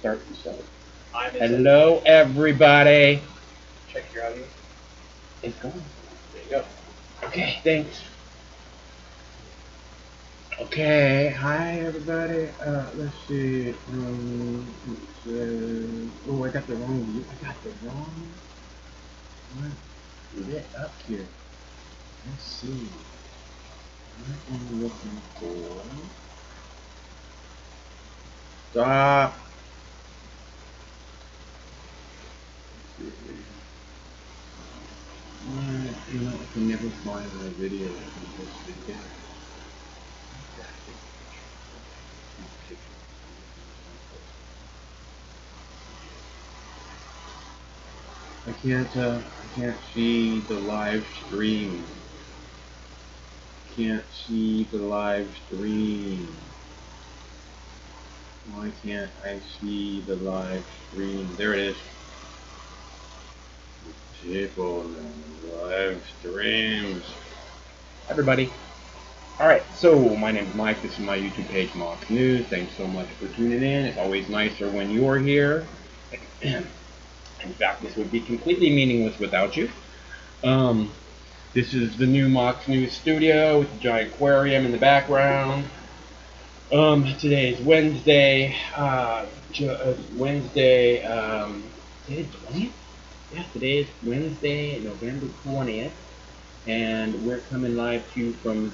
start the show. Hello, everybody. Check your audio. It's going. There you go. Okay, thanks. Okay, hi everybody. Let's see. Oh, I got the wrong view. I got the wrong one lit up here. Let's see. What am I looking for? Stop. You know, I can never find my video. I can't see the live stream. Can't see the live stream. Why can't I see the live stream? There it is. People and live streams. Hi everybody. Alright, so my name is Mike. This is my YouTube page, Mock News. Thanks so much for tuning in. It's always nicer when you're here. In fact, this would be completely meaningless without you. This is the new Mock News studio with the giant aquarium in the background. Today is Wednesday. Wednesday. Today 20th? Yeah, today is Wednesday, November 20th, and we're coming live to you from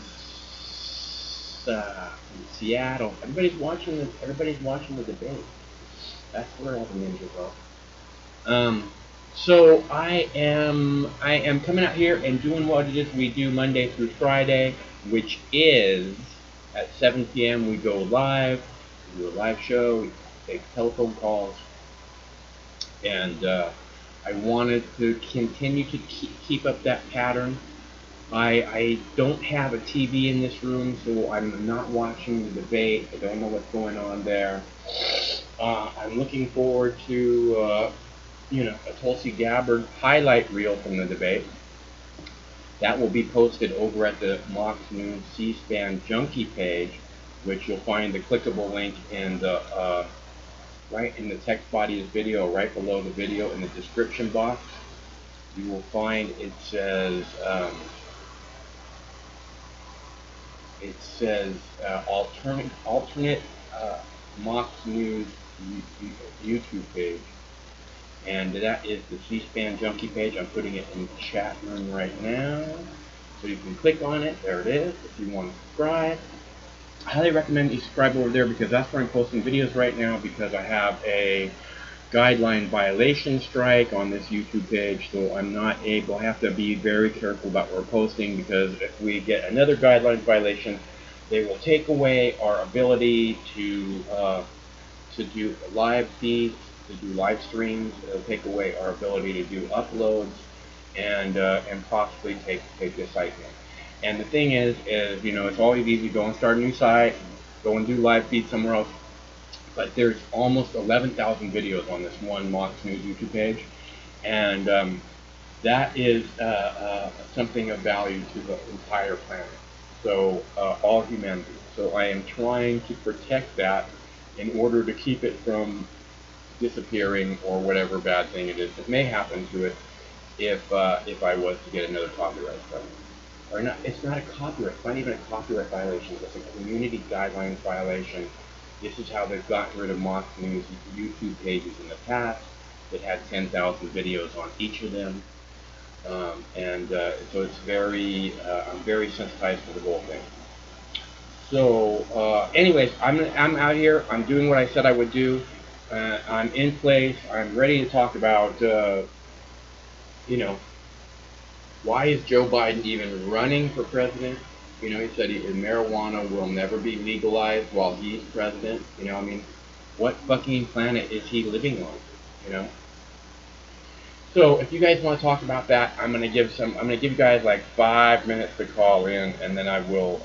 Seattle. Everybody's watching the debate. That's where all the ninjas are. So I am coming out here and doing what it is we do Monday through Friday, which is at 7 p.m. we go live, we do a live show, we take telephone calls, and I wanted to continue to keep up that pattern. I don't have a TV in this room, so I'm not watching the debate. I don't know what's going on there. I'm looking forward to a Tulsi Gabbard highlight reel from the debate. That will be posted over at the Mock News C-SPAN Junkie page, which you'll find the clickable link in the right in the text body of the video, right below the video in the description box. You will find it says alternate Mock News YouTube page. And that is the C-SPAN Junkie page. I'm putting it in the chat room right now. So you can click on it. There it is. If you want to subscribe. I highly recommend you subscribe over there because that's where I'm posting videos right now, because I have a guideline violation strike on this YouTube page. So I'm not able, I have to be very careful about what we're posting, because if we get another guideline violation, they will take away our ability to do live feeds, to do live streams. It'll take away our ability to do uploads, and possibly take the site down. And the thing is it's always easy to go and start a new site, go and do live feed somewhere else. But there's almost 11,000 videos on this one Mock News YouTube page, and that is something of value to the entire planet. So all humanity. So I am trying to protect that in order to keep it from disappearing or whatever bad thing it is that may happen to it if I was to get another copyright strike. Or not, it's not a copyright, it's not even a copyright violation, it's a community guidelines violation. This is how they've gotten rid of Mock News YouTube pages in the past. It had 10,000 videos on each of them. So it's very, I'm very sensitized to the whole thing. So anyways, I'm out here, I'm doing what I said I would do. I'm in place, I'm ready to talk about, why is Joe Biden even running for president? He said marijuana will never be legalized while he's president. What fucking planet is he living on? So if you guys want to talk about that, I'm gonna give you guys like 5 minutes to call in, and then I will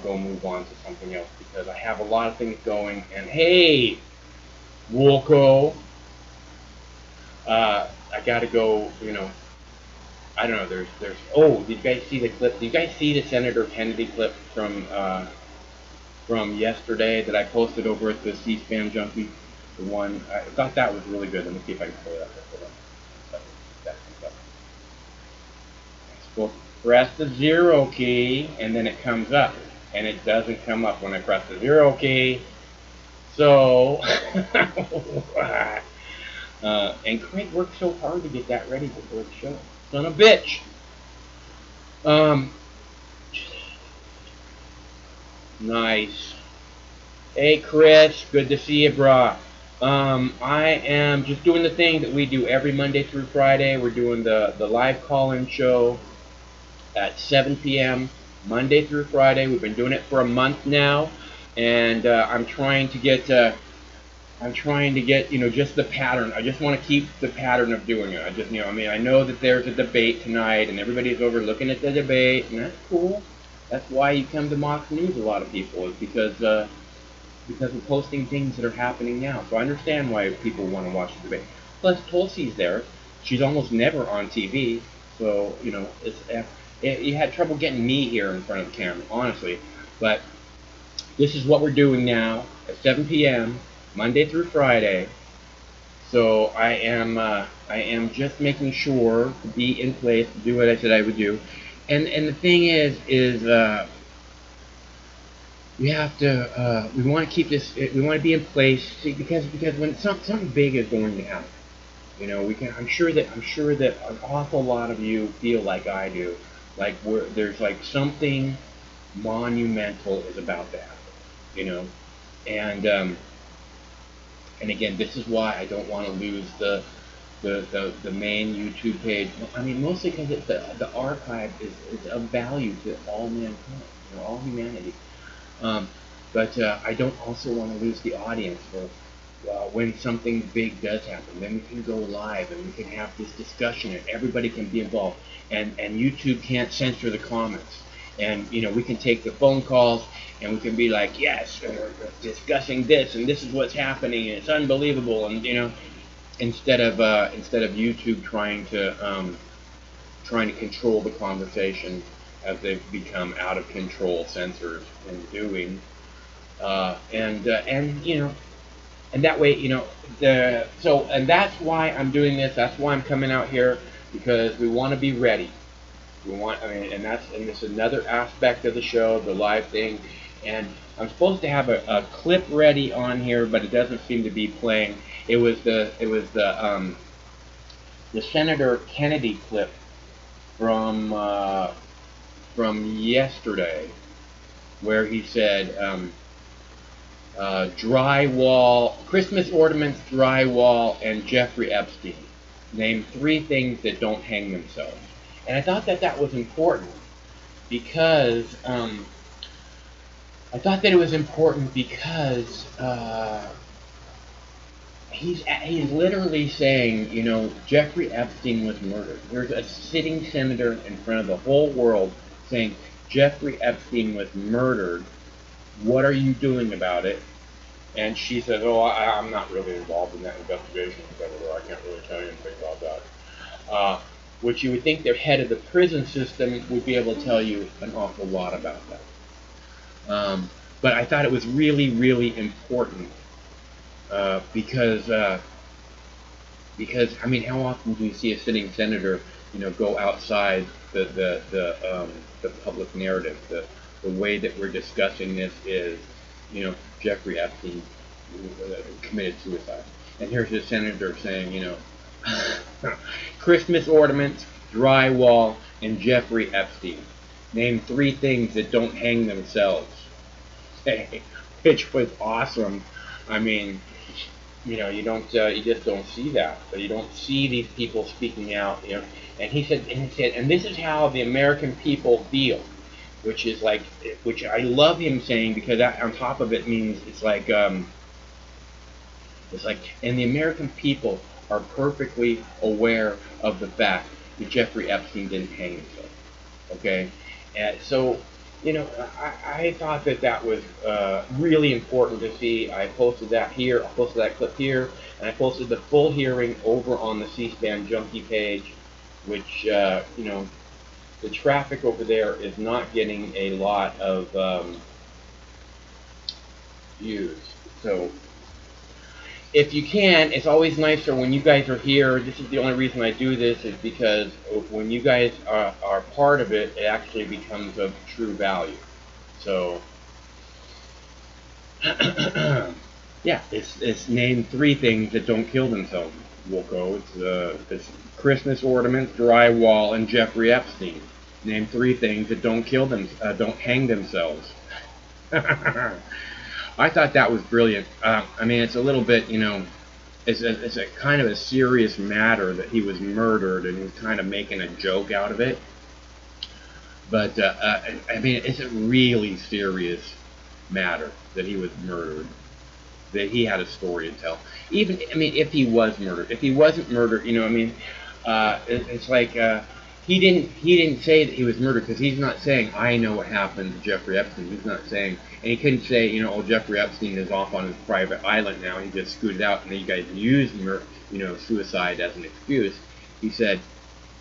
go move on to something else, because I have a lot of things going. And hey, Wolko, I gotta go. I don't know. There's. Oh, did you guys see the clip? Did you guys see the Senator Kennedy clip from yesterday that I posted over at the C-SPAN Junkie? The one, I thought that was really good. Let me see if I can pull it up. Hold on. So that comes up. I'm supposed to press the 0 key, and then it comes up. And it doesn't come up when I press the 0 key. So, and Craig worked so hard to get that ready before the show. Son of a bitch. Nice. Hey, Chris. Good to see you, brah. I am just doing the thing that we do every Monday through Friday. We're doing the live call-in show at 7 p.m. Monday through Friday. We've been doing it for a month now, and I'm trying to get just the pattern. I just want to keep the pattern of doing it. I know that there's a debate tonight, and everybody's over looking at the debate, and that's cool. That's why you come to Mox News. A lot of people is because we're posting things that are happening now. So I understand why people want to watch the debate. Plus, Tulsi's there. She's almost never on TV, so you had trouble getting me here in front of the camera, honestly. But this is what we're doing now at 7 p.m. Monday through Friday. So I am just making sure to be in place to do what I said I would do. And the thing is we have to we want to keep this. We want to be in place because when something big is going to happen, I'm sure that an awful lot of you feel like I do, like there's like something monumental is about to happen, and again, this is why I don't want to lose the main YouTube page. I mean, mostly because the archive is of value to all mankind, all humanity. But I don't also want to lose the audience for when something big does happen. Then we can go live and we can have this discussion and everybody can be involved. And YouTube can't censor the comments. And we can take the phone calls and we can be like, yes, we're discussing this and this is what's happening and it's unbelievable. And instead of YouTube trying to control the conversation as they've become out of control censors in doing, and that way, and that's why I'm doing this. That's why I'm coming out here, because we want to be ready. And this is another aspect of the show, the live thing. And I'm supposed to have a clip ready on here, but it doesn't seem to be playing. It was the Senator Kennedy clip from yesterday, where he said drywall, Christmas ornaments, drywall, and Jeffrey Epstein. Name 3 things that don't hang themselves. And I thought that was important because he's literally saying, Jeffrey Epstein was murdered. There's a sitting senator in front of the whole world saying Jeffrey Epstein was murdered. What are you doing about it? And she says, oh, I'm not really involved in that investigation, so I can't really tell you anything about that. Which you would think the head of the prison system would be able to tell you an awful lot about that. But I thought it was really, really important because I mean, how often do you see a sitting senator, go outside the public narrative? The way that we're discussing this is, Jeffrey Epstein committed suicide, and here's the senator saying, Christmas ornaments, drywall, and Jeffrey Epstein. Name 3 things that don't hang themselves. Which was awesome. I mean, you just don't see that. You don't see these people speaking out. And he said, and this is how the American people feel, which I love him saying, because that, on top of it, means it's like, and the American people are perfectly aware of the fact that Jeffrey Epstein didn't hang himself. Okay, and so I thought that was really important to see. I posted that here. I posted that clip here, and I posted the full hearing over on the C-SPAN Junkie page, which the traffic over there is not getting a lot of views. So if you can, it's always nicer when you guys are here. This is the only reason I do this is because when you guys are part of it, it actually becomes of true value. So, yeah, it's name 3 things that don't kill themselves. We'll go. It's Christmas ornaments, drywall, and Jeffrey Epstein. Name 3 things that don't hang themselves. I thought that was brilliant. I mean, it's a little bit, it's a kind of a serious matter that he was murdered, and he's kind of making a joke out of it. But I mean, it's a really serious matter that he was murdered. That he had a story to tell. Even, I mean, if he was murdered, if he wasn't murdered, I mean, it's like he didn't say that he was murdered because he's not saying I know what happened to Jeffrey Epstein. He's not saying, and he couldn't say, oh, Jeffrey Epstein is off on his private island now. He just scooted out, and then you guys used suicide as an excuse. He said,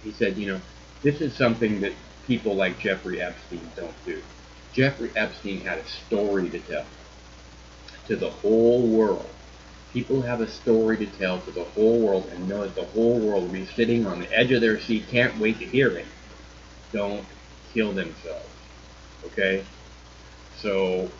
this is something that people like Jeffrey Epstein don't do. Jeffrey Epstein had a story to tell to the whole world. People have a story to tell to the whole world and know that the whole world will be sitting on the edge of their seat, can't wait to hear it. Don't kill themselves. Okay? So,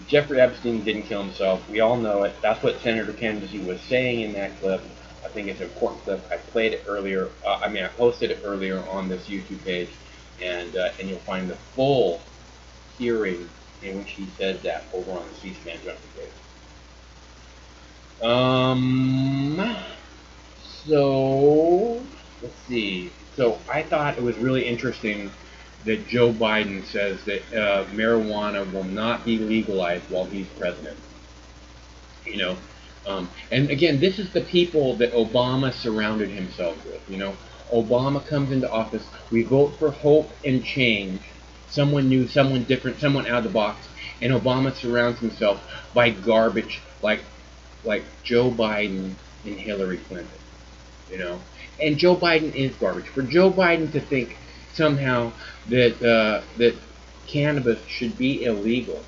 Jeffrey Epstein didn't kill himself. We all know it. That's what Senator Kennedy was saying in that clip. I think it's an important clip. I played it earlier. I posted it earlier on this YouTube page, and you'll find the full hearing in which he says that over on the C-SPAN Junkie page. So, let's see. So, I thought it was really interesting that Joe Biden says that marijuana will not be legalized while he's president. And again, this is the people that Obama surrounded himself with. Obama comes into office. We vote for hope and change. Someone new, someone different, someone out of the box. And Obama surrounds himself by garbage like Joe Biden and Hillary Clinton. And Joe Biden is garbage. For Joe Biden to think somehow that cannabis should be illegal,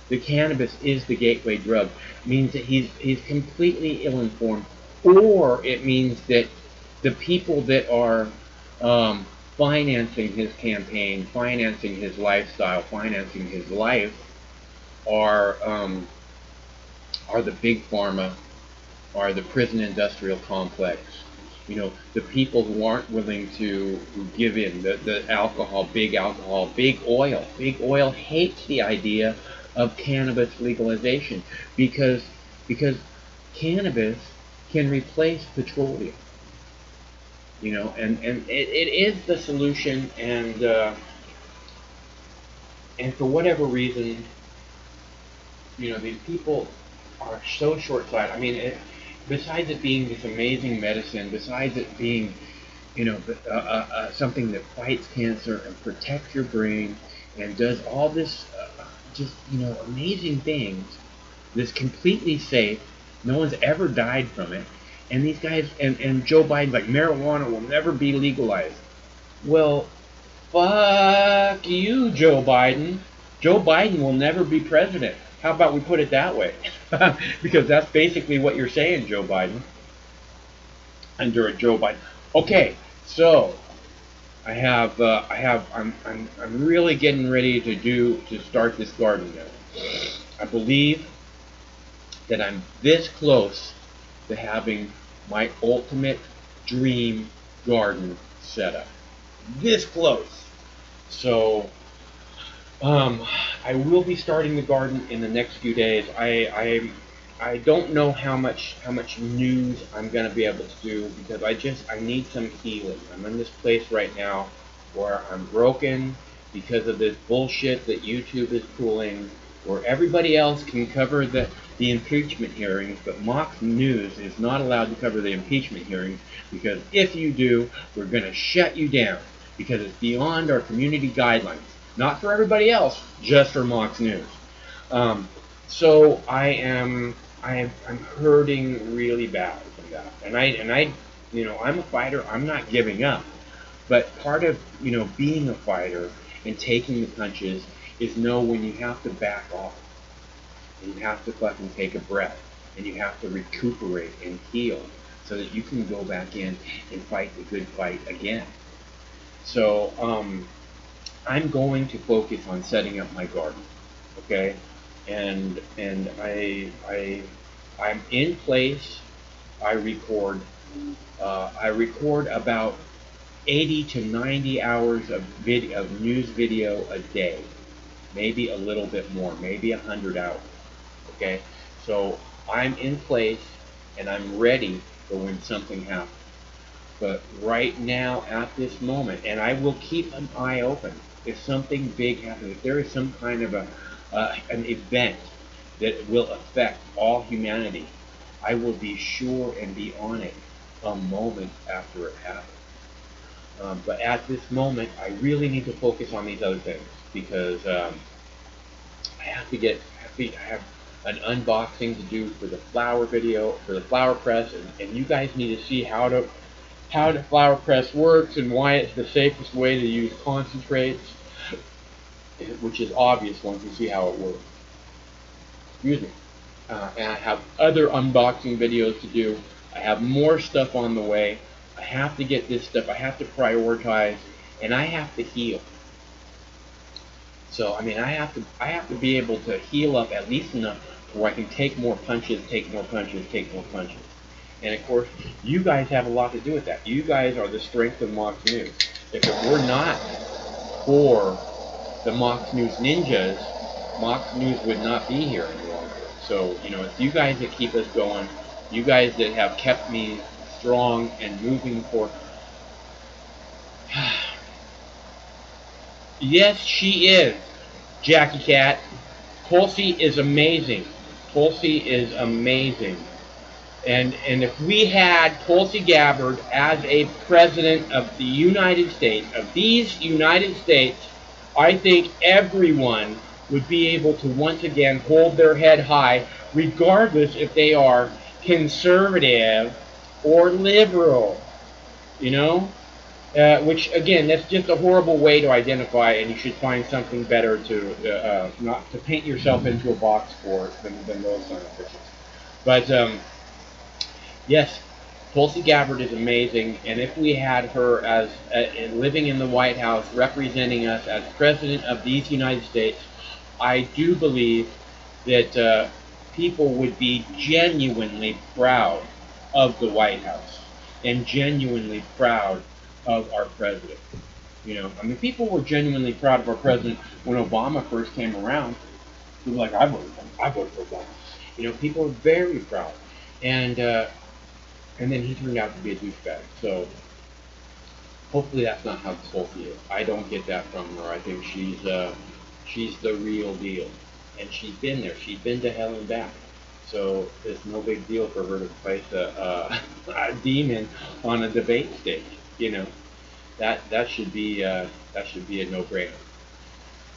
the cannabis is the gateway drug, means that he's completely ill-informed, or it means that the people that are financing his campaign, financing his lifestyle, financing his life are the big pharma, are the prison industrial complex. The people who aren't willing to give in, the alcohol, big oil. Big oil hates the idea of cannabis legalization because cannabis can replace petroleum. And it is the solution, and for whatever reason, these people are so short-sighted. I mean, besides it being this amazing medicine, besides it being, something that fights cancer and protects your brain and does all this, amazing things, that's completely safe. No one's ever died from it. And these guys, and Joe Biden's like, marijuana will never be legalized. Well, fuck you, Joe Biden. Joe Biden will never be president. How about we put it that way? Because that's basically what you're saying, Joe Biden. Under a Joe Biden. Okay, so I'm really getting ready to start this garden now. I believe that I'm this close to having my ultimate dream garden set up. This close. So I will be starting the garden in the next few days. I don't know how much news I'm gonna be able to do because I need some healing. I'm in this place right now where I'm broken because of this bullshit that YouTube is pulling, where everybody else can cover the impeachment hearings, but Mox News is not allowed to cover the impeachment hearings because if you do, we're gonna shut you down because it's beyond our community guidelines. Not for everybody else, just for Mox News. So I'm hurting really bad from that, and I, I'm a fighter. I'm not giving up, but part of being a fighter and taking the punches is know when you have to back off. And you have to fucking take a breath. And you have to recuperate and heal so that you can go back in and fight the good fight again. So I'm going to focus on setting up my garden, okay? And I'm in place. I record. I record about 80 to 90 hours of video, of news video a day, maybe a little bit more, maybe 100 hours. Okay, so I'm in place and I'm ready for when something happens. But right now, at this moment, and I will keep an eye open. If something big happens, if there is some kind of an event that will affect all humanity, I will be sure and be on it a moment after it happens. But at this moment, I really need to focus on these other things because I have an unboxing to do for the flower video, for the flower press, and you guys need to see how the flower press works and why it's the safest way to use concentrates, which is obvious once you see how it works. Excuse me. And I have other unboxing videos to do. I have more stuff on the way. I have to get this stuff. I have to prioritize, and I have to heal. So I mean, I have to be able to heal up at least enough where I can take more punches, take more punches, take more punches. And of course, you guys have a lot to do with that. You guys are the strength of Mox News. If it were not for the Mox News ninjas, Mox News would not be here any longer. So, you know, it's you guys that keep us going. You guys that have kept me strong and moving forward. Yes, she is, Jackie Cat. Tulsi is amazing. Tulsi is amazing. And if we had Tulsi Gabbard as a president of the United States, of these United States, I think everyone would be able to once again hold their head high, regardless if they are conservative or liberal. You know? Which again, that's just a horrible way to identify, and you should find something better to not to paint yourself into a box for than those kind of pictures. But yes, Tulsi Gabbard is amazing, and if we had her as living in the White House, representing us as president of these United States, I do believe that people would be genuinely proud of the White House and genuinely proud of our president. You know, I mean, people were genuinely proud of our president when Obama first came around. They were like, I voted for Obama. You know, people were very proud, and then he turned out to be a douchebag. So hopefully that's not how Tulsi is. I don't get that from her. I think she's the real deal, and she's been there. She's been to hell and back. So it's no big deal for her to fight a demon on a debate stage. You know, that should be a no-brainer.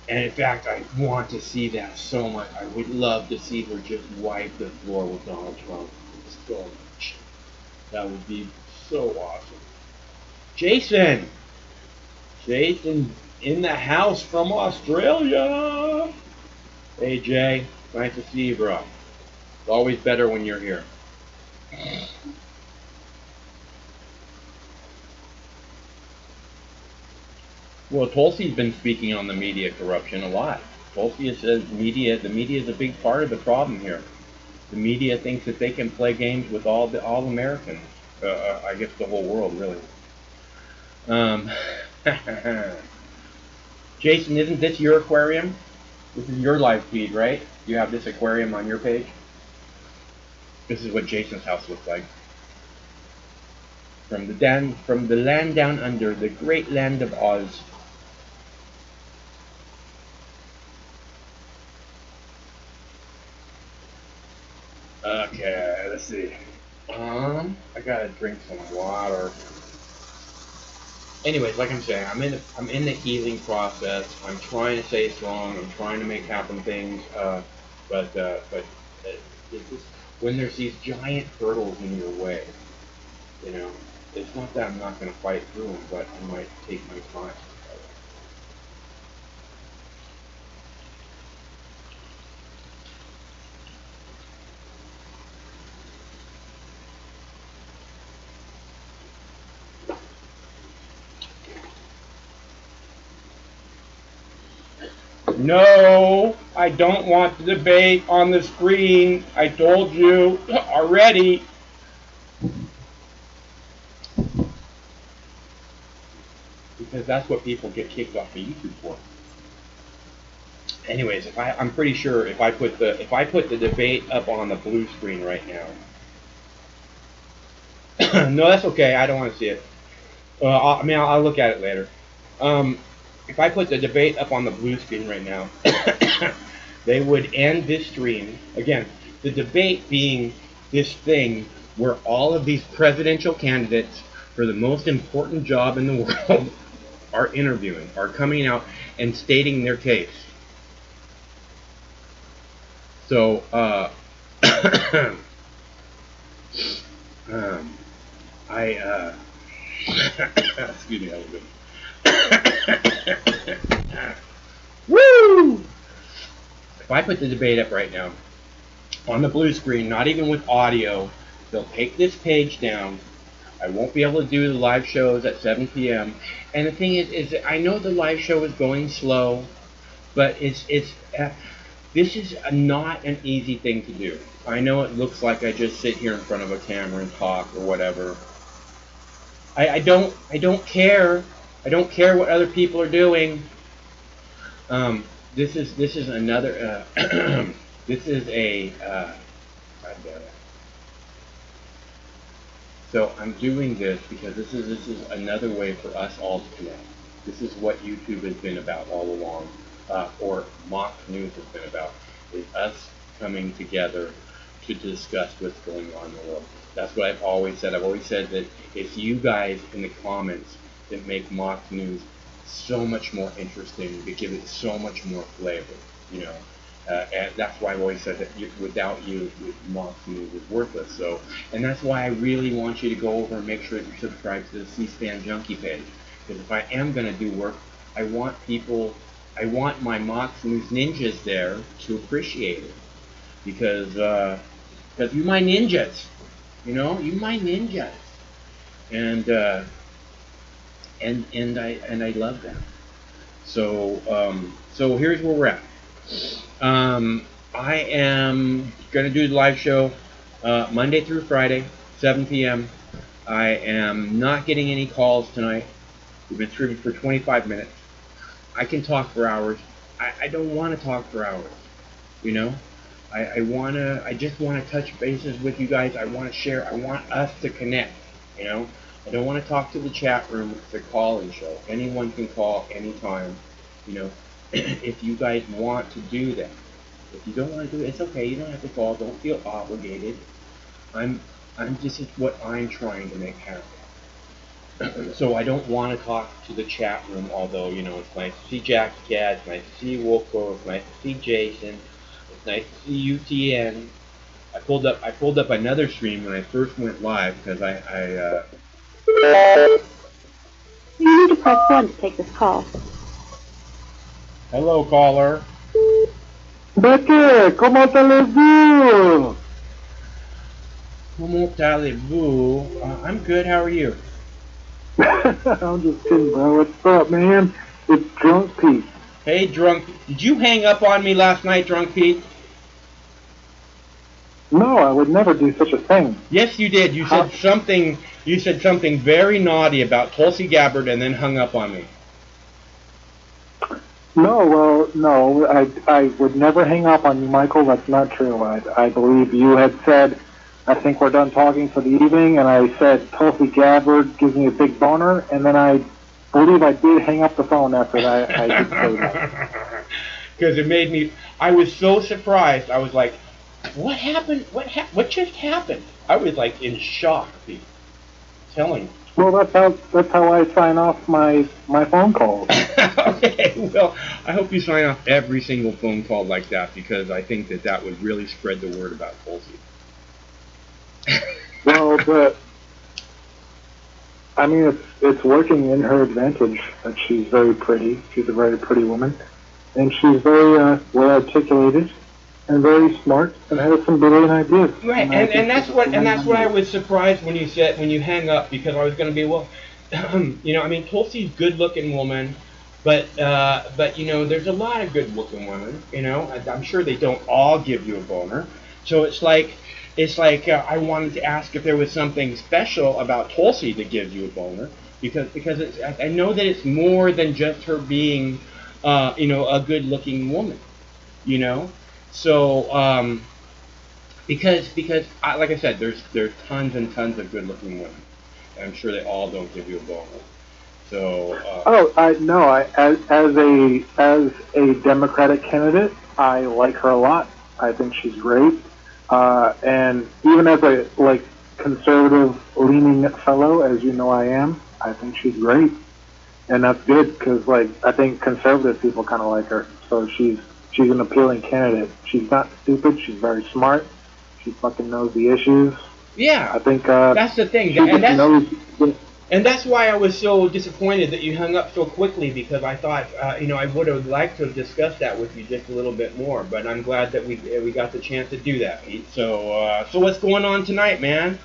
And in fact, I want to see that so much. I would love to see her just wipe the floor with Donald Trump. So much. That would be so awesome. Jason! Jason in the house from Australia! Hey Jay, nice to see you, bro. It's always better when you're here. Well, Tulsi's been speaking on the media corruption a lot. Tulsi says the media is a big part of the problem here. The media thinks that they can play games with all Americans. I guess the whole world, really. Jason, isn't this your aquarium? This is your live feed, right? You have this aquarium on your page? This is what Jason's house looks like. From the land down under, the great land of Oz. Okay, let's see. I gotta drink some water. Anyways, like I'm saying, I'm in the healing process. I'm trying to stay strong. I'm trying to make happen things. But it's just, when there's these giant hurdles in your way, you know, it's not that I'm not going to fight through them, but I might take my time. No, I don't want the debate on the screen. I told you already. Because that's what people get kicked off of YouTube for. Anyways, I'm pretty sure if I put the debate up on the blue screen right now. No, that's okay. I don't want to see it. I'll look at it later. If I put the debate up on the blue screen right now, they would end this stream. Again, the debate being this thing where all of these presidential candidates for the most important job in the world are coming out and stating their case. So, excuse me, that was good. Woo! If I put the debate up right now on the blue screen, not even with audio, they'll take this page down. I won't be able to do the live shows at 7 p.m. And the thing is I know the live show is going slow, but this is not an easy thing to do. I know it looks like I just sit here in front of a camera and talk or whatever. I don't care. I don't care what other people are doing. This is another. This is a. So I'm doing this because this is another way for us all to connect. This is what YouTube has been about all along, or mock news has been about, is us coming together to discuss what's going on in the world. That's what I've always said. I've always said that it's you guys in the comments that make mock news so much more interesting, that give it so much more flavor, you know. And that's why I've always said that without you, mock news is worthless. So, and that's why I really want you to go over and make sure that you subscribe to the C-SPAN Junkie page. Because if I am going to do work, I want my mock news ninjas there to appreciate it. Because you my ninjas, you know, you my ninjas, and I love them. So here's where we're at. I am gonna do the live show Monday through Friday, 7 p.m. I am not getting any calls tonight. We've been streaming for 25 minutes. I can talk for hours. I don't want to talk for hours, you know. I just want to touch bases with you guys. I want to share. I want us to connect, you know. I don't want to talk to the chat room. It's a call-in show. Anyone can call anytime, you know. If you guys want to do that. If you don't want to do it, it's okay. You don't have to call. Don't feel obligated. This is what I'm trying to make happen. So I don't want to talk to the chat room, although, you know, it's nice to see Jack Cat, it's nice to see Wolfco, it's nice to see Jason, it's nice to see UTN. I pulled up another stream when I first went live because You need to press 1 to take this call. Hello, caller. Becky, ¿cómo allez-vous? Comment allez-vous? I'm good, how are you? I'm just kidding, bro. What's up, man? It's Drunk Pete. Hey, Drunk. Did you hang up on me last night, Drunk Pete? No, I would never do such a thing. Yes, you did. You said something. You said something very naughty about Tulsi Gabbard, and then hung up on me. No, I would never hang up on you, Michael. That's not true. I believe you had said, I think we're done talking for the evening, and I said Tulsi Gabbard gives me a big boner, and then I believe I did hang up the phone after that. I did say that. Because it made me. I was so surprised. I was like, "What happened? What just happened?" I was like in shock, Pete. Telling you. Well, that's how I sign off my phone calls. Okay, well, I hope you sign off every single phone call like that, because I think that would really spread the word about Tulsi. Well, but I mean, it's working in her advantage that she's very pretty. She's a very pretty woman, and she's very well articulated and very smart and has some brilliant ideas. Right, and that's what I was surprised when you hang up, because I was going to be, well, you know, I mean, Tulsi's a good-looking woman. But you know, there's a lot of good-looking women. You know, I'm sure they don't all give you a boner. So it's like I wanted to ask if there was something special about Tulsi that gives you a boner, because I know that it's more than just her being, a good-looking woman. You know, so because like I said, there's tons and tons of good-looking women, and I'm sure they all don't give you a boner. So Oh, I no, as a Democratic candidate, I like her a lot. I think she's great. And even as a conservative leaning fellow, as you know I am, I think she's great, and that's good because I think conservative people kind of like her. So she's an appealing candidate. She's not stupid. She's very smart. She fucking knows the issues. I yeah, think that's the thing, she just knows. and that's why I was so disappointed that you hung up so quickly, because I thought, I would have liked to have discussed that with you just a little bit more. But I'm glad that we got the chance to do that, Pete. So what's going on tonight, man?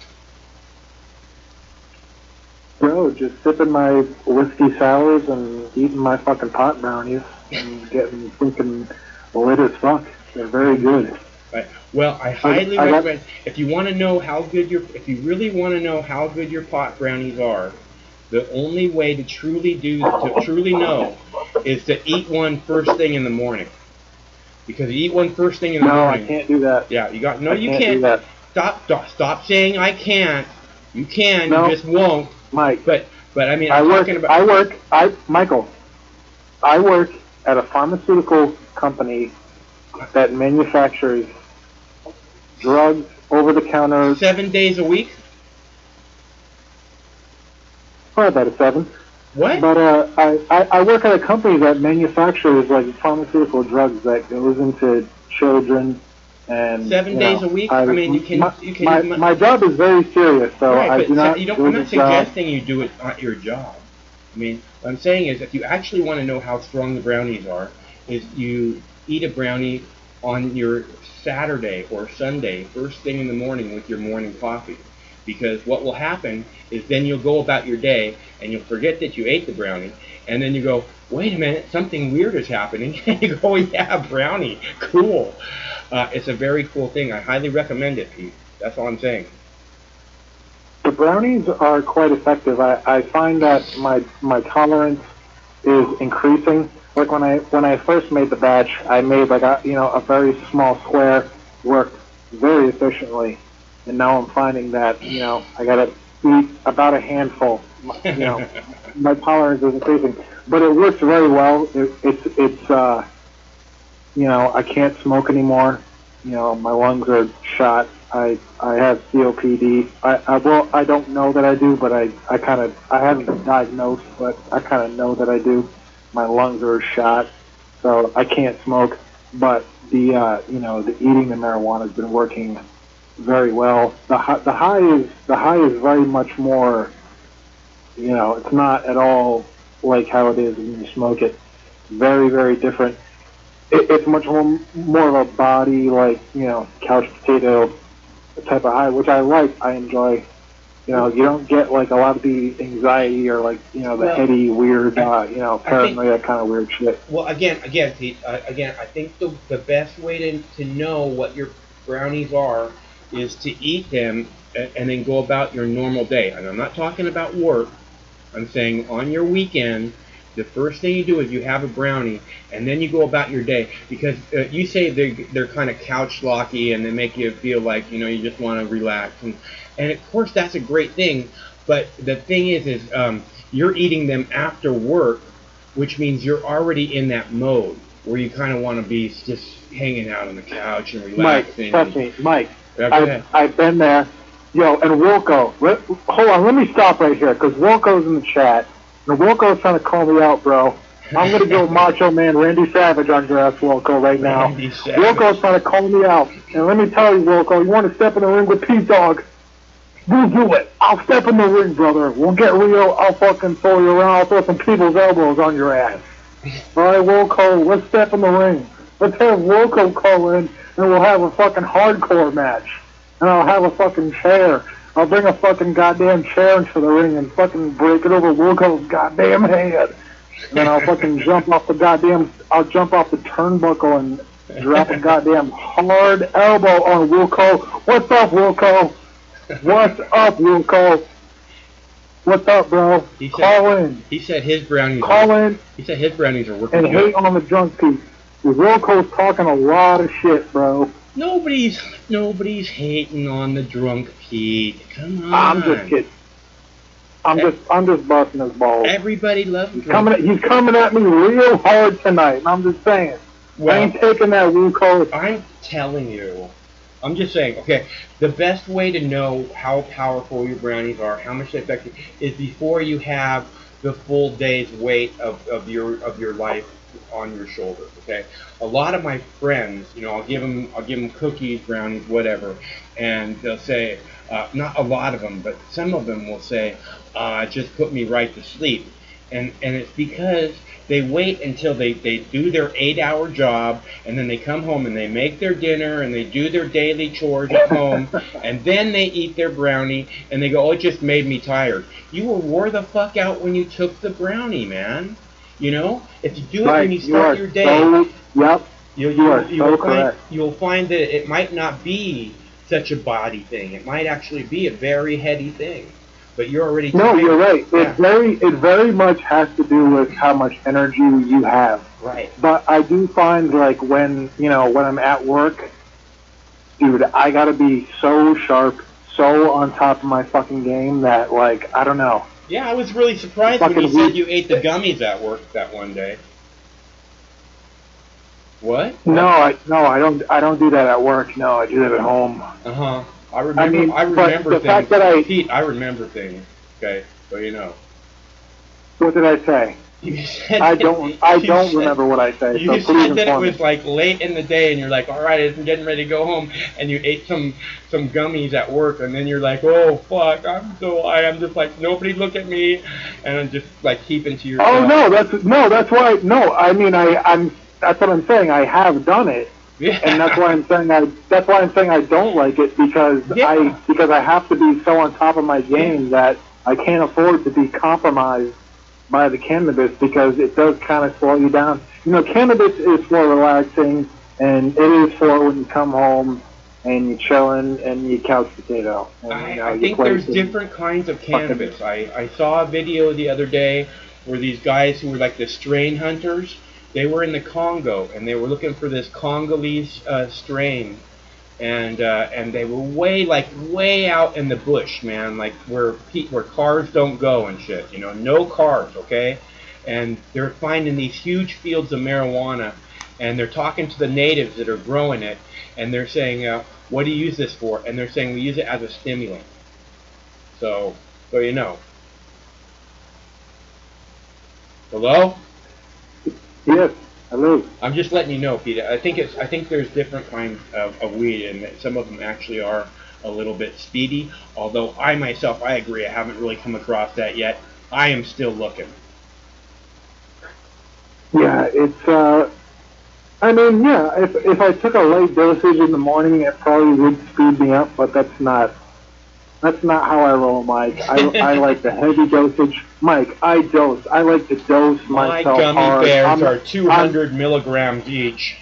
Bro, just sipping my whiskey sours and eating my fucking pot brownies and getting freaking lit as fuck. They're very good. Right. Well, I highly recommend, if you want to know how good if you really want to know how good your pot brownies are, the only way to truly know is to eat one first thing in the morning. Because you eat one first thing in the No, I morning. can't do that. Yeah, you got no. I You can't do can't. that. Stop saying I can't. You can. No, You just won't. Mike. But I mean, I I'm work. talking about. Michael. I work at a pharmaceutical company that manufactures drugs, over the counter. 7 days a week. Probably about a seven. What? But I work at a company that manufactures pharmaceutical drugs that goes into children, and 7 days a week. I mean, you can. my job is very serious, so Right, I but do not you don't. do I'm the not job. suggesting you do it at your job. I mean, what I'm saying is, if you actually want to know how strong the brownies are, is you eat a brownie on your Saturday or Sunday, first thing in the morning with your morning coffee. Because what will happen is then you'll go about your day and you'll forget that you ate the brownie, and then you go, wait a minute, something weird is happening. And you go, oh, yeah, brownie, cool. It's a very cool thing. I highly recommend it, Pete. That's all I'm saying. The brownies are quite effective. I find that my tolerance is increasing. Like when I first made the batch, I made a very small square, worked very efficiently, and now I'm finding that I gotta eat about a handful. My tolerance is increasing, but it works very well. I can't smoke anymore. My lungs are shot. I have COPD. I don't know that I do, but I haven't been diagnosed, but I kind of know that I do. My lungs are shot, so I can't smoke. But the eating the marijuana has been working very well. The high is very much more. It's not at all like how it is when you smoke it. Very, very different. It's much more of a body, couch potato type of high, which I like. I enjoy. You don't get a lot of the anxiety or the heady, weird, paranoia kind of weird shit. Well, again, Pete. Again, I think the best way to know what your brownies are is to eat them and then go about your normal day. And I'm not talking about work. I'm saying on your weekend, the first thing you do is you have a brownie, and then you go about your day. Because you say they're kind of couch locky, and they make you feel like you just want to relax, and of course that's a great thing. But the thing is you're eating them after work, which means you're already in that mode where you kind of want to be just hanging out on the couch and Mike, relaxing. trust me, Mike. Yeah, I've been there. Yo, and Wilco, hold on, let me stop right here, because Wilco's in the chat, and Wilco's trying to call me out, bro. I'm going to go Macho Man Randy Savage on your ass, Wilco, right now. Wilco's trying to call me out, and let me tell you, Wilco, you want to step in the ring with Pete Dog? We'll do it. I'll step in the ring, brother. We'll get real. I'll fucking throw you around. I'll throw some people's elbows on your ass. All right, Wilco, let's step in the ring. Let's have Wilco call in, and we'll have a fucking hardcore match. And I'll have a fucking chair. I'll bring a fucking goddamn chair into the ring and fucking break it over Wilco's goddamn head. and then I'll fucking I'll jump off the turnbuckle and drop a goddamn hard elbow on Wilco. What's up, Wilco? What's up, Wilco? What's up, bro? Call in. He said his brownies. Call in. He said his brownies are working. And hate on the drunk piece. Wilco's talking a lot of shit, bro. Nobody's hating on the drunk Pete. Come on. I'm just kidding. I'm just busting his balls. Everybody loves He's coming at me real hard tonight, and I'm just saying. Well, I ain't taking that Wilco. I'm telling you. I'm just saying, okay, the best way to know how powerful your brownies are, how much they affect you, is before you have the full day's weight of your life on your shoulders. Okay, a lot of my friends, you know, I'll give them cookies, brownies, whatever, and they'll say, not a lot of them, but some of them will say, just put me right to sleep, and it's because they wait until they do their 8-hour job, and then they come home and they make their dinner and they do their daily chores at home, and then they eat their brownie and they go, oh, it just made me tired. You were wore the fuck out when you took the brownie, man. You know, if you do it when you start your day, you'll find that it might not be such a body thing. It might actually be a very heady thing. But you're already tired. No, you're right. Yeah. It very much has to do with how much energy you have. Right. But I do find, like, when I'm at work, dude, I gotta be so sharp, so on top of my fucking game that, like, I don't know. Yeah, I was really surprised when you said you ate the gummies at work that one day. What? No, I don't do that at work. No, I do that at home. Uh-huh. I remember things. Pete, I remember things. Okay, so you know. What did I say? You said I don't remember what I said. You said that it was like late in the day, and you're like, all right, I'm getting ready to go home, and you ate some gummies at work, and then you're like, oh fuck, I'm just like, nobody look at me, and I'm just like keeping to yourself. Oh that's why. No, I mean that's what I'm saying. I have done it. Yeah. And that's why I'm saying I don't like it because I have to be so on top of my game that I can't afford to be compromised by the cannabis because it does kind of slow you down. You know, cannabis is for relaxing, and it is for when you come home and you're chilling and you couch potato. And, I think there's different kinds of cannabis. I saw a video the other day where these guys who were like the strain hunters, they were in the Congo, and they were looking for this Congolese strain, and they were way out in the bush, man, like where cars don't go and shit, you know, no cars, okay? And they're finding these huge fields of marijuana, and they're talking to the natives that are growing it, and they're saying, what do you use this for? And they're saying, we use it as a stimulant. So you know. Hello? Yes, hello. I'm just letting you know, Peter. I think there's different kinds of weed, and some of them actually are a little bit speedy. Although I myself, I agree, I haven't really come across that yet. I am still looking. Yeah, it's. I mean, yeah. If I took a light dosage in the morning, it probably would speed me up, but that's not how I roll, Mike. I like the heavy dosage. Mike, I like to dose myself hard. My gummy bears are 200 milligrams each.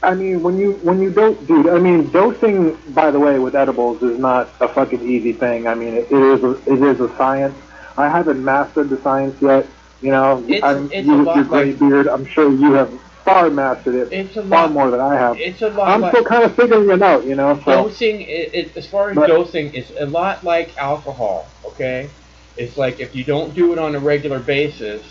I mean, when you don't, dude. I mean, dosing, by the way, with edibles is not a fucking easy thing. I mean, it is a science. I haven't mastered the science yet. You know, it's you with your gray beard, I'm sure you have far mastered it. It's far more than I have. It's a lot. I'm still kind of figuring it out, you know. So. Dosing, as far as dosing, it's a lot like alcohol. Okay, it's like if you don't do it on a regular basis,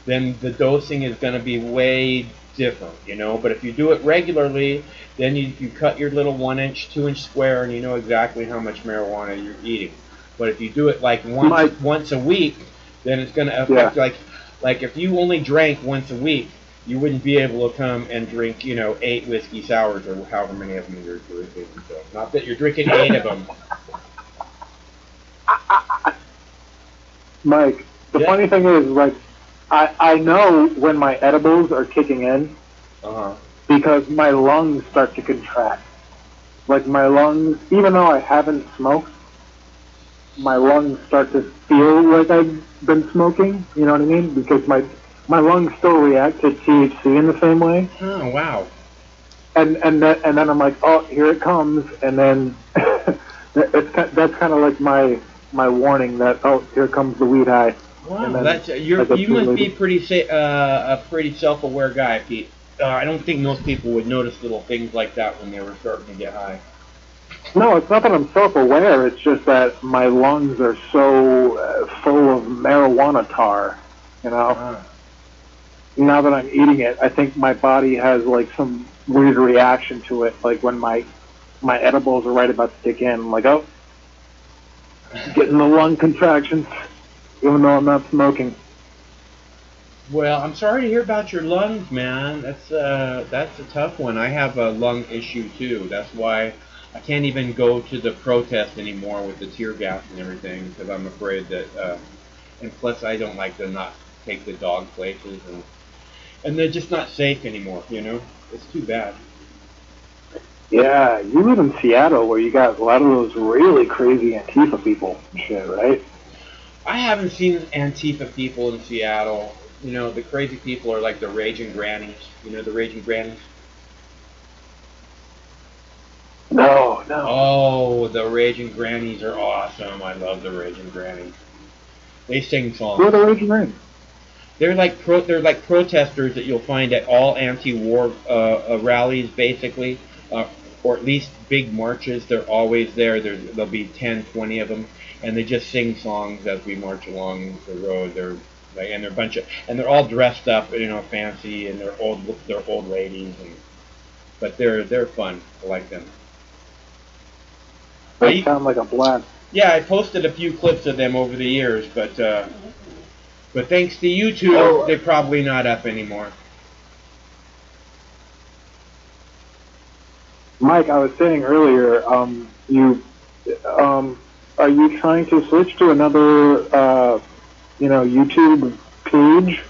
then the dosing is going to be way different, you know. But if you do it regularly, then you cut your little 1-inch, 2-inch square, and you know exactly how much marijuana you're eating. But if you do it like once a week, then it's going to affect like if you only drank once a week, you wouldn't be able to come and drink, you know, 8 whiskey sours or however many of them you're drinking. So, not that you're drinking 8 of them. Mike, the funny thing is, like, I know when my edibles are kicking in because my lungs start to contract. Like, my lungs, even though I haven't smoked, my lungs start to feel like I've been smoking. You know what I mean? Because my lungs still react to THC in the same way. Oh, wow. And then I'm like, oh, here it comes, and then that's kind of like my warning that, oh, here comes the weed high. Wow, then that's you must be a pretty self-aware guy, Pete. I don't think most people would notice little things like that when they were starting to get high. No, it's not that I'm self-aware. It's just that my lungs are so full of marijuana tar. You know. Ah. Now that I'm eating it, I think my body has like some weird reaction to it. Like when my edibles are right about to kick in, I'm like, oh, getting the lung contractions, even though I'm not smoking. Well, I'm sorry to hear about your lungs, man. That's a tough one. I have a lung issue too. That's why I can't even go to the protest anymore with the tear gas and everything because I'm afraid that. And plus, I don't like to not take the dog places, and they're just not safe anymore. You know, it's too bad. Yeah, you live in Seattle where you got a lot of those really crazy Antifa people and shit, right? I haven't seen Antifa people in Seattle. You know, the crazy people are like the raging grannies. You know, the raging grannies. No, no. Oh, the raging grannies are awesome. I love the raging grannies. They sing songs. Who are the Raging Grannies? They're like protesters that you'll find at all anti-war rallies, basically, or at least big marches. They're always there. There'll be 10, 20 of them, and they just sing songs as we march along the road. And they're a bunch of, and they're all dressed up, you know, fancy, and they're old ladies, but they're fun. I like them. They sound like a blast. Yeah, I posted a few clips of them over the years, but thanks to YouTube, they're probably not up anymore. Mike, I was saying earlier, are you trying to switch to another, YouTube page?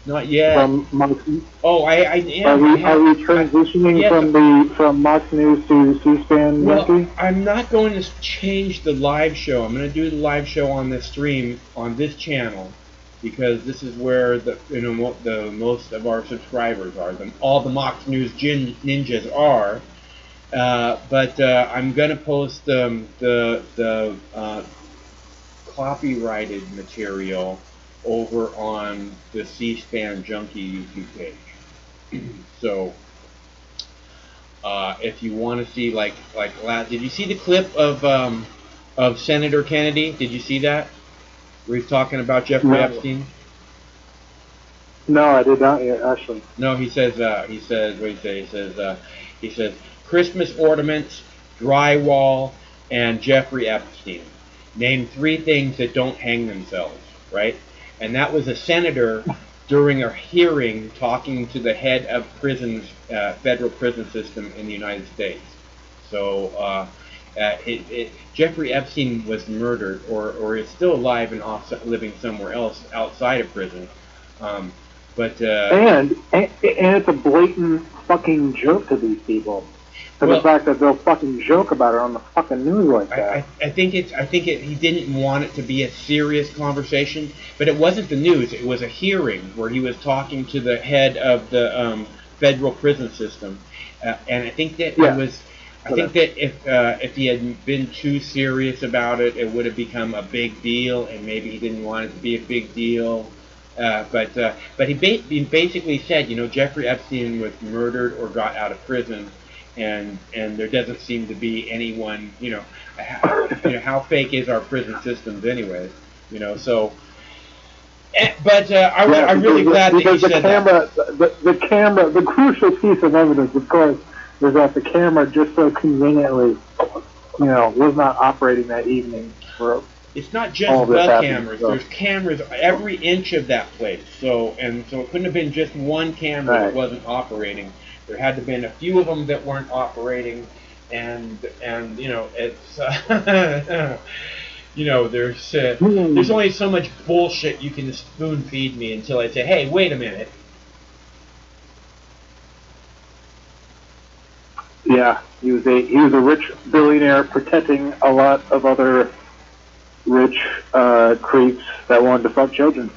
Not yet. From Mox, oh, I am. Are we transitioning from Mox News to C-SPAN? Well, I'm not going to change the live show. I'm going to do the live show on the stream on this channel because this is where the most of our subscribers are. All the Mox News ninjas are. But I'm going to post the copyrighted material over on the C-SPAN Junkie YouTube page. So if you want to see did you see the clip of Senator Kennedy? Did you see that? Where he's talking about Jeffrey Epstein? No, I did not yet, actually. No, he says what do you say? He says Christmas ornaments, drywall, and Jeffrey Epstein. Name 3 things that don't hang themselves, right? And that was a senator during a hearing talking to the head of prisons, federal prison system in the United States. So Jeffrey Epstein was murdered or is still alive and living somewhere else outside of prison. And it's a blatant fucking joke to these people. The fact that they'll fucking joke about it on the fucking news like that. I think he didn't want it to be a serious conversation, but it wasn't the news. It was a hearing where he was talking to the head of the federal prison system, and I think that I think that if he had been too serious about it, it would have become a big deal, and maybe he didn't want it to be a big deal. But he basically said, Jeffrey Epstein was murdered or got out of prison. And there doesn't seem to be anyone, how fake is our prison systems anyways, so. I'm really glad that you said that. The crucial piece of evidence, of course, is that the camera just so conveniently, was not operating that evening for. It's not just the cameras. There's cameras every inch of that place. So it couldn't have been just one camera that wasn't operating. There had to have been a few of them that weren't operating, and it's there's only so much bullshit you can spoon feed me until I say, hey, wait a minute. Yeah, he was a rich billionaire protecting a lot of other rich creeps that wanted to fuck children.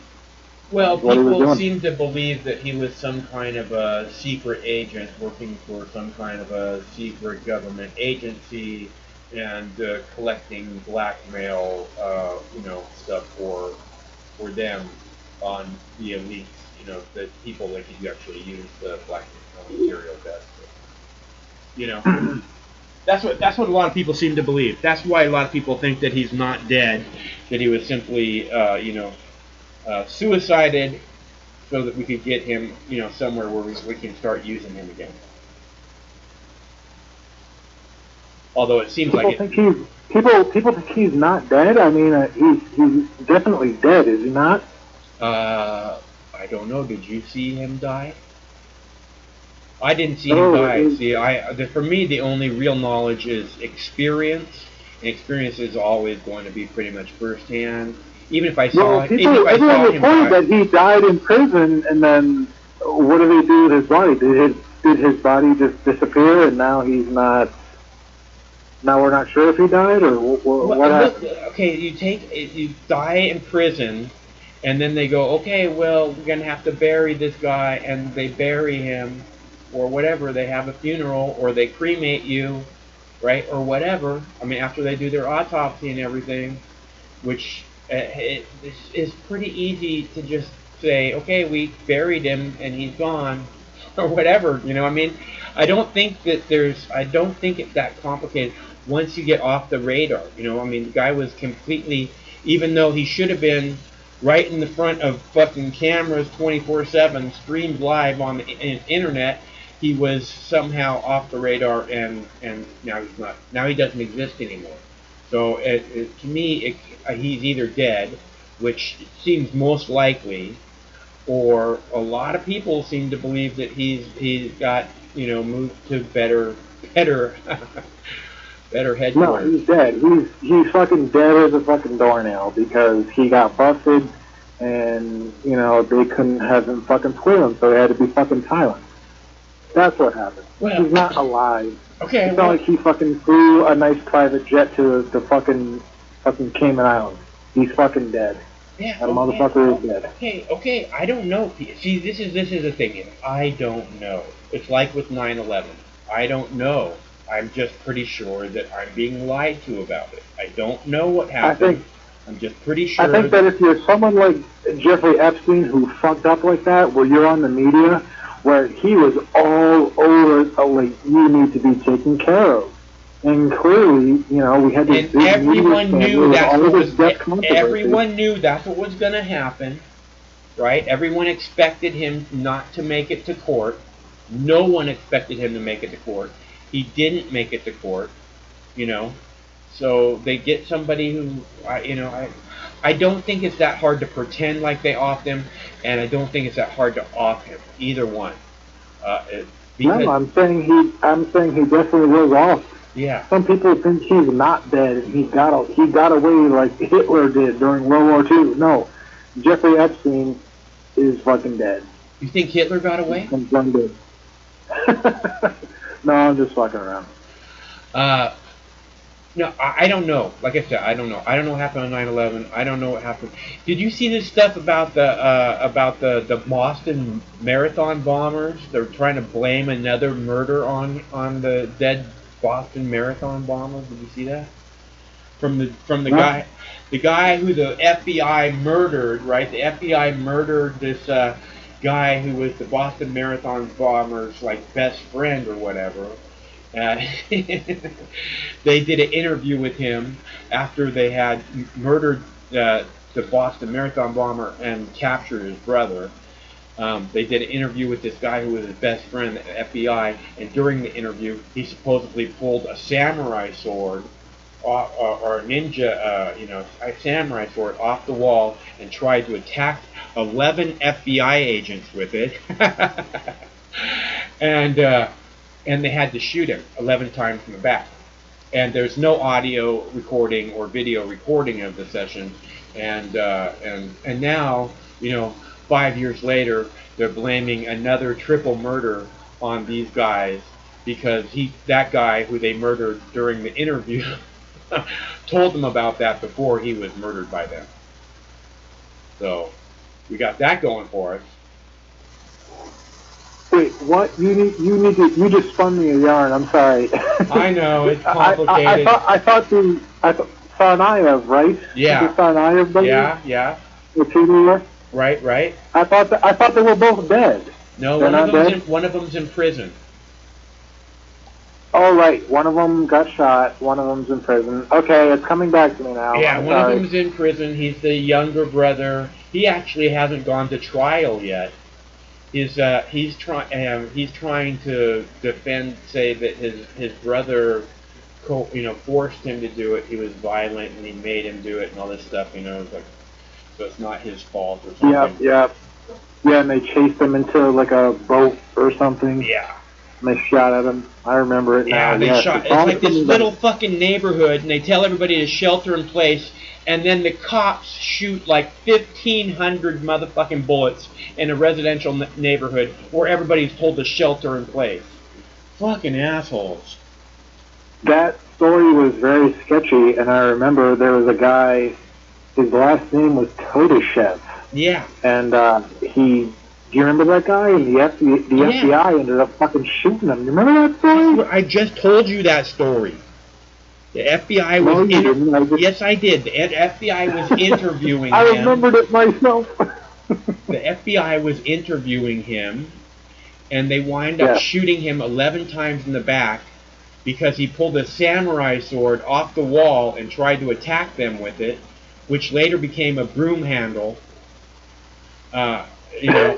Well, That's what he was people doing. seem to believe that he was some kind of a secret agent working for some kind of a secret government agency and collecting blackmail, stuff for them on the elites, the people that could actually use the blackmail material best. That's what a lot of people seem to believe. That's why a lot of people think that he's not dead, that he was simply, suicided so that we could get him, somewhere where we can start using him again. Although it seems People like think people think he's not dead. I mean, he's definitely dead, is he not? I don't know. Did you see him die? I didn't see him No, die. See, for me, the only real knowledge is experience, and experience is always going to be pretty much firsthand. Even if I saw, everyone him die, reported that he died in prison, and then what did they do with his body? Did his body just disappear, and now he's not? Now we're not sure if he died or what happened. okay, you die in prison, and then they go, okay, well, we're gonna have to bury this guy, and they bury him, or whatever. They have a funeral, or they cremate you, right, or whatever. I mean, after they do their autopsy and everything, which it is pretty easy to just say, okay, we buried him and he's gone, or whatever. I mean, I don't think it's that complicated once you get off the radar. I mean, the guy was completely, even though he should have been right in the front of fucking cameras 24/7, streamed live on the internet, he was somehow off the radar, and now he's not. Now he doesn't exist anymore. So to me, he's either dead, which seems most likely, or a lot of people seem to believe that he's got moved to better better headquarters. No, he's dead. He's fucking dead as a fucking doornail because he got busted, and they couldn't have him fucking squeal him, so he had to be fucking silent. That's what happened. Well, he's not alive. Okay. It's not like he fucking flew a nice private jet to the fucking Cayman Islands. He's fucking dead. Yeah. That motherfucker is dead. Okay. I don't know. See, this is the thing. I don't know. It's like with 9/11. I don't know. I'm just pretty sure that I'm being lied to about it. I don't know what happened. I'm just pretty sure. I think that if you're someone like Jeffrey Epstein who fucked up like that, where you're on the media, where he was all over, like, you need to be taken care of. And clearly, we had this big everyone knew everyone knew that's what was going to happen, right? Everyone expected him not to make it to court. No one expected him to make it to court. He didn't make it to court, So they get somebody who, I don't think it's that hard to pretend like they offed him, and I don't think it's that hard to off him. Either one. No, I'm saying he definitely was off. Yeah. Some people think he's not dead and he got away like Hitler did during World War II. No, Jeffrey Epstein is fucking dead. You think Hitler got away? Dead. No, I'm just fucking around. No, I don't know. Like I said, I don't know. I don't know what happened on 9/11. I don't know what happened. Did you see this stuff about the Boston Marathon bombers? They're trying to blame another murder on the dead Boston Marathon bombers. Did you see that? From the guy who the FBI murdered, right? The FBI murdered this guy who was the Boston Marathon bombers' like best friend or whatever. They did an interview with him after they had murdered the Boston Marathon bomber and captured his brother. They did an interview with this guy who was his best friend, the FBI, and during the interview, he supposedly pulled a samurai sword or a ninja, a samurai sword off the wall and tried to attack 11 FBI agents with it. And they had to shoot him 11 times from the back. And there's no audio recording or video recording of the session. And now, 5 years later, they're blaming another triple murder on these guys because that guy who they murdered during the interview told them about that before he was murdered by them. So we got that going for us. Wait, what? You just spun me a yarn. I'm sorry. I know it's complicated. I thought Tsarnaev, right? Yeah. The Tsarnaev brother? Yeah. The two. Right. I thought they were both dead. No, one of them's in prison. Oh, right. One of them got shot. One of them's in prison. Okay, it's coming back to me now. Yeah, I'm one sorry. of them's in prison. He's the younger brother. He actually hasn't gone to trial yet. He's trying to defend, say that his brother, forced him to do it. He was violent and he made him do it and all this stuff. So it's not his fault or something. Yeah. And they chased him into like a boat or something. Yeah. And they shot at him. I remember it now. Yeah, they shot. It's like this little fucking neighborhood, and they tell everybody to shelter in place, and then the cops shoot like 1,500 motherfucking bullets in a residential neighborhood where everybody's told to shelter in place. Fucking assholes. That story was very sketchy, and I remember there was a guy, his last name was Potus. Yeah. And do you remember that guy? And the FBI ended up fucking shooting him. You remember that story? I just told you that story. The FBI was... No, you didn't. Yes, I did. The FBI was interviewing him. I remembered it myself. The FBI was interviewing him, and they wind up shooting him 11 times in the back because he pulled a samurai sword off the wall and tried to attack them with it, which later became a broom handle. Yes.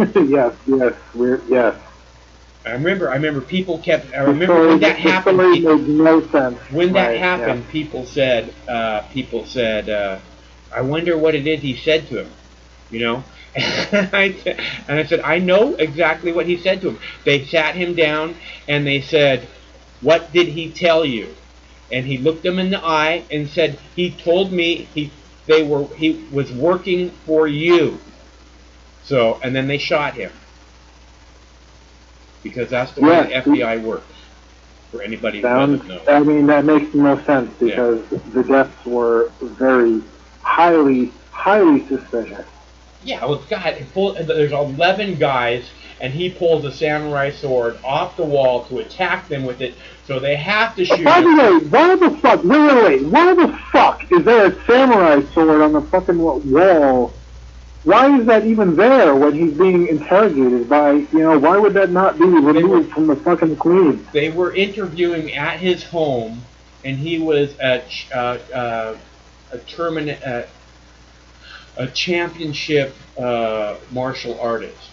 I remember people kept. I remember when that happened. Made no sense. When that happened, people said, "I wonder what it is he said to him," And I said, "I know exactly what he said to him." They sat him down and they said, "What did he tell you?" And he looked them in the eye and said, "He told me he was working for you." So, and then they shot him. Because that's the way the FBI works. For anybody who doesn't know. I mean, that makes no sense because the deaths were very highly suspicious. Yeah, well, there's 11 guys, and he pulls a samurai sword off the wall to attack them with it, so they have to shoot him. By the way, why the fuck is there a samurai sword on the fucking wall? Why is that even there when he's being interrogated by, why would that not be removed from the fucking queen? They were interviewing at his home, and he was a championship martial artist.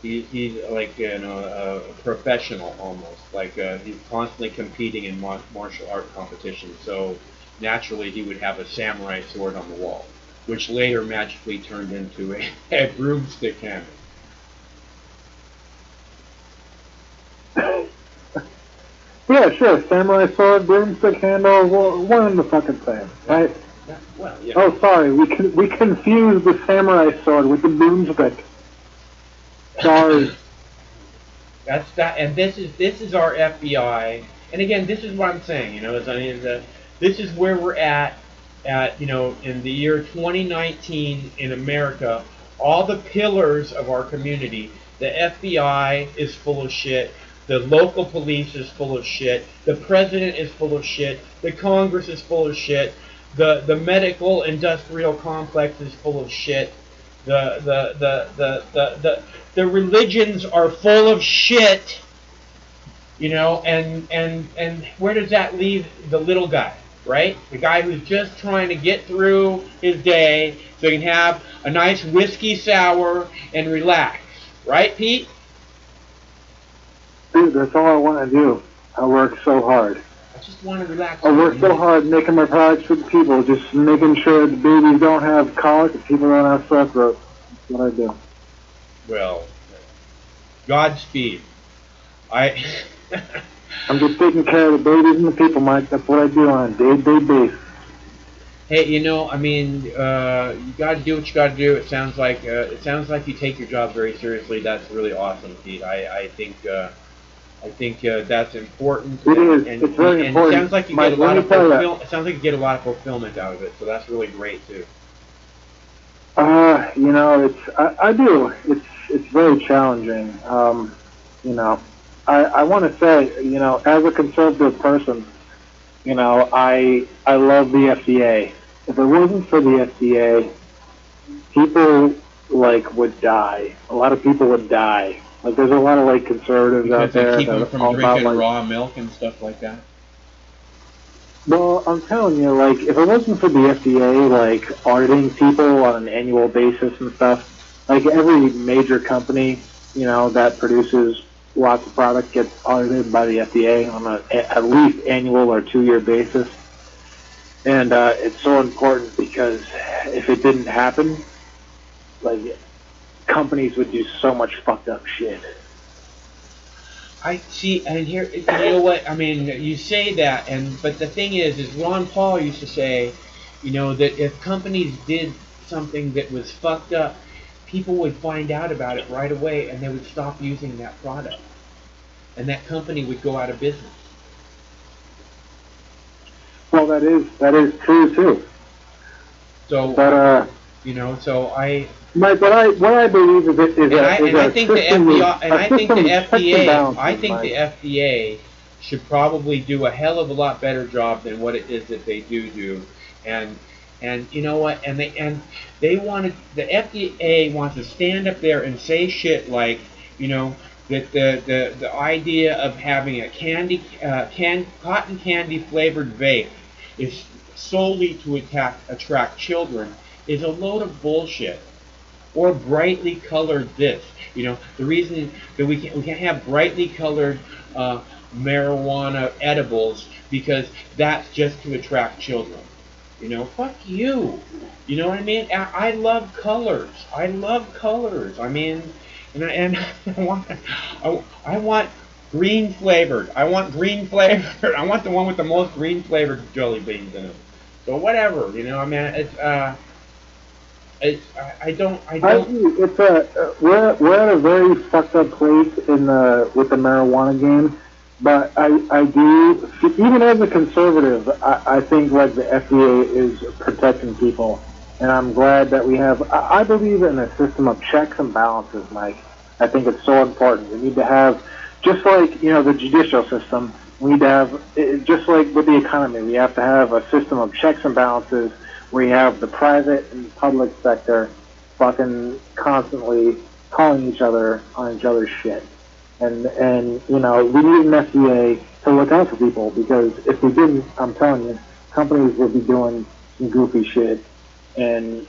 He's like a professional almost. Like he's constantly competing in martial art competitions. So naturally, he would have a samurai sword on the wall, which later magically turned into a broomstick handle. Yeah, sure. Samurai sword, broomstick handle, one and the fucking same, right? Yeah, well, yeah. Oh, sorry. We confused the samurai sword with the broomstick. Sorry. That's that, and this is our FBI. And again, this is what I'm saying. This is where we're at in the year 2019 in America. All the pillars of our community. The FBI is full of shit. The local police is full of shit. The president is full of shit. The Congress is full of shit. The medical industrial complex is full of shit. The religions are full of shit. And where does that leave the little guy, right? The guy who's just trying to get through his day so he can have a nice whiskey sour and relax, right, Pete? Dude, that's all I want to do. I work so hard. I just want to relax. I work so hard making my products for the people, just making sure the babies don't have colic and people don't have strep throat. That's what I do. Well, Godspeed. I'm just taking care of the babies and the people, Mike. That's what I do on a day-to-day basis. Hey, you got to do what you got to do. It sounds like you take your job very seriously. That's really awesome, Pete. I think I think that's important. It is. And, It's very and important. it sounds like you Mike, get a lot let of me tell ya. fulfillment. It sounds like you get a lot of fulfillment out of it, so that's really great too. You know, I do. It's very challenging. You know, I want to say, you know, as a conservative person, you know, I love the FDA. If it wasn't for the FDA, people like would die. A lot of people would die. Like there's a lot of like conservatives Because out they there keep that them are from all about drinking like. raw milk and stuff like that. Well, I'm telling you, like if it wasn't for the FDA, like auditing people on an annual basis and stuff, like every major company, you know, that produces lots of product gets audited by the FDA on at least annual or 2-year basis. And it's so important because if it didn't happen, like companies would do so much fucked up shit. I see, and here, you know what? I mean, you say that, but the thing is Ron Paul used to say, you know, that if companies did something that was fucked up, people would find out about it right away, and they would stop using that product, and that company would go out of business. Well, that is true too. So, But you know, so I. Mike, what I believe is it is And I a think the system FBI, and I think the checks and FDA, balances, I think the Mike. FDA should probably do a hell of a lot better job than what it is that they do, and you know what, and they wanted the FDA wants to stand up there and say shit like, you know, that the idea of having a cotton candy flavored vape is solely to attract children is a load of bullshit. Or brightly colored this. You know, the reason that we can't have brightly colored marijuana edibles because that's just to attract children. You know, fuck you. You know what I mean? I love colors. I love colors. I mean, and I want green flavored. I want green flavored. I want the one with the most green flavored jelly beans in it. So whatever. You know, I mean, I don't. It's we're at a very fucked up place in the with the marijuana game, but I do even as a conservative, I think like the FDA is protecting people, and I'm glad that we have. I believe in a system of checks and balances, Mike. I think it's so important. We need to have just like you know the judicial system. We need to have just like with the economy. We have to have a system of checks and balances where you have the private and public sector fucking constantly calling each other on each other's shit. And you know, we need an FDA to look out for people because if we didn't, I'm telling you, companies would be doing some goofy shit and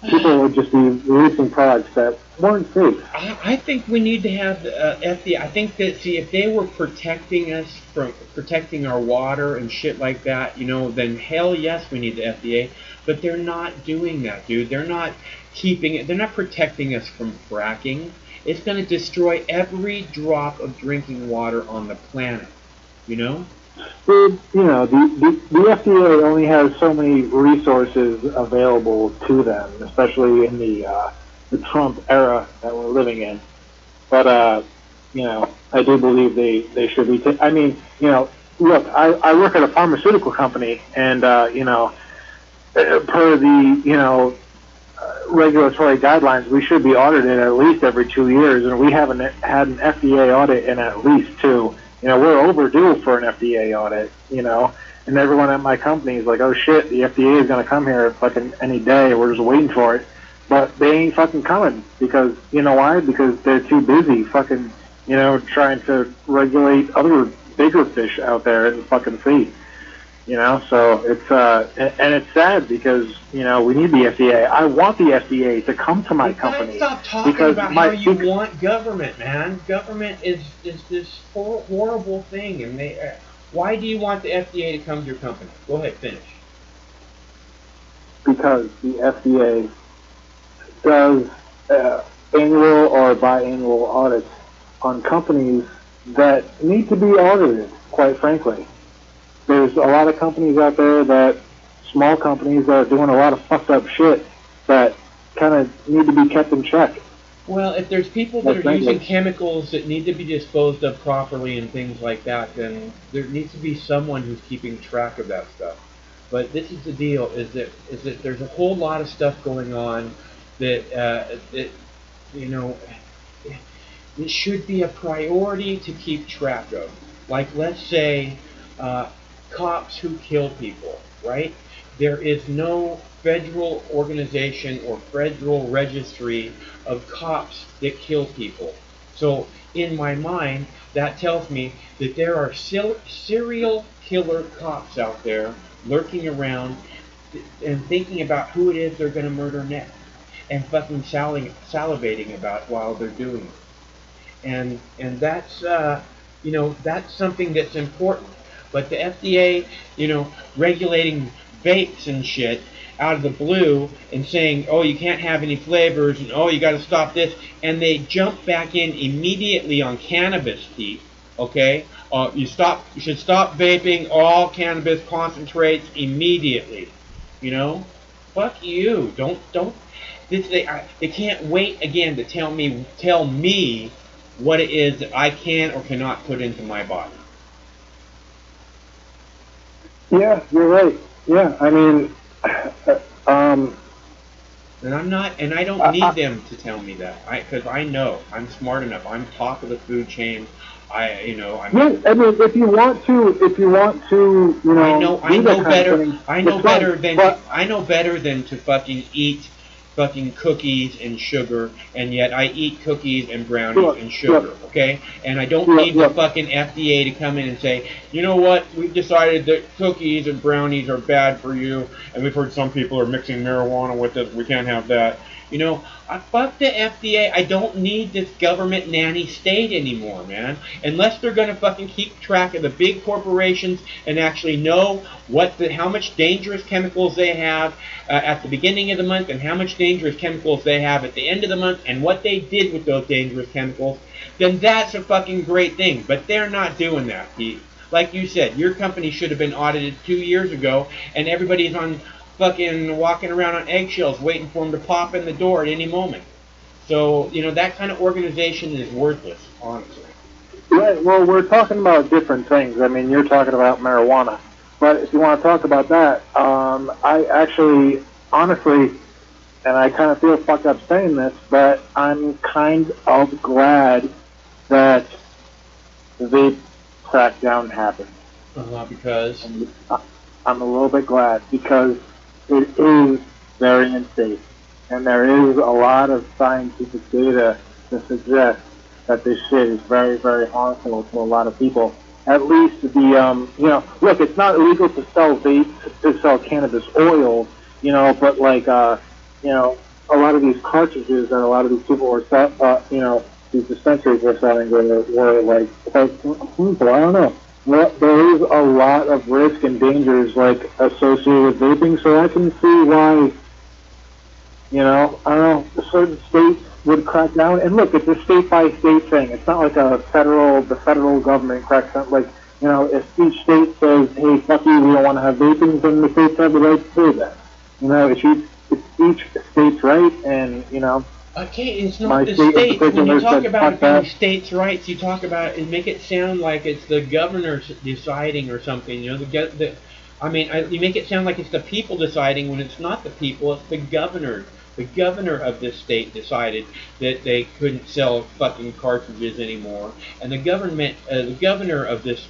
people would just be releasing products that weren't safe. I think we need to have the FDA. I think that see if they were protecting us from protecting our water and shit like that, you know, then hell yes we need the FDA. But they're not doing that, dude. They're not keeping it. They're not protecting us from fracking. It's going to destroy every drop of drinking water on the planet. You know. You know, the FDA only has so many resources available to them, especially in the Trump era that we're living in. But you know, I do believe they should be. I mean, you know, look, I work at a pharmaceutical company, and you know, per the you know regulatory guidelines, we should be audited at least every 2 years, and we haven't had an FDA audit in at least 2. You know, we're overdue for an FDA audit, you know, and everyone at my company is like, oh shit, the FDA is going to come here fucking any day. We're just waiting for it. But they ain't fucking coming because, you know why? Because they're too busy fucking, you know, trying to regulate other bigger fish out there in the fucking sea. You know, so it's and it's sad because you know we need the FDA. I want the FDA to come to my company. Stop talking because about how you want government, man. Government is this horrible thing, and why do you want the FDA to come to your company? Go ahead, finish. Because the FDA does annual or biannual audits on companies that need to be audited. Quite frankly. There's a lot of companies out there that, small companies that are doing a lot of fucked up shit that kind of need to be kept in check. Well, if there's people that are using chemicals that need to be disposed of properly and things like that, then there needs to be someone who's keeping track of that stuff. But this is the deal: is that there's a whole lot of stuff going on that you know it should be a priority to keep track of. Like, let's say, cops who kill people, right? There is no federal organization or federal registry of cops that kill people. So, in my mind, that tells me that there are serial killer cops out there lurking around and thinking about who it is they're going to murder next and fucking salivating about it while they're doing it. And that's that's something that's important. But the FDA, regulating vapes and shit out of the blue and saying, oh, you can't have any flavors, and oh, you got to stop this, and they jump back in immediately on cannabis, Pete. Okay, you should stop vaping all cannabis concentrates immediately. Fuck you. Don't. They can't wait again to tell me what it is that I can or cannot put into my body. Yeah, you're right. Yeah, I mean, And I don't need them to tell me that, because I know I'm smart enough. I'm top of the food chain. Yeah, I mean, if you want to, I know better than to fucking eat fucking cookies and sugar, and yet I eat cookies and brownies and sugar, okay? And I don't need the fucking FDA to come in and say, you know what, we've decided that cookies and brownies are bad for you, and we've heard some people are mixing marijuana with it, we can't have that. Fuck the FDA. I don't need this government nanny state anymore, man. Unless they're gonna fucking keep track of the big corporations and actually know how much dangerous chemicals they have at the beginning of the month and how much dangerous chemicals they have at the end of the month and what they did with those dangerous chemicals, then that's a fucking great thing. But they're not doing that, Pete. Like you said, your company should have been audited 2 years ago, and everybody's on fucking walking around on eggshells waiting for them to pop in the door at any moment. So, that kind of organization is worthless, honestly. Right, well, we're talking about different things. I mean, you're talking about marijuana. But if you want to talk about that, I actually, honestly, and I kind of feel fucked up saying this, but I'm kind of glad that the crackdown happened. Because? I'm a little bit glad, because it is very unsafe. And there is a lot of scientific data to suggest that this shit is very, very harmful to a lot of people. At least look, it's not illegal to sell vapes, to sell cannabis oil, but a lot of these cartridges that a lot of these people were these dispensaries were selling were like, I don't know. Well, there is a lot of risk and dangers associated with vaping, so I can see why, I don't know, certain states would crack down. And look, it's a state by state thing. It's not like the federal government cracks down. If each state says, hey, fuck you, we don't want to have vaping, then the states have the right to do that. It's each state's right, and Okay, it's not the state. When you talk about it being states' rights, you talk about and make it sound like it's the governor deciding or something. You make it sound like it's the people deciding when it's not the people. It's the governor. The governor of this state decided that they couldn't sell fucking cartridges anymore, and the governor of this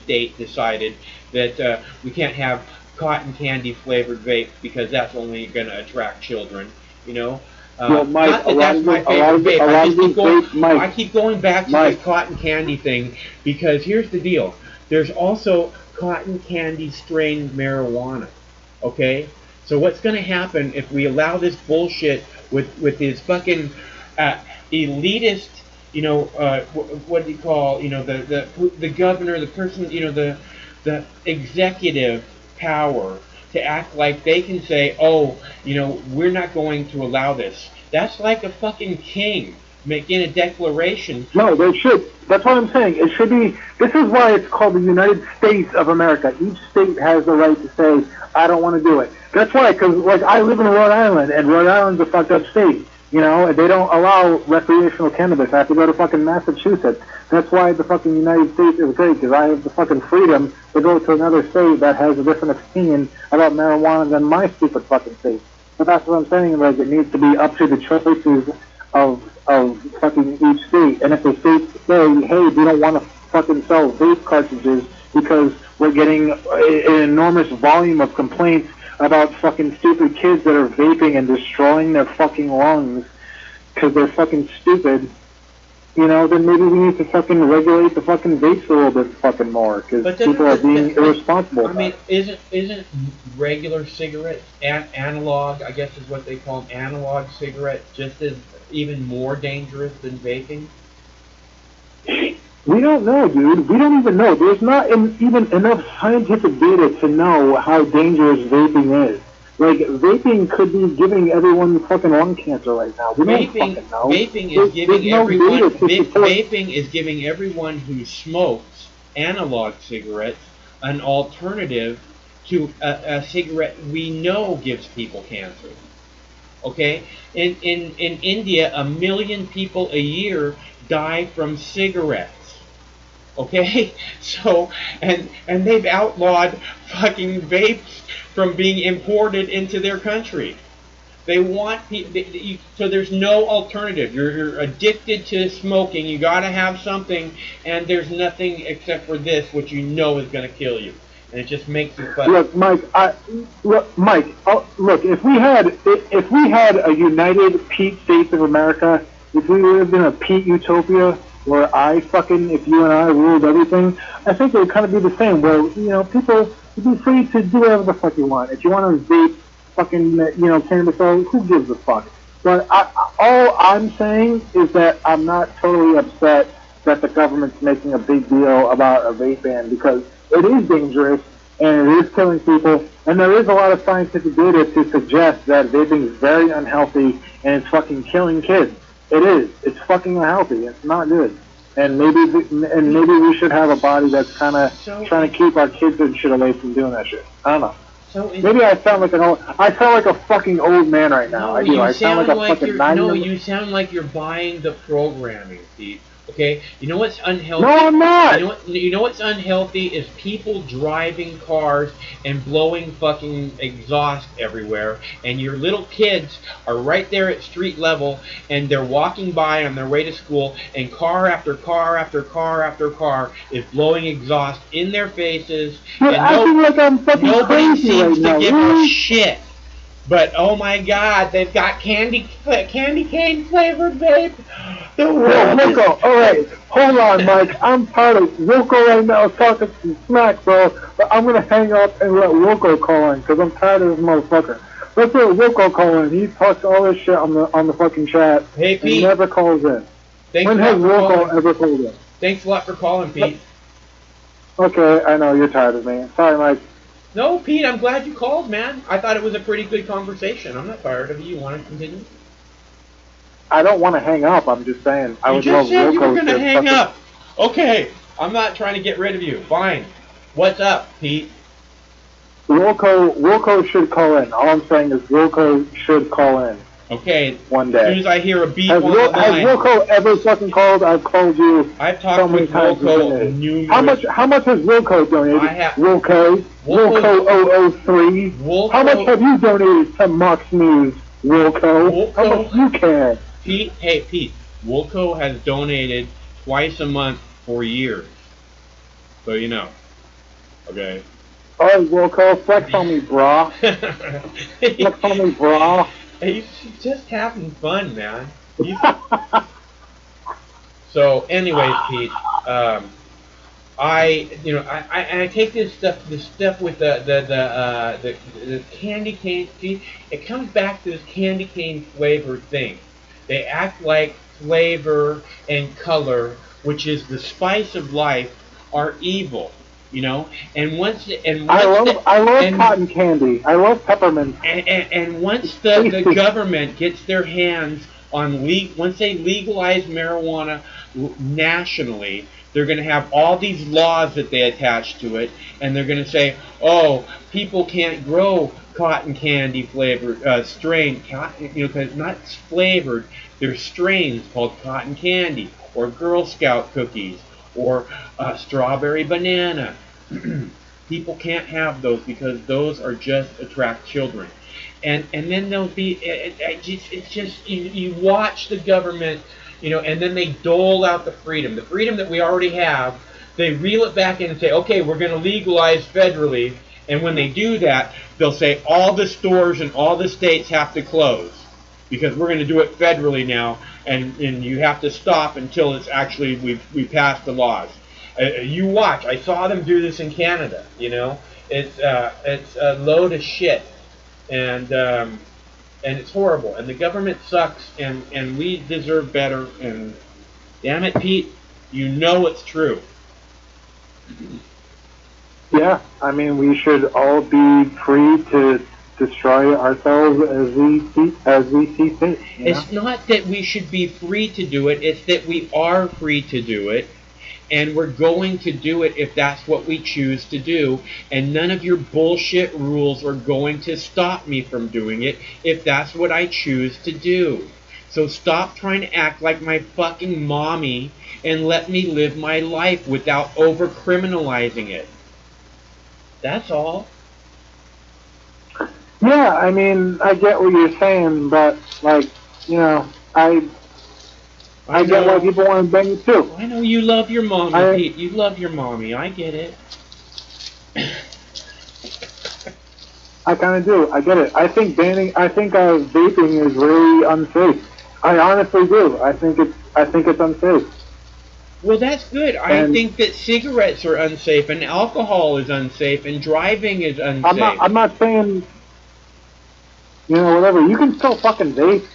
state decided that we can't have cotton candy flavored vapes because that's only going to attract children. Well, Mike, not that that's my favorite vape. I keep going back to this cotton candy thing because here's the deal. There's also cotton candy strained marijuana. Okay? So what's going to happen if we allow this bullshit with his fucking elitist, what do you call, the governor, the person, the executive power to act like they can say, oh, we're not going to allow this. That's like a fucking king making a declaration. No, they should. That's what I'm saying. It should be. This is why it's called the United States of America. Each state has the right to say, I don't want to do it. That's why, because I live in Rhode Island, and Rhode Island's a fucked up state. You know, they don't allow recreational cannabis. I have to go to fucking Massachusetts. That's why the fucking United States is great, because I have the fucking freedom to go to another state that has a different opinion about marijuana than my stupid fucking state. But that's what I'm saying, like, it needs to be up to the choices of fucking each state. And if the states say, hey, we don't want to fucking sell vape cartridges because we're getting an enormous volume of complaints about fucking stupid kids that are vaping and destroying their fucking lungs because they're fucking stupid, you know, then maybe we need to fucking regulate the fucking vapes a little bit fucking more because people are being irresponsible. I mean, isn't regular cigarettes, analog, I guess is what they call them, analog cigarettes, just as even more dangerous than vaping? We don't know, dude. We don't even know. There's not even enough scientific data to know how dangerous vaping is. Like, vaping could be giving everyone fucking lung cancer right now. We don't fucking know. Vaping is giving everyone who smokes analog cigarettes an alternative to a cigarette we know gives people cancer. Okay? In India, 1 million people a year die from cigarettes. Okay, so and they've outlawed fucking vapes from being imported into their country. They want so there's no alternative. You're addicted to smoking. You got to have something, and there's nothing except for this, which you know is going to kill you, and it just makes you fuck. Look, Mike. Look, if we had a united Pete States of America, if we lived in a Pete utopia, where if you and I ruled everything, I think it would kind of be the same, where, you know, people would be free to do whatever the fuck you want. If you want to vape fucking, you know, cannabis oil, who gives a fuck? But all I'm saying is that I'm not totally upset that the government's making a big deal about a vape ban, because it is dangerous, and it is killing people, and there is a lot of scientific data to suggest that vaping is very unhealthy, and it's fucking killing kids. It is. It's fucking unhealthy. It's not good. And maybe we should have a body that's kind of trying to keep our kids and shit away from doing that shit. I don't know. Maybe I sound like a fucking old man right now. No, I do. I sound like a fucking 9-year-old. No, you sound like you're buying the programming, Pete. Okay, you know what's unhealthy? No, I'm not. You know what's unhealthy is people driving cars and blowing fucking exhaust everywhere, and your little kids are right there at street level, and they're walking by on their way to school, and car after car after car after car is blowing exhaust in their faces. You're acting like I'm fucking nobody crazy seems right to now. give Really? a shit. But oh my God, they've got candy cane flavored vape. The world is... Wilco, alright, hold on, Mike. I'm tired of Wilco right now talking some smack, bro. But I'm gonna hang up and let Wilco call in, because I'm tired of this motherfucker. Let's let Wilco call in. He talks all this shit on the fucking chat. Hey, Pete. He never calls in. When has Wilco ever called in? Thanks a lot for calling, Pete. Okay, I know, you're tired of me. Sorry, Mike. No, Pete, I'm glad you called, man. I thought it was a pretty good conversation. I'm not tired of you. You want to continue? I don't want to hang up. I'm just saying. I would you love just said Wilco you were going to hang fucking... up. Okay, I'm not trying to get rid of you. Fine. What's up, Pete? Wilco should call in. All I'm saying is Wilco should call in. Okay. One day. As soon as I hear a beep has on the line. Has Wilco ever fucking called? I've called you. I've talked with Wilco numerous. How much has Wilco donated? Wilco 003. Wilco. How much have you donated to Mox News, Wilco? How much you can? Pete, hey Pete, Wilco has donated twice a month for years. So you know. Okay. Alright, Wilco, flex on me, brah. Flex on me, brah. He's just having fun, man. So, anyways, Pete, I take this stuff with the candy cane. See, it comes back to this candy cane flavor thing. They act like flavor and color, which is the spice of life, are evil. You know, I love cotton candy. I love peppermint. And once the government gets their hands on once they legalize marijuana nationally, They're going to have all these laws that they attach to it, and they're going to say, oh, people can't grow cotton candy flavored strain, cotton, because not flavored. There's strains called cotton candy or Girl Scout cookies or strawberry banana. People can't have those because those are just attract children. And then there'll be it's just you watch the government, and then they dole out the freedom that we already have. They reel it back in and say, okay, we're going to legalize federally, and when they do that, they'll say all the stores in all the states have to close because we're going to do it federally now, and you have to stop until it's actually we passed the laws. You watch. I saw them do this in Canada. It's a load of shit, and it's horrible. And the government sucks, and we deserve better. And damn it, Pete, it's true. Yeah, I mean, we should all be free to destroy ourselves as we see fit. It's not that we should be free to do it. It's that we are free to do it. And we're going to do it if that's what we choose to do. And none of your bullshit rules are going to stop me from doing it if that's what I choose to do. So stop trying to act like my fucking mommy and let me live my life without over-criminalizing it. That's all. Yeah, I mean, I get what you're saying, but, I get why people want to bang you too. I know you love your mommy, Pete. You love your mommy. I get it. I kind of do. I get it. I think vaping is really unsafe. I honestly do. I think it's unsafe. Well, that's good. I think that cigarettes are unsafe, and alcohol is unsafe, and driving is unsafe. I'm not saying, whatever. You can still fucking vape.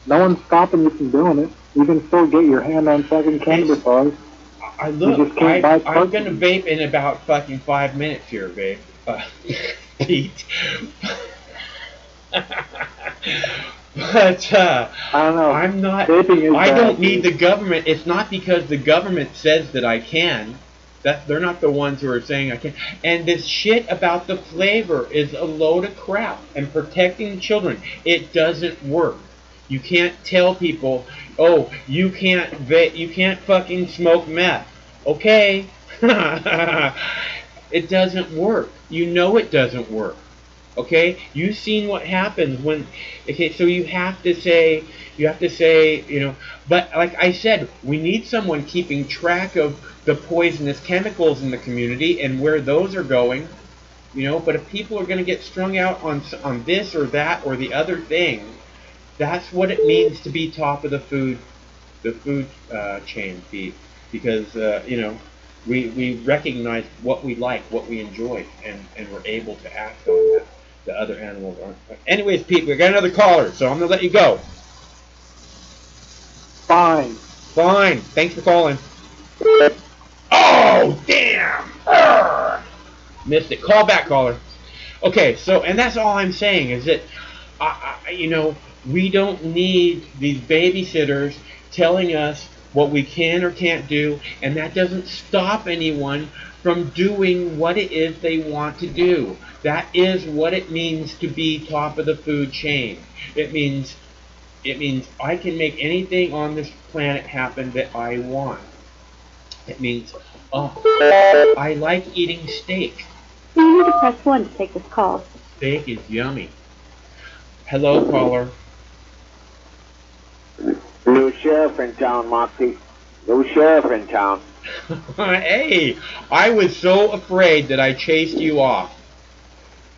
No one's stopping you from doing it. You can still get your hand on fucking cannabis laws. I'm going to vape in about fucking 5 minutes here, babe. Pete. But I don't know. I'm not. Vaping is I bad, don't need the government. It's not because the government says that I can. They're not the ones who are saying I can. And this shit about the flavor is a load of crap. And protecting children, it doesn't work. You can't tell people, oh, you can't fucking smoke meth. Okay. It doesn't work. It doesn't work. Okay? You've seen what happens when, okay, so you have to say, but like I said, we need someone keeping track of the poisonous chemicals in the community and where those are going, but if people are going to get strung out on this or that or the other thing, that's what it means to be top of the food chain, Pete, because, we recognize what we like, what we enjoy, and we're able to act on that. The other animals aren't. Anyways, Pete, we got another caller, so I'm going to let you go. Fine. Thanks for calling. Oh, damn! Urgh. Missed it. Call back, caller. Okay, so, and that's all I'm saying is that, we don't need these babysitters telling us what we can or can't do, and that doesn't stop anyone from doing what it is they want to do. That is what it means to be top of the food chain. It means I can make anything on this planet happen that I want. It means, I like eating steak. You need to press 1 to take this call. Steak is yummy. Hello, caller. New sheriff in town, Moxie. New sheriff in town. Hey, I was so afraid that I chased you off.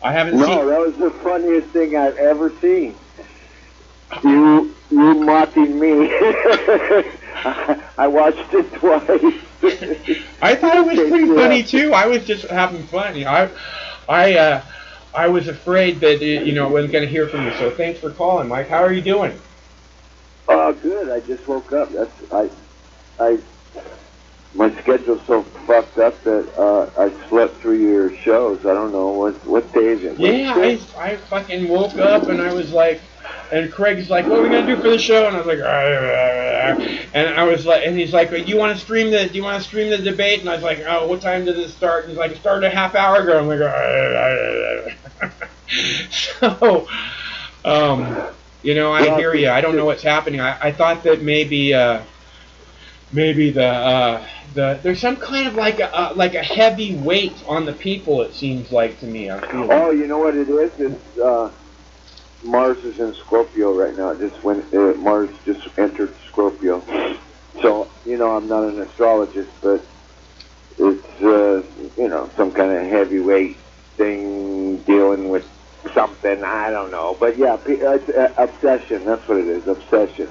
I haven't seen... No, that was the funniest thing I've ever seen. You mocking me. I watched it twice. I thought it was pretty funny too. I was just having fun. I was afraid that I wasn't going to hear from you. So thanks for calling, Mike. How are you doing? Oh, good. I just woke up. My schedule's so fucked up that I slept through your shows. I don't know what day is it. Yeah, I fucking woke up and I was like, And Craig's like, "What are we gonna do for the show?" And I was like, and I was like, and he's like, "Do you want to stream the? Do you want to stream the debate?" And I was like, "Oh, what time did it start?" And he's like, "It started a half hour ago." I'm like, so, I hear you. I don't know what's happening. I thought that maybe the there's some kind of like a heavy weight on the people. It seems like to me. I'm feeling. Oh, you know what it is? It's Mars is in Scorpio right now. Just when Mars just entered Scorpio. So I'm not an astrologist, but it's some kind of heavyweight thing dealing with something. I don't know, but yeah, it's obsession. That's what it is. Obsession.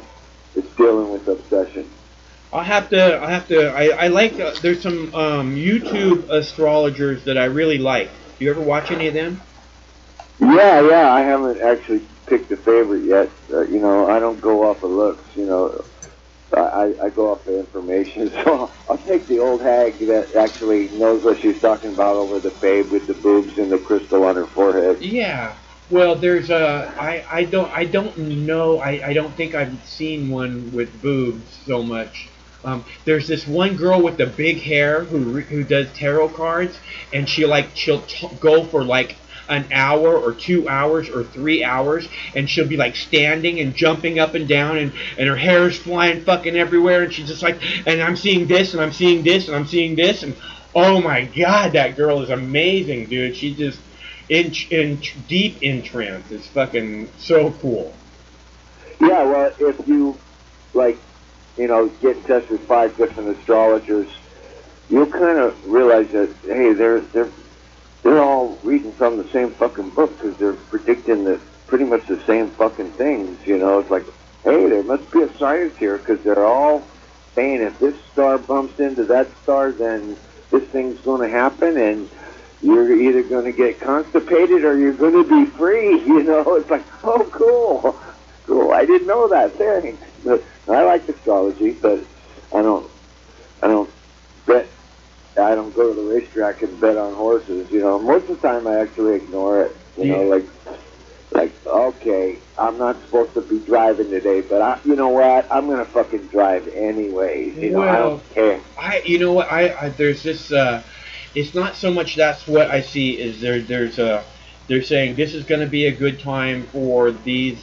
It's dealing with obsession. I like, there's some YouTube astrologers that I really like. Do you ever watch any of them? Yeah. I haven't actually picked a favorite yet. I don't go off of looks. I go off the information. So I'll take the old hag that actually knows what she's talking about over the babe with the boobs and the crystal on her forehead. Yeah. Well, there's I don't know. I don't think I've seen one with boobs so much. There's this one girl with the big hair who does tarot cards, and she'll go for like an hour or 2 hours or 3 hours, and she'll be like standing and jumping up and down, and her hair is flying fucking everywhere, and she's just like, and I'm seeing this, and I'm seeing this, and I'm seeing this, and oh my god, that girl is amazing, dude. She's just in deep in trance. It's fucking so cool. Yeah, well, if you get in touch with 5 different astrologers, you'll kind of realize that hey, they're all reading from the same fucking book because they're predicting pretty much the same fucking things. It's like, hey, there must be a science here because they're all saying if this star bumps into that star, then this thing's going to happen, and you're either going to get constipated or you're going to be free. It's like, oh, cool. I didn't know that. Thanks. But I like astrology, but I don't bet. I don't go to the racetrack and bet on horses. Most of the time I actually ignore it. Like okay, I'm not supposed to be driving today, but you know what? I'm gonna fucking drive anyways. I don't care. You know what? There's this. It's not so much that's what I see is they're saying this is going to be a good time for this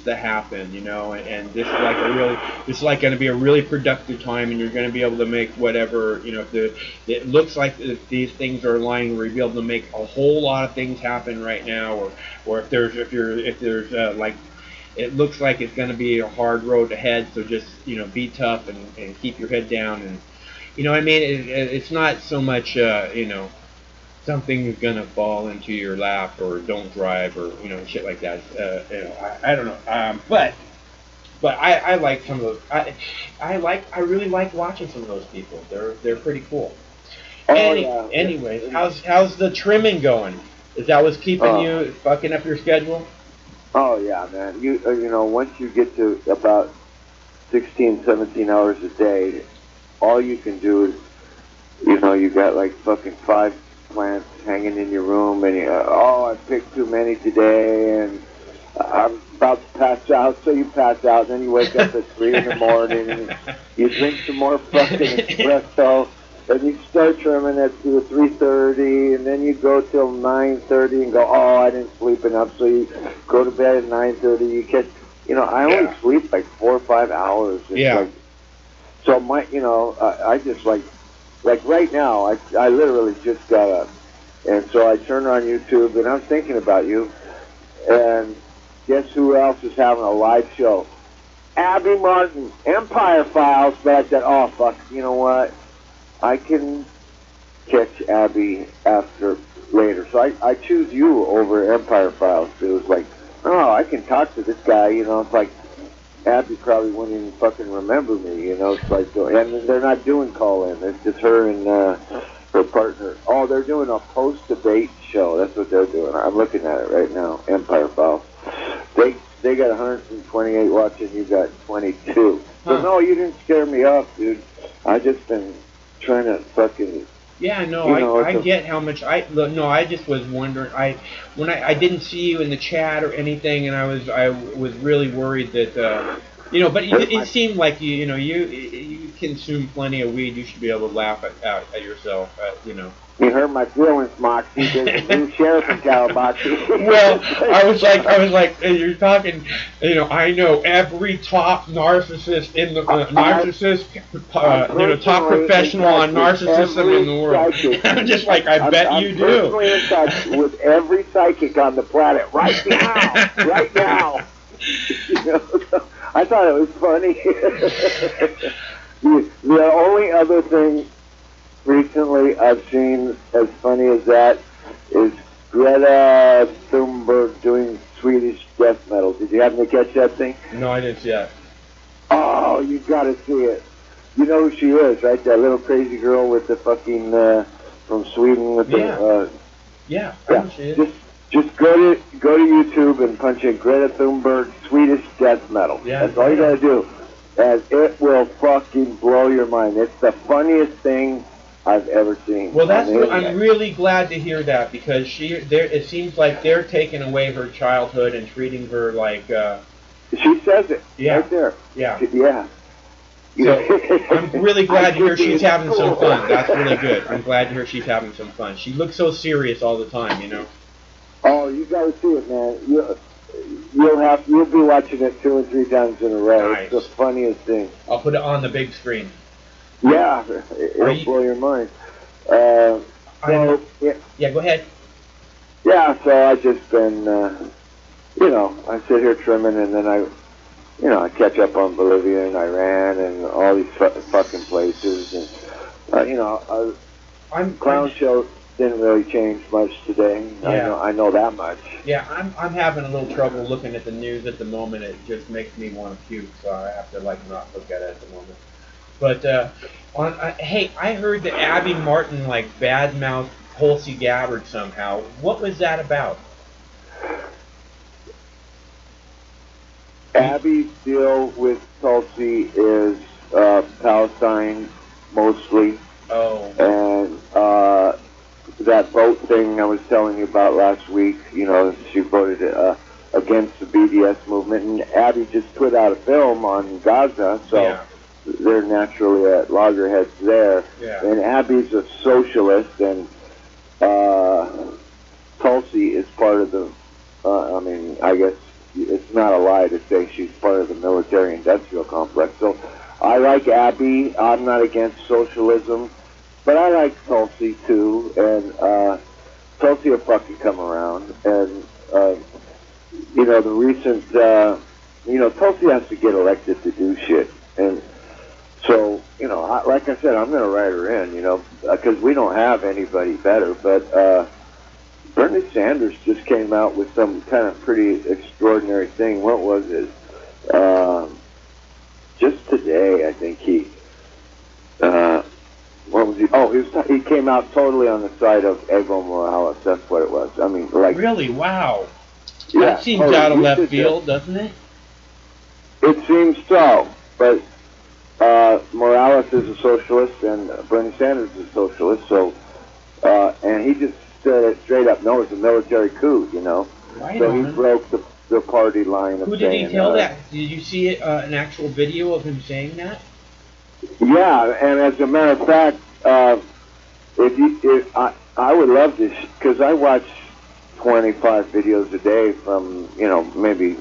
to happen, and this is like going to be a really productive time, and you're going to be able to make whatever, it looks like if these things are aligning, we'll be able to make a whole lot of things happen right now, or if there's it looks like it's going to be a hard road ahead, so just be tough and keep your head down, and it's not so much something is gonna fall into your lap, or don't drive, or shit like that. I don't know. But I like some of those. I really like watching some of those people. They're pretty cool. Anyways, how's the trimming going? Is that what's keeping you fucking up your schedule? Oh yeah, man. Once you get to about 16, 17 hours a day, all you can do is, you got like fucking 5 plants hanging in your room, and I picked too many today, and I'm about to pass out, so you pass out, and then you wake up at 3 in the morning, and you drink some more fucking espresso, and you start trimming at 3:30, and then you go till 9:30 and go, I didn't sleep enough, so you go to bed at 9:30, you catch, I only sleep like 4 or 5 hours. It's so I just like right now, I literally just got up, and so I turned on YouTube, and I'm thinking about you, and guess who else is having a live show? Abby Martin, Empire Files. But I said, oh fuck, you know what? I can catch Abby after later, so I choose you over Empire Files. It was like, I can talk to this guy. It's like, Abby probably wouldn't even fucking remember me, It's like, and they're not doing call-in. It's just her and her partner. Oh, they're doing a post-debate show. That's what they're doing. I'm looking at it right now. Empire Files. They got 128 watching. You got 22. So no, you didn't scare me off, dude. I just been trying to fucking Yeah, no, You know, I get how much no, I just was wondering. I didn't see you in the chat or anything, and I was really worried that but it seemed like you consume plenty of weed. You should be able to laugh at yourself, You hurt my feelings, Moxie. There's a new sheriff in Calaboxy. Well, I was like, you're talking, I know every top narcissist in the top professional on narcissism in the world. I'm just like, I bet you do. I'm personally in touch with every psychic on the planet right now, right now. I thought it was funny. The only other thing recently I've seen as funny as that is Greta Thunberg doing Swedish death metal. Did you happen to catch that thing? No, I didn't yet. Oh, you gotta see it. You know who she is, right? That little crazy girl with the fucking from Sweden with the yeah. I know she is. Just go to YouTube and punch in Greta Thunberg Swedish death metal. Yeah, that's all you gotta do, and it will fucking blow your mind. It's the funniest thing I've ever seen. Well, I'm really glad to hear that, because it seems like they're taking away her childhood and treating her like. She says it right there. Yeah. Yeah. So I'm really glad to hear she's having some fun. That's really good. I'm glad to hear she's having some fun. She looks so serious all the time, Oh, you gotta see it, man. You'll be watching it 2 and 3 times in a row. Nice. It's the funniest thing. I'll put it on the big screen. Yeah, it'll blow your mind. Yeah, go ahead. Yeah, so I just been, I sit here trimming, and then I catch up on Bolivia and Iran and all these fucking places, and clown show didn't really change much today. Yeah. I know that much. Yeah, I'm having a little trouble looking at the news at the moment. It just makes me want to puke, so I have to not look at it at the moment. But hey, I heard that Abby Martin badmouthed Tulsi Gabbard somehow. What was that about? Abby's deal with Tulsi is Palestine mostly. Oh. And that vote thing I was telling you about last week, she voted against the BDS movement, and Abby just put out a film on Gaza, so they're naturally at loggerheads there. Yeah. And Abby's a socialist, and Tulsi is part of the, I guess it's not a lie to say she's part of the military-industrial complex. So I like Abby. I'm not against socialism. But I like Tulsi, too, and Tulsi will fucking come around. And, the recent, Tulsi has to get elected to do shit. And so, like I said, I'm going to write her in, because we don't have anybody better. But Bernie Sanders just came out with some kind of pretty extraordinary thing. What was it? Just today, I think what was he? Oh, he came out totally on the side of Evo Morales. That's what it was. I mean, Really? Wow. Yeah. That seems out of left field, doesn't it? It seems so, but Morales is a socialist and Bernie Sanders is a socialist. So, and he just said it straight up. No, it's a military coup. Right so on. he broke the party line of Who did he tell that? Did you see it, an actual video of him saying that? Yeah, and as a matter of fact, I would love to, because I watch 25 videos a day from, maybe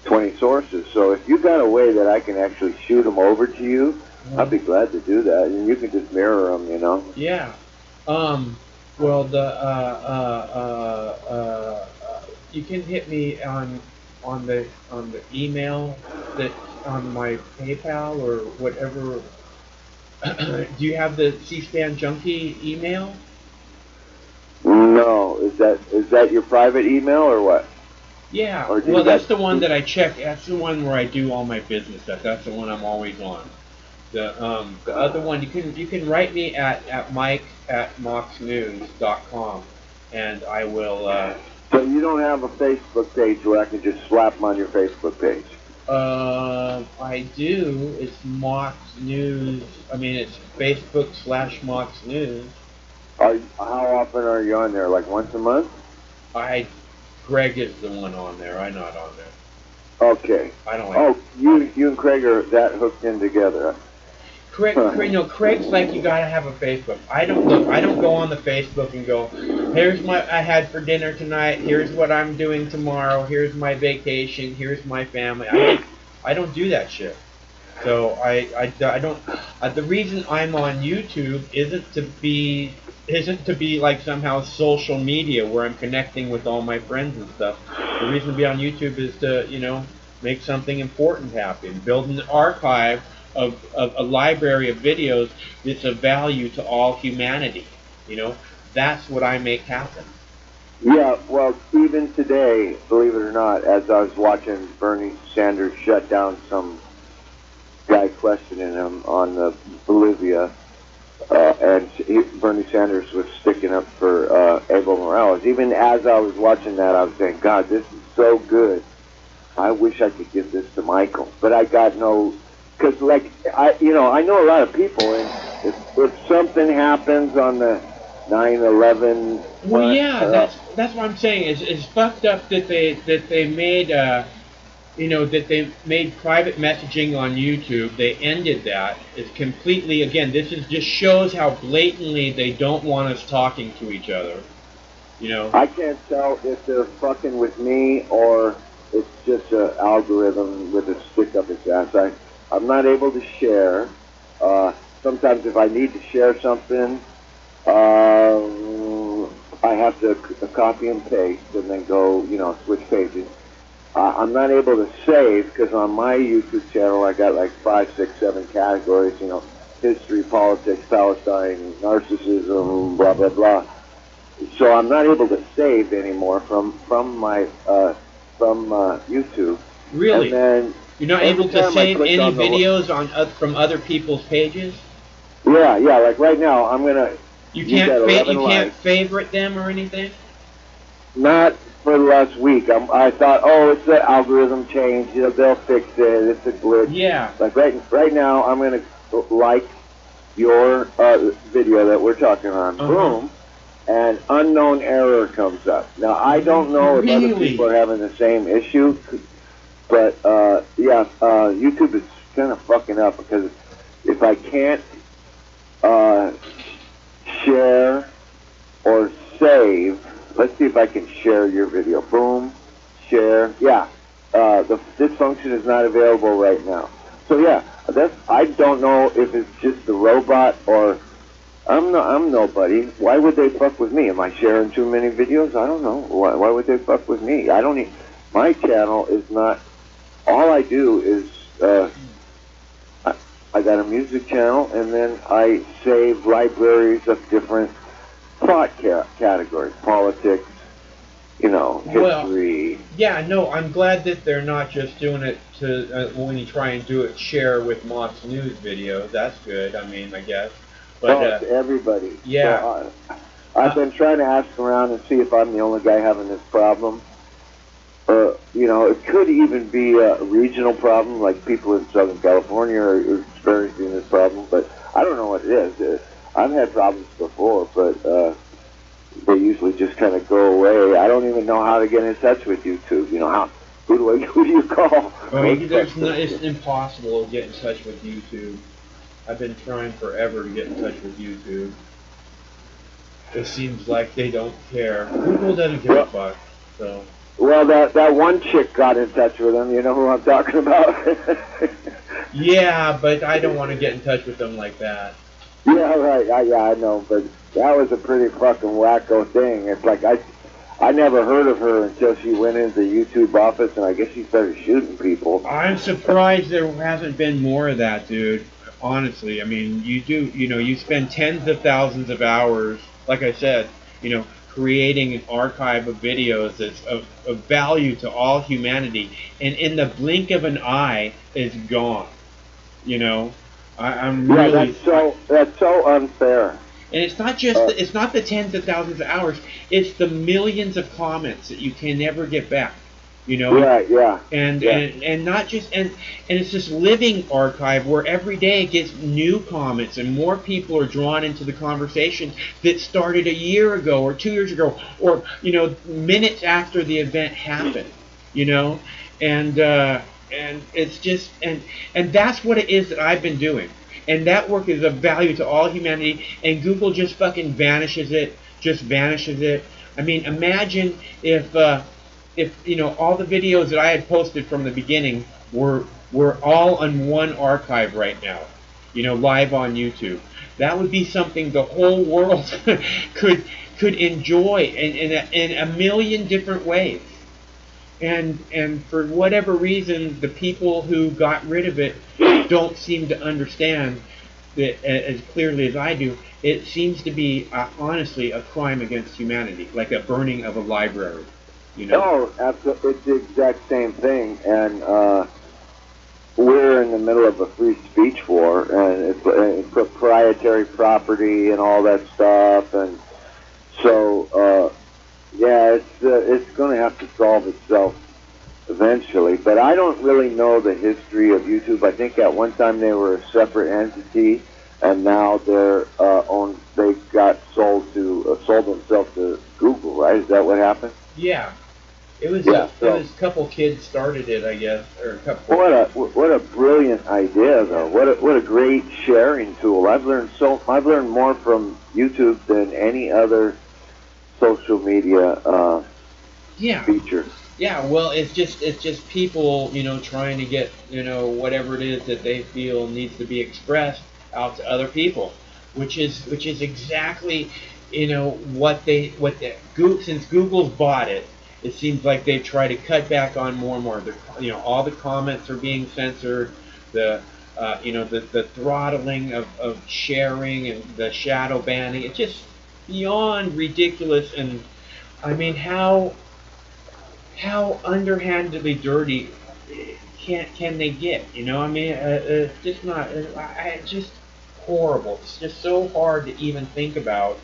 20 sources. So if you got a way that I can actually shoot them over to you, I'd be glad to do that, and you can just mirror them, Yeah. Well, you can hit me on the email that on my PayPal or whatever. Do you have the C-SPAN Junkie email? No. Is that your private email or what? Yeah. Well, that's the one that I check. That's the one where I do all my business stuff. That's the one I'm always on. The other one you can write me at mike@moxnews.com, and I will. So you don't have a Facebook page where I can just slap them on your Facebook page? I do. It's Mox News. I mean, it's Facebook/Mox News. How often are you on there? Like once a month? Greg is the one on there. I'm not on there. Okay. I don't like. Oh, you and Craig are that hooked in together. Craig's like, you gotta have a Facebook. I don't go on the Facebook and go, here's what I had for dinner tonight. Here's what I'm doing tomorrow. Here's my vacation. Here's my family. I don't do that shit. So I don't. The reason I'm on YouTube isn't to be like somehow social media where I'm connecting with all my friends and stuff. The reason to be on YouTube is to make something important happen, build an archive of a library of videos that's of value to all humanity. That's what I make happen. Yeah, well, even today, believe it or not, as I was watching Bernie Sanders shut down some guy questioning him on the Bolivia, and Bernie Sanders was sticking up for Evo Morales. Even as I was watching that, I was saying, God, this is so good. I wish I could give this to Michael, but I got no, because I know a lot of people, and if something happens on the 9/11. Well, yeah, that's what I'm saying. It's fucked up that they made that they made private messaging on YouTube. They ended that. It's completely, again, just shows how blatantly they don't want us talking to each other. I can't tell if they're fucking with me or it's just an algorithm with a stick up its ass. I'm not able to share. Sometimes if I need to share something, I have to copy and paste and then go, switch pages. I'm not able to save because on my YouTube channel I got like 5, 6, 7 categories, history, politics, Palestine, narcissism, blah, blah, blah. So I'm not able to save anymore from my YouTube. Really? And then you're not able to save any videos from other people's pages? Yeah. Like right now, I'm gonna. You can't favorite them or anything? Not for the last week. I thought, it's an algorithm change. They'll fix it. It's a glitch. Yeah. Like right now, I'm gonna like your video that we're talking on. Uh-huh. Boom. And unknown error comes up. Now, I don't know if other people are having the same issue, but YouTube is kind of fucking up because if I can't share or save, let's see if I can share your video. Boom, share. Yeah, this function is not available right now. So yeah, I don't know if it's just the robot or I'm nobody. Why would they fuck with me? Am I sharing too many videos? I don't know. Why would they fuck with me? My channel is not. All I do is I got a music channel, and then I save libraries of different thought categories, politics, history. Well, yeah, no, I'm glad that they're not just doing it to when you try and do it, share with Mott's news videos. That's good. I mean, I guess. But to everybody. Yeah. So, I've been trying to ask around and see if I'm the only guy having this problem. It could even be a regional problem, like people in Southern California are experiencing this problem, but I don't know what it is. I've had problems before, but they usually just kind of go away. I don't even know how to get in touch with YouTube. Who do you call? It's impossible to get in touch with YouTube. I've been trying forever to get in touch with YouTube. It seems like they don't care. Google doesn't give a fuck. So. Well, that one chick got in touch with them. You know who I'm talking about? Yeah, but I don't want to get in touch with them like that. Yeah, right. I know, but that was a pretty fucking wacko thing. It's like I never heard of her until she went into the YouTube office, and I guess she started shooting people. I'm surprised there hasn't been more of that, dude. Honestly, I mean, you spend tens of thousands of hours, like I said, creating an archive of videos that's of value to all humanity, and in the blink of an eye, it's gone. I'm really. That's so unfair. And it's not just it's not the tens of thousands of hours. It's the millions of comments that you can never get back. You know, Right, yeah. and Yeah. and not just and it's this living archive where every day it gets new comments and more people are drawn into the conversation that started a year ago or 2 years ago or minutes after the event happened, you know, and it's just and that's what it is that I've been doing, and that work is of value to all humanity, and Google just fucking vanishes it, just vanishes it. I mean, imagine if all the videos that I had posted from the beginning were all on one archive right now, live on YouTube. That would be something the whole world could enjoy in a million different ways. And for whatever reason, the people who got rid of it don't seem to understand that as clearly as I do. It seems to be honestly a crime against humanity, like a burning of a library. Oh, absolutely. It's the exact same thing, and we're in the middle of a free speech war, and it's proprietary property and all that stuff, and so yeah, it's going to have to solve itself eventually. But I don't really know the history of YouTube. I think at one time they were a separate entity, and now they're owned. They got sold themselves to Google, right? Is that what happened? Yeah. It was Yeah, it was a couple kids started it, I guess, or a couple. What a brilliant idea, though. What a great sharing tool. I've learned more from YouTube than any other social media feature. Yeah, well, it's just people, trying to get, whatever it is that they feel needs to be expressed out to other people, which is exactly, since Google's bought it. It seems like they try to cut back on more and more. All the comments are being censored. The throttling of sharing and the shadow banning. It's just beyond ridiculous. And I mean, how underhandedly dirty can they get? I mean, it's just not. It's just horrible. It's just so hard to even think about.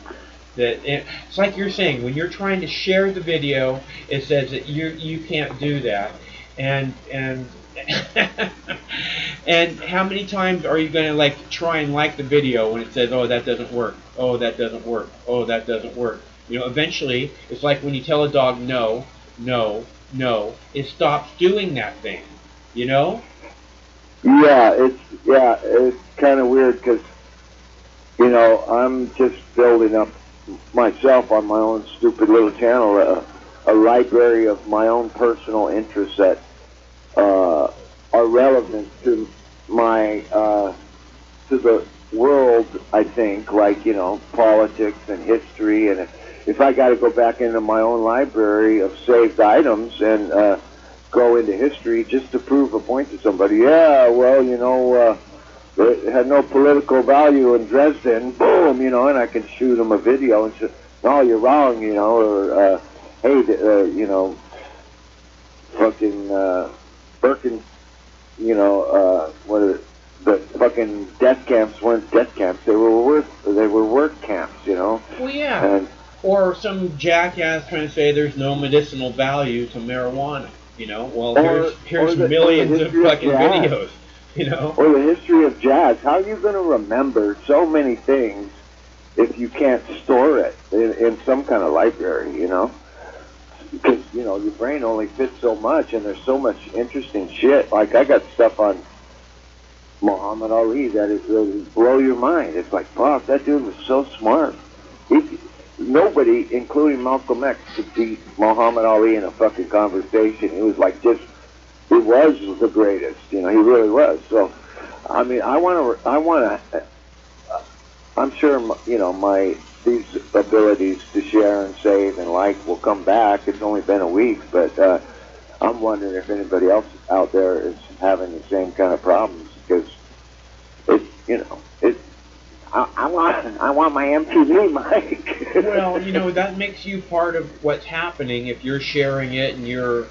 It's like you're saying, when you're trying to share the video, it says that you can't do that, and and how many times are you going to try and like the video when it says, oh, that doesn't work, oh, that doesn't work, oh, that doesn't work. Eventually it's like when you tell a dog no, no, no, it stops doing that thing. Yeah, it's kind of weird because I'm just building up myself on my own stupid little channel, a library of my own personal interests that are relevant to my to the world. I think, like politics and history, and if I got to go back into my own library of saved items and go into history just to prove a point to somebody, yeah, well, it had no political value in Dresden, boom, and I can shoot them a video and say, no, you're wrong, or, hey, fucking, Birkin, the fucking death camps weren't death camps, they were work camps, Well, yeah. And, or some jackass trying to say there's no medicinal value to marijuana, well, here's millions of fucking videos. Or the history of jazz. How are you going to remember so many things if you can't store it in some kind of library, Because, your brain only fits so much, and there's so much interesting shit. Like, I got stuff on Muhammad Ali that will blow your mind. It's like, fuck, that dude was so smart. Nobody, including Malcolm X, could beat Muhammad Ali in a fucking conversation. It was like just... He was the greatest, he really was. So, I mean, I'm sure, these abilities to share and save and like will come back. It's only been a week, but I'm wondering if anybody else out there is having the same kind of problems, because I want my MTV mic. Well, that makes you part of what's happening. If you're sharing it and you're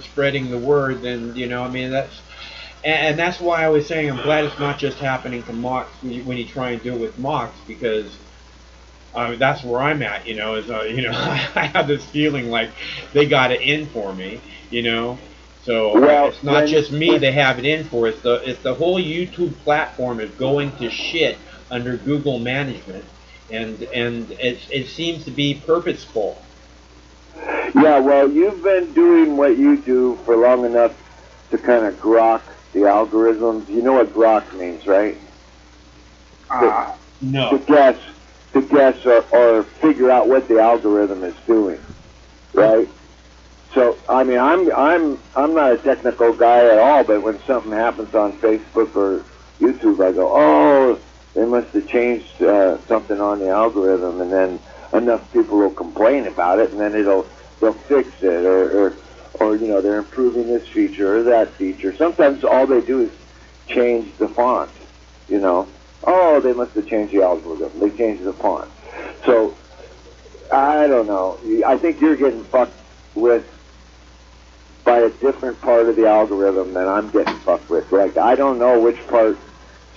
spreading the word, then I mean, that's why I was saying I'm glad it's not just happening to Mox when you try and do it with Mox, because That's where I'm at, is, I have this feeling like they got it in for me, you know. So Well, it's not just me they have it in for. It's the whole YouTube platform is going to shit under Google management, and it seems to be purposeful. yeah, well, you've been doing what you do for long enough to kind of grok the algorithms. You know what grok means, right? No. To guess or figure out what the algorithm is doing, right? So, I mean, I'm not a technical guy at all, but when something happens on Facebook or YouTube, I go, oh, they must have changed something on the algorithm, and then enough people will complain about it, and then they'll fix it, or they're improving this feature or that feature. Sometimes all they do is change the font, you know. Oh, they must have changed the algorithm. They changed the font. So, I don't know. I think you're getting fucked with by a different part of the algorithm than I'm getting fucked with. Like, I don't know which part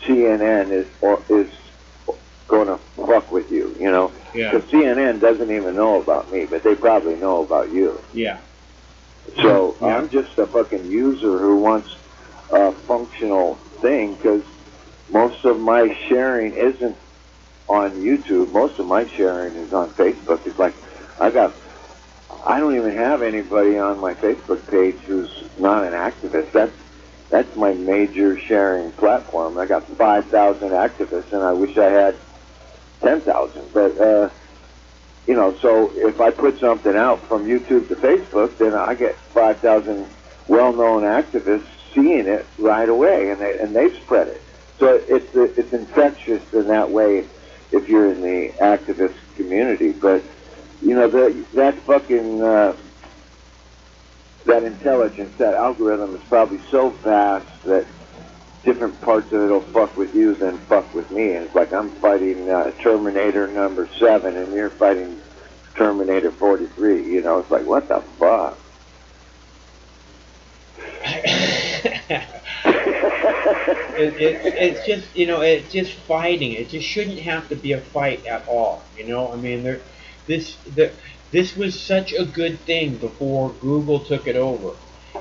CNN is going to fuck with you, you know? Yeah. Because CNN doesn't even know about me, but they probably know about you. Yeah. So Yeah. I'm just a fucking user who wants a functional thing, because most of my sharing isn't on YouTube. Most of my sharing is on Facebook. It's like, I don't even have anybody on my Facebook page who's not an activist. That's my major sharing platform. I got 5,000 activists, and I wish I had 10,000. But so if I put something out from YouTube to Facebook, then I get 5,000 well-known activists seeing it right away, and they spread it. So it's infectious in that way if you're in the activist community. But that fucking that intelligence, that algorithm is probably so vast that different parts of it'll fuck with you than fuck with me. And it's like I'm fighting Terminator number 7, and you're fighting Terminator 43. You know, it's like, what the fuck? It's just it's just fighting. It just shouldn't have to be a fight at all. I mean, this was such a good thing before Google took it over,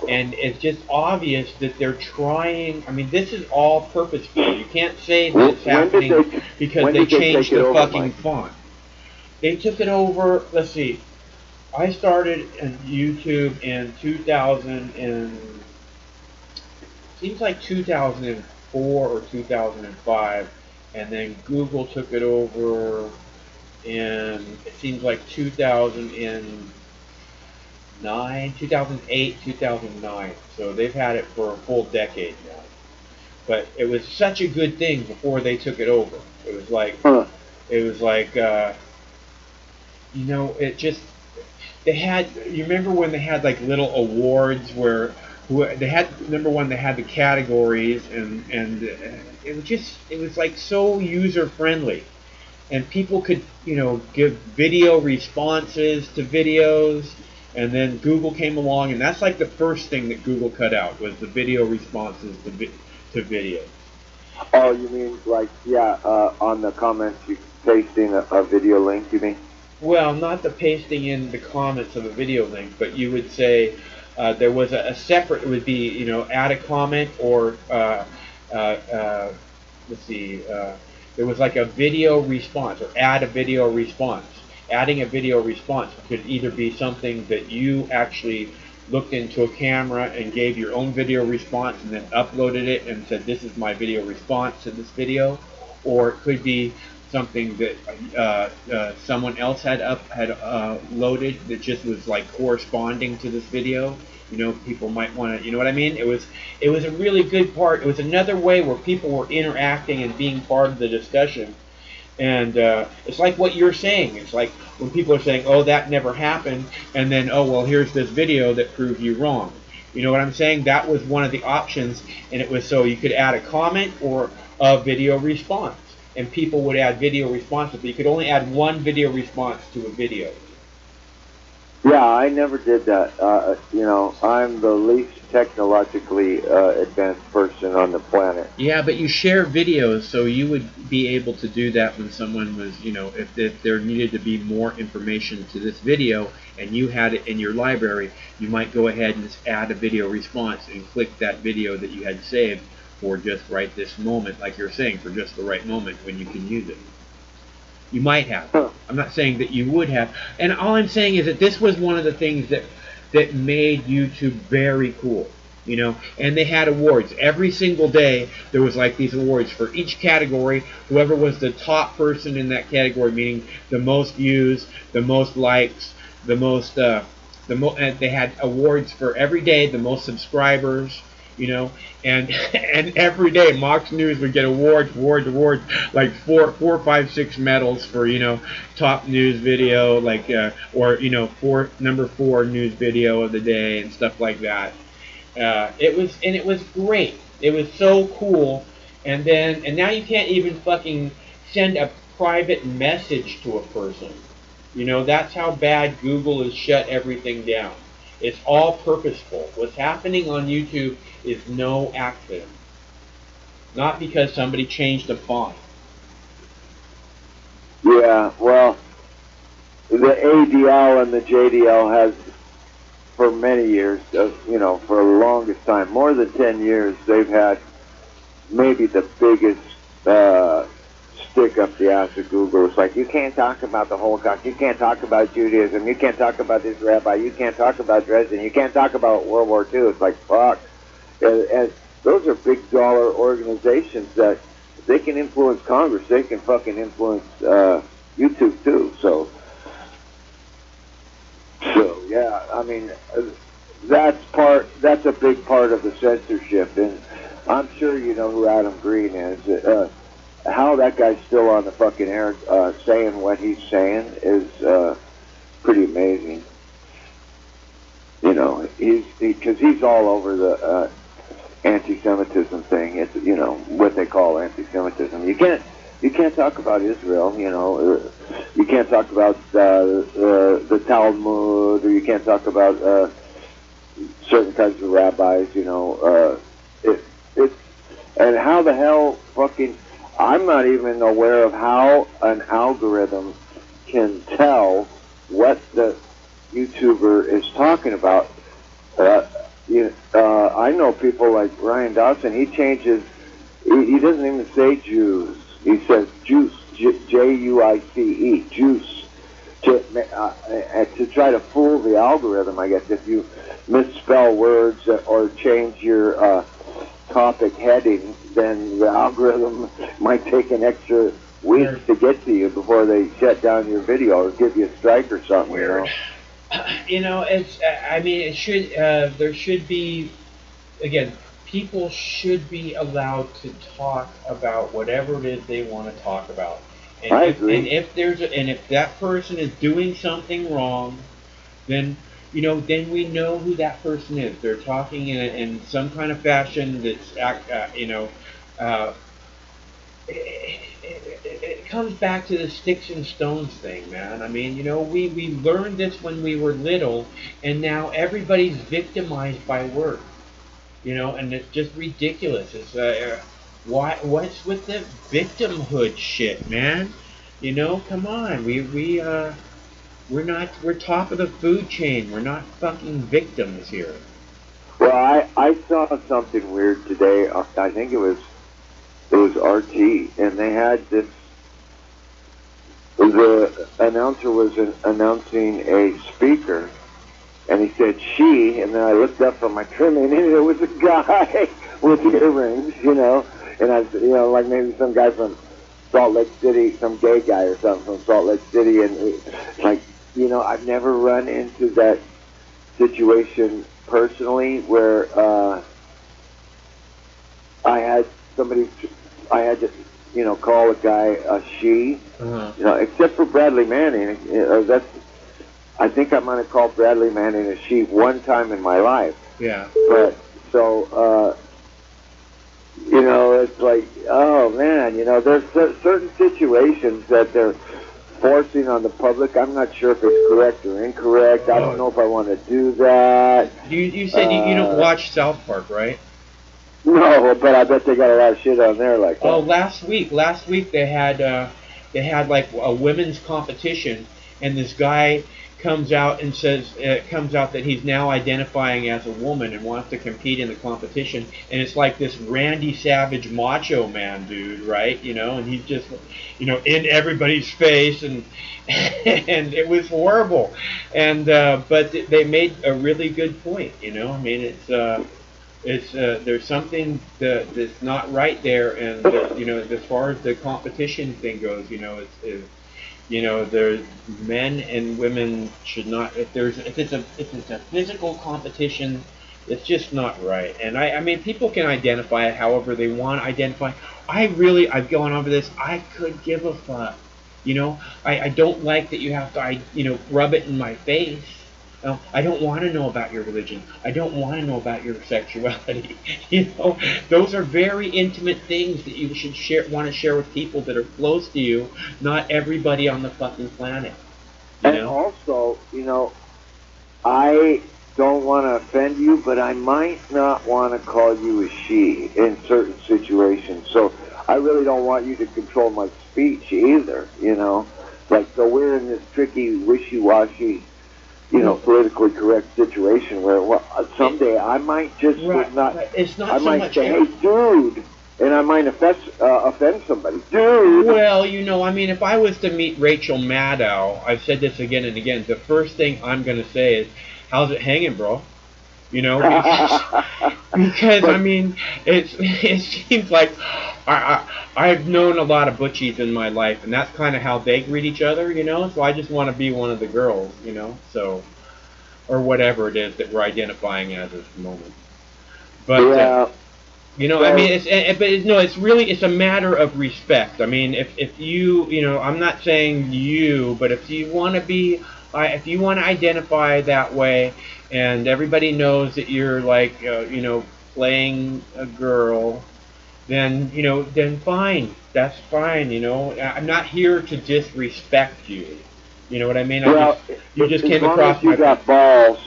and it's just obvious that they're trying. I mean, this is all purposeful. You can't say that it's happening because they changed the fucking font. They took it over. Let's see. I started on YouTube in 2000 and seems like 2004 or 2005, and then Google took it over in it seems like 2009, 2008, 2009. So they've had it for a full decade now. But it was such a good thing before they took it over. It was like it just they had. You remember when they had like little awards where they had number one. They had the categories and it was like so user friendly, and people could give video responses to videos, and then Google came along, and that's like the first thing that Google cut out was the video responses to videos. Oh, you mean like on the comments you pasting a video link? You mean? Well, not the pasting in the comments of a video link, but you would say there was a separate. It would be add a comment or let's see. There was like a video response or add a video response. Adding a video response could either be something that you actually looked into a camera and gave your own video response and then uploaded it and said this is my video response to this video, or it could be something that someone else had loaded that just was like corresponding to this video. People might want to, you know what I mean? It was a really good part. It was another way where people were interacting and being part of the discussion. And it's like what you're saying. It's like when people are saying, oh, that never happened, and then, oh, well, here's this video that proved you wrong. You know what I'm saying? That was one of the options, and it was so you could add a comment or a video response. And people would add video responses, but you could only add one video response to a video. Yeah, I never did that. I'm the least technologically advanced person on the planet. Yeah, but you share videos, so you would be able to do that when someone was, if there needed to be more information to this video and you had it in your library, you might go ahead and just add a video response and click that video that you had saved for just right this moment, like you're saying, for just the right moment when you can use it. You might have. Huh. I'm not saying that you would have. And all I'm saying is that this was one of the things that made YouTube very cool. And they had awards every single day. There was like these awards for each category. Whoever was the top person in that category, meaning the most views, the most likes, and they had awards for every day, the most subscribers, and and every day Mox News would get awards, like four, five, six medals for top news video, like or number 4 news video of the day and stuff like that. It was great. It was so cool. And now you can't even fucking send a private message to a person. That's how bad Google has shut everything down. It's all purposeful. What's happening on YouTube is no accident. Not because somebody changed the font. Yeah, well, the ADL and the JDL has, for many years, for the longest time, more than 10 years, they've had maybe the biggest stick up the ass of Google. It's like, you can't talk about the Holocaust, you can't talk about Judaism, you can't talk about this rabbi, you can't talk about Dresden, you can't talk about World War II. It's like, fuck. And those are big dollar organizations that if they can influence Congress, they can fucking influence YouTube too. So yeah, I mean, that's a big part of the censorship, and I'm sure you know who Adam Green is. How that guy's still on the fucking air saying what he's saying is pretty amazing. He's all over the anti-Semitism thing. It's what they call anti-Semitism. You can't talk about Israel. You can't talk about the Talmud, or you can't talk about certain kinds of rabbis. And how the hell fucking, I'm not even aware of how an algorithm can tell what the YouTuber is talking about. I know people like Ryan Dawson. He changes. He doesn't even say Jews. He says juice, Juice, juice, to try to fool the algorithm. I guess if you misspell words or change your topic heading, then the algorithm might take an extra week to get to you before they shut down your video or give you a strike or something. Weird. It's. I mean, it should. There should be. Again, people should be allowed to talk about whatever it is they want to talk about. And I agree. And if that person is doing something wrong, then then we know who that person is. They're talking in some kind of fashion that's it comes back to the sticks and stones thing, man. I mean, we learned this when we were little, and now everybody's victimized by words. And it's just ridiculous. It's what's with the victimhood shit, man? Come on. We're top of the food chain. We're not fucking victims here. Well, I saw something weird today. I think it was RT, and they had this. The announcer was announcing a speaker, and he said she, and then I looked up from my trimming, and it was a guy with earrings, and like maybe some guy from Salt Lake City, some gay guy or something from Salt Lake City, and I've never run into that situation personally where I had to, call a guy a she, except for Bradley Manning. I think I might have called Bradley Manning a she one time in my life. Yeah. But so, it's like, oh man, there's certain situations that they're forcing on the public. I'm not sure if it's correct or incorrect. I don't know if I want to do that. You said you don't watch South Park, right? No, but I bet they got a lot of shit on there like that. Oh, last week they had like a women's competition, and this guy comes out and says comes out that he's now identifying as a woman and wants to compete in the competition, and it's like this Randy Savage macho man dude, right? You know, and he's just, you know, in everybody's face, and and it was horrible, and but they made a really good point, you know. I mean, it's there's something that's not right there, and you know, as far as the competition thing goes, you know, it's you know, there's men and women should not. If it's a physical competition, it's just not right. And I mean, people can identify it however they want to identify. I've gone over this. I could give a fuck. You know, I don't like that you have to rub it in my face. I don't want to know about your religion. I don't want to know about your sexuality. You know, those are very intimate things that you should want to share with people that are close to you, not everybody on the fucking planet. You know? Also, you know, I don't want to offend you, but I might not want to call you a she in certain situations. So I really don't want you to control my speech either, you know. Like, so we're in this tricky, wishy-washy, you know, politically correct situation where someday I might just not. It's not I so might much. say, "Hey, dude," and I might offend somebody, dude. Well, you know, I mean, if I was to meet Rachel Maddow, I've said this again and again. The first thing I'm going to say is, "How's it hanging, bro?" You know, because I mean, it seems like I've known a lot of butchies in my life, and that's kind of how they greet each other, you know. So I just want to be one of the girls, you know. So, or whatever it is that we're identifying as at the moment. But you know, I mean, it's a matter of respect. I mean, if you know, I'm not saying you, but if you want to be, if you want to identify that way, and everybody knows that you're like, you know, playing a girl, then, you know, then fine. That's fine, you know. I'm not here to disrespect you. You know what I mean? You just came across my... As long as you got balls,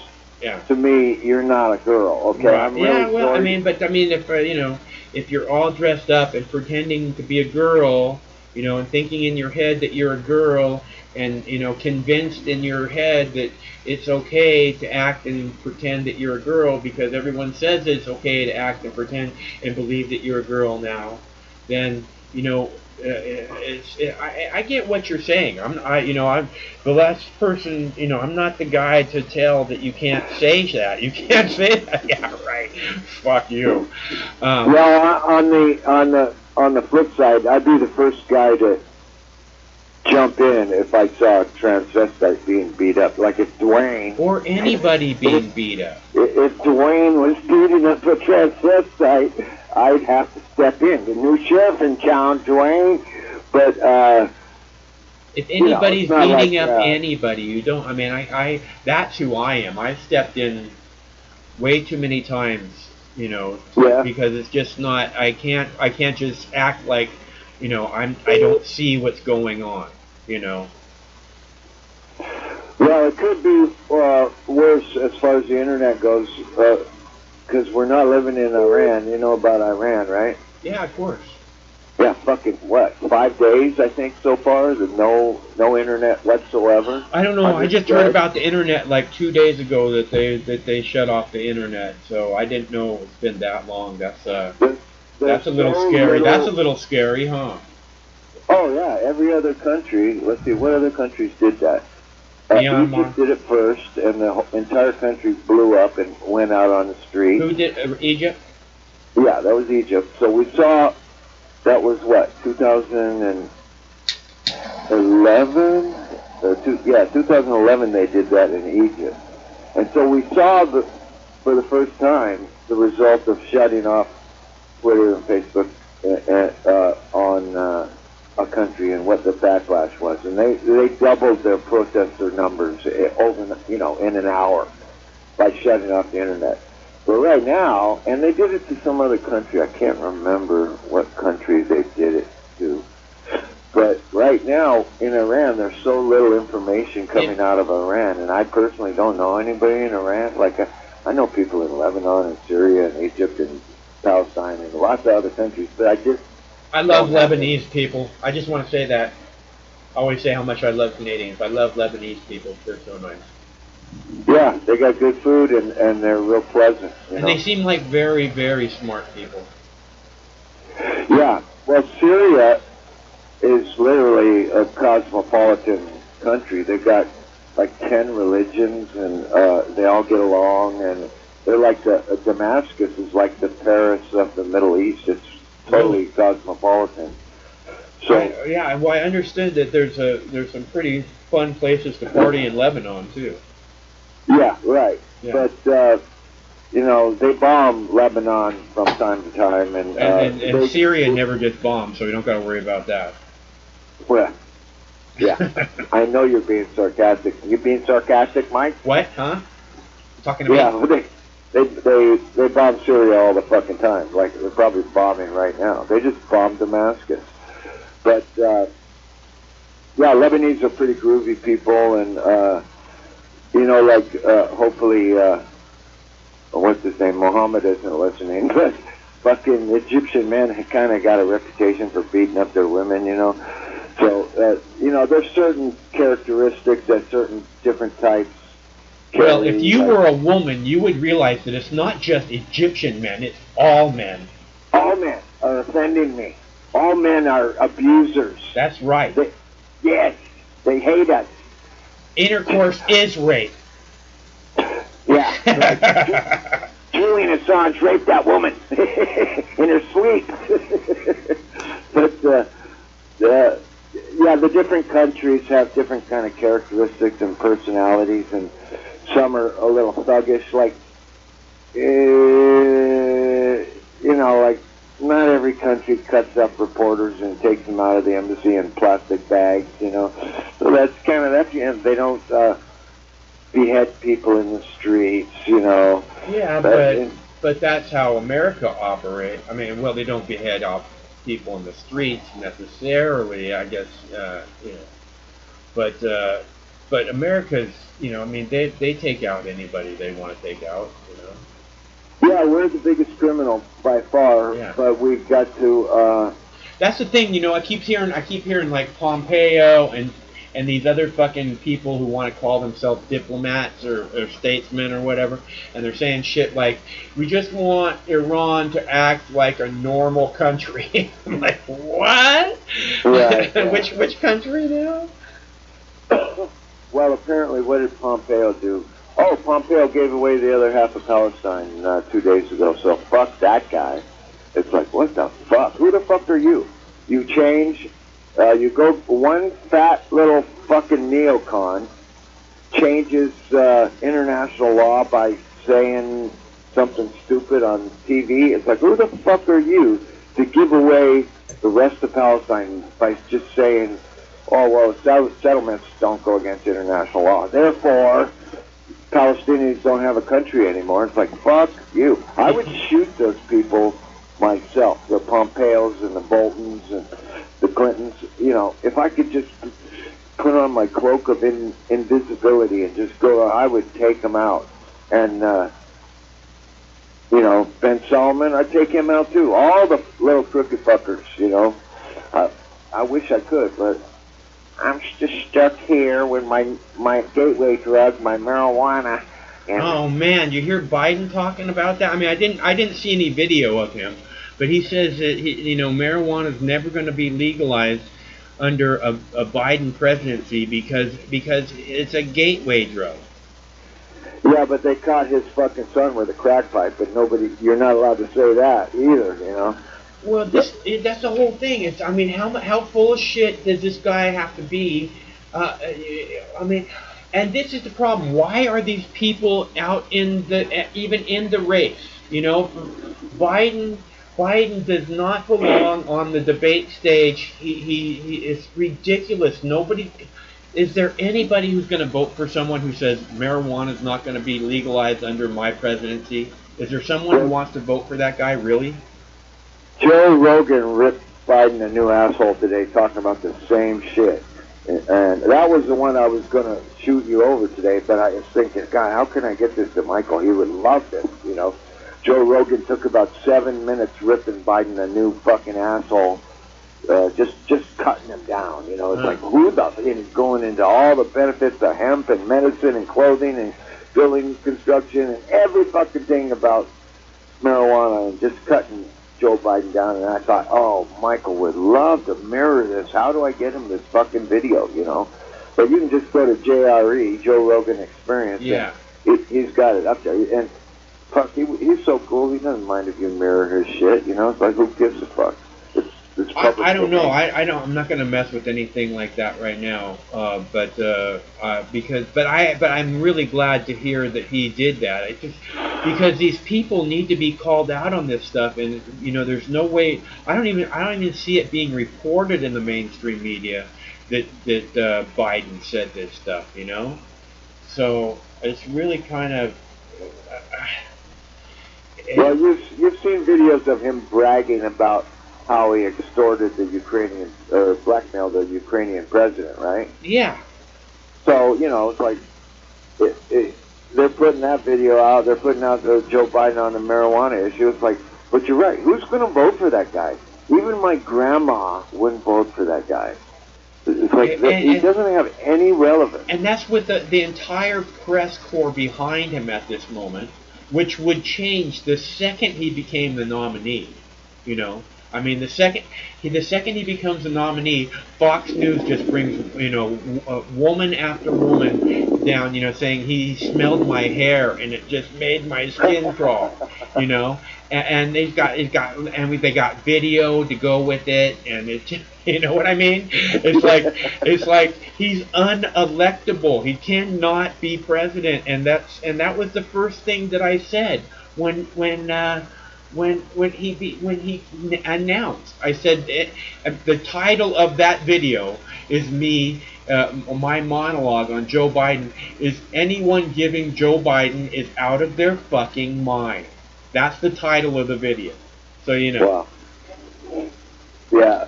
yeah. To me, you're not a girl, okay? Right. I'm really well, sorry. I mean, if, you know, if you're all dressed up and pretending to be a girl, you know, and thinking in your head that you're a girl, and, you know, convinced in your head that it's okay to act and pretend that you're a girl because everyone says it's okay to act and pretend and believe that you're a girl now, then, you know, I get what you're saying. I'm the last person. You know, I'm not the guy to tell that you can't say that. You can't say that. Yeah, right. Fuck you. Well, on the flip side, I'd be the first guy to jump in if I saw a transvestite being beat up. Like if Dwayne or anybody being beat up. If Dwayne was beating up a transvestite, I'd have to step in. The new sheriff in town, Dwayne. But if anybody's beating up like, anybody, you don't. I mean, I that's who I am. I've stepped in way too many times, you know, because it's just not. I can't just act like, you know, I don't see what's going on, you know. Well, it could be worse as far as the internet goes, because we're not living in Iran. You know about Iran, right? Yeah, of course. Yeah, fucking what? 5 days, I think, so far. There's no internet whatsoever. I don't know. I just heard about the internet like 2 days ago that they shut off the internet. So I didn't know it's been that long. That's a little scary. That's a little scary, huh? Oh yeah, every other country. Let's see, what other countries did that? Egypt did it first, and the entire country blew up and went out on the street. Who did Egypt? Yeah, that was Egypt. So we saw that was what 2011. 2011 they did that in Egypt, and so we saw for the first time the result of shutting off Twitter and Facebook on a country and what the backlash was, and they doubled their protester numbers over, you know, in an hour by shutting off the internet. But right now, and they did it to some other country, I can't remember what country they did it to, But right now in Iran, there's so little information coming out of Iran, and I personally don't know anybody in Iran. Like I know people in Lebanon and Syria and Egypt and Palestine and lots of other countries, but I love Lebanese people. I just want to say that. I always say how much I love Canadians. I love Lebanese people. They're so nice. Yeah, they got good food and they're real pleasant. And they seem like very, very smart people. Yeah, well, Syria is literally a cosmopolitan country. They've got like 10 religions, and they all get along, and they're like Damascus is like the Paris of the Middle East. It's totally cosmopolitan. So I understood that there's some pretty fun places to party in Lebanon too. Yeah, right. Yeah. But they bomb Lebanon from time to time, and Syria never gets bombed, so we don't got to worry about that. Well, yeah, I know you're being sarcastic. You being sarcastic, Mike? What? Huh? Talking to me? Yeah, they bomb Syria all the fucking time. Like they're probably bombing right now. They just bombed Damascus. But yeah, Lebanese are pretty groovy people, and hopefully, what's his name? Muhammad isn't listening, but fucking Egyptian men kind of got a reputation for beating up their women, So, there's certain characteristics that certain different types carry. Well, if you were a woman, you would realize that it's not just Egyptian men, it's all men. All men are offending me. All men are abusers. That's right. Yes, they hate us. Intercourse is rape. Yeah. Julian Assange raped that woman in her sleep. But, yeah, the different countries have different kind of characteristics and personalities, and some are a little thuggish, like, like not every country cuts up reporters and takes them out of the embassy in plastic bags, So that's they don't behead people in the streets, Yeah, but that's how America operates. I mean, well, they don't behead off people in the streets necessarily, I guess, but America's, they take out anybody they want to take out, Yeah, we're the biggest criminal by far, Yeah. but we've got to. That's the thing, I keep hearing like Pompeo and these other fucking people who want to call themselves diplomats or statesmen or whatever, and they're saying shit like, we just want Iran to act like a normal country. I'm like, what? Right, yeah. Which country now? Well, apparently, what did Pompeo do? Oh, Pompeo gave away the other half of Palestine 2 days ago, so fuck that guy. It's like, what the fuck? Who the fuck are you? You change, you go, one fat little fucking neocon changes international law by saying something stupid on TV. It's like, who the fuck are you to give away the rest of Palestine by just saying, oh, well, settlements don't go against international law. Therefore, Palestinians don't have a country anymore. It's like, fuck you. I would shoot those people myself, the Pompeos and the Boltons and the Clintons. If I could just put on my cloak of invisibility and just go, I would take them out. And, Ben Solomon, I'd take him out too. All the little crooked fuckers, I wish I could, but I'm just stuck here with my gateway drug, my marijuana. And Oh man, you hear Biden talking about that? I mean, I didn't see any video of him, but he says that marijuana is never going to be legalized under a Biden presidency because it's a gateway drug. yeah, but they caught his fucking son with a crack pipe, but you're not allowed to say that either, Well, that's the whole thing. How full of shit does this guy have to be? And this is the problem. Why are these people out even in the race? Biden does not belong on the debate stage. He is ridiculous. Is there anybody who's going to vote for someone who says marijuana is not going to be legalized under my presidency? Is there someone who wants to vote for that guy, really? Joe Rogan ripped Biden a new asshole today talking about the same shit. And that was the one I was going to shoot you over today, but I was thinking, God, how can I get this to Michael? He would love this, you know. Joe Rogan took about 7 minutes ripping Biden a new fucking asshole, just cutting him down, you know. It's like, who the, and he's going into all the benefits of hemp and medicine and clothing and building construction and every fucking thing about marijuana and just cutting Joe Biden down. And I thought, oh, Michael would love to mirror this. How do I get him this fucking video, you know? But you can just go to JRE, Joe Rogan Experience. Yeah. He's got it up there. And fuck, he's so cool, he doesn't mind if you mirror his shit, you know? It's like, who gives a fuck? It's I don't know. I'm not going to mess with anything like that right now. But I'm really glad to hear that he did that. Because these people need to be called out on this stuff, and you know, there's no way. I don't even see it being reported in the mainstream media that Biden said this stuff. You know, so it's really kind of. Well, you've seen videos of him bragging about how he extorted the Ukrainian, or blackmailed the Ukrainian president, right? Yeah. So, you know, it's like, they're putting that video out, they're putting out Joe Biden on the marijuana issue. It's like, but you're right, who's going to vote for that guy? Even my grandma wouldn't vote for that guy. It's like, he doesn't have any relevance. And that's with the entire press corps behind him at this moment, which would change the second he became the nominee, you know? I mean, the second he becomes the nominee, Fox News just brings, you know, woman after woman down, you know, saying he smelled my hair and it just made my skin crawl, you know. And they got video to go with it, and it just, you know what I mean? It's like he's unelectable. He cannot be president, and that was the first thing that I said when he announced. I said the title of that video is me. My monologue on Joe Biden is anyone giving Joe Biden is out of their fucking mind. That's the title of the video. So you know. Wow. Yeah.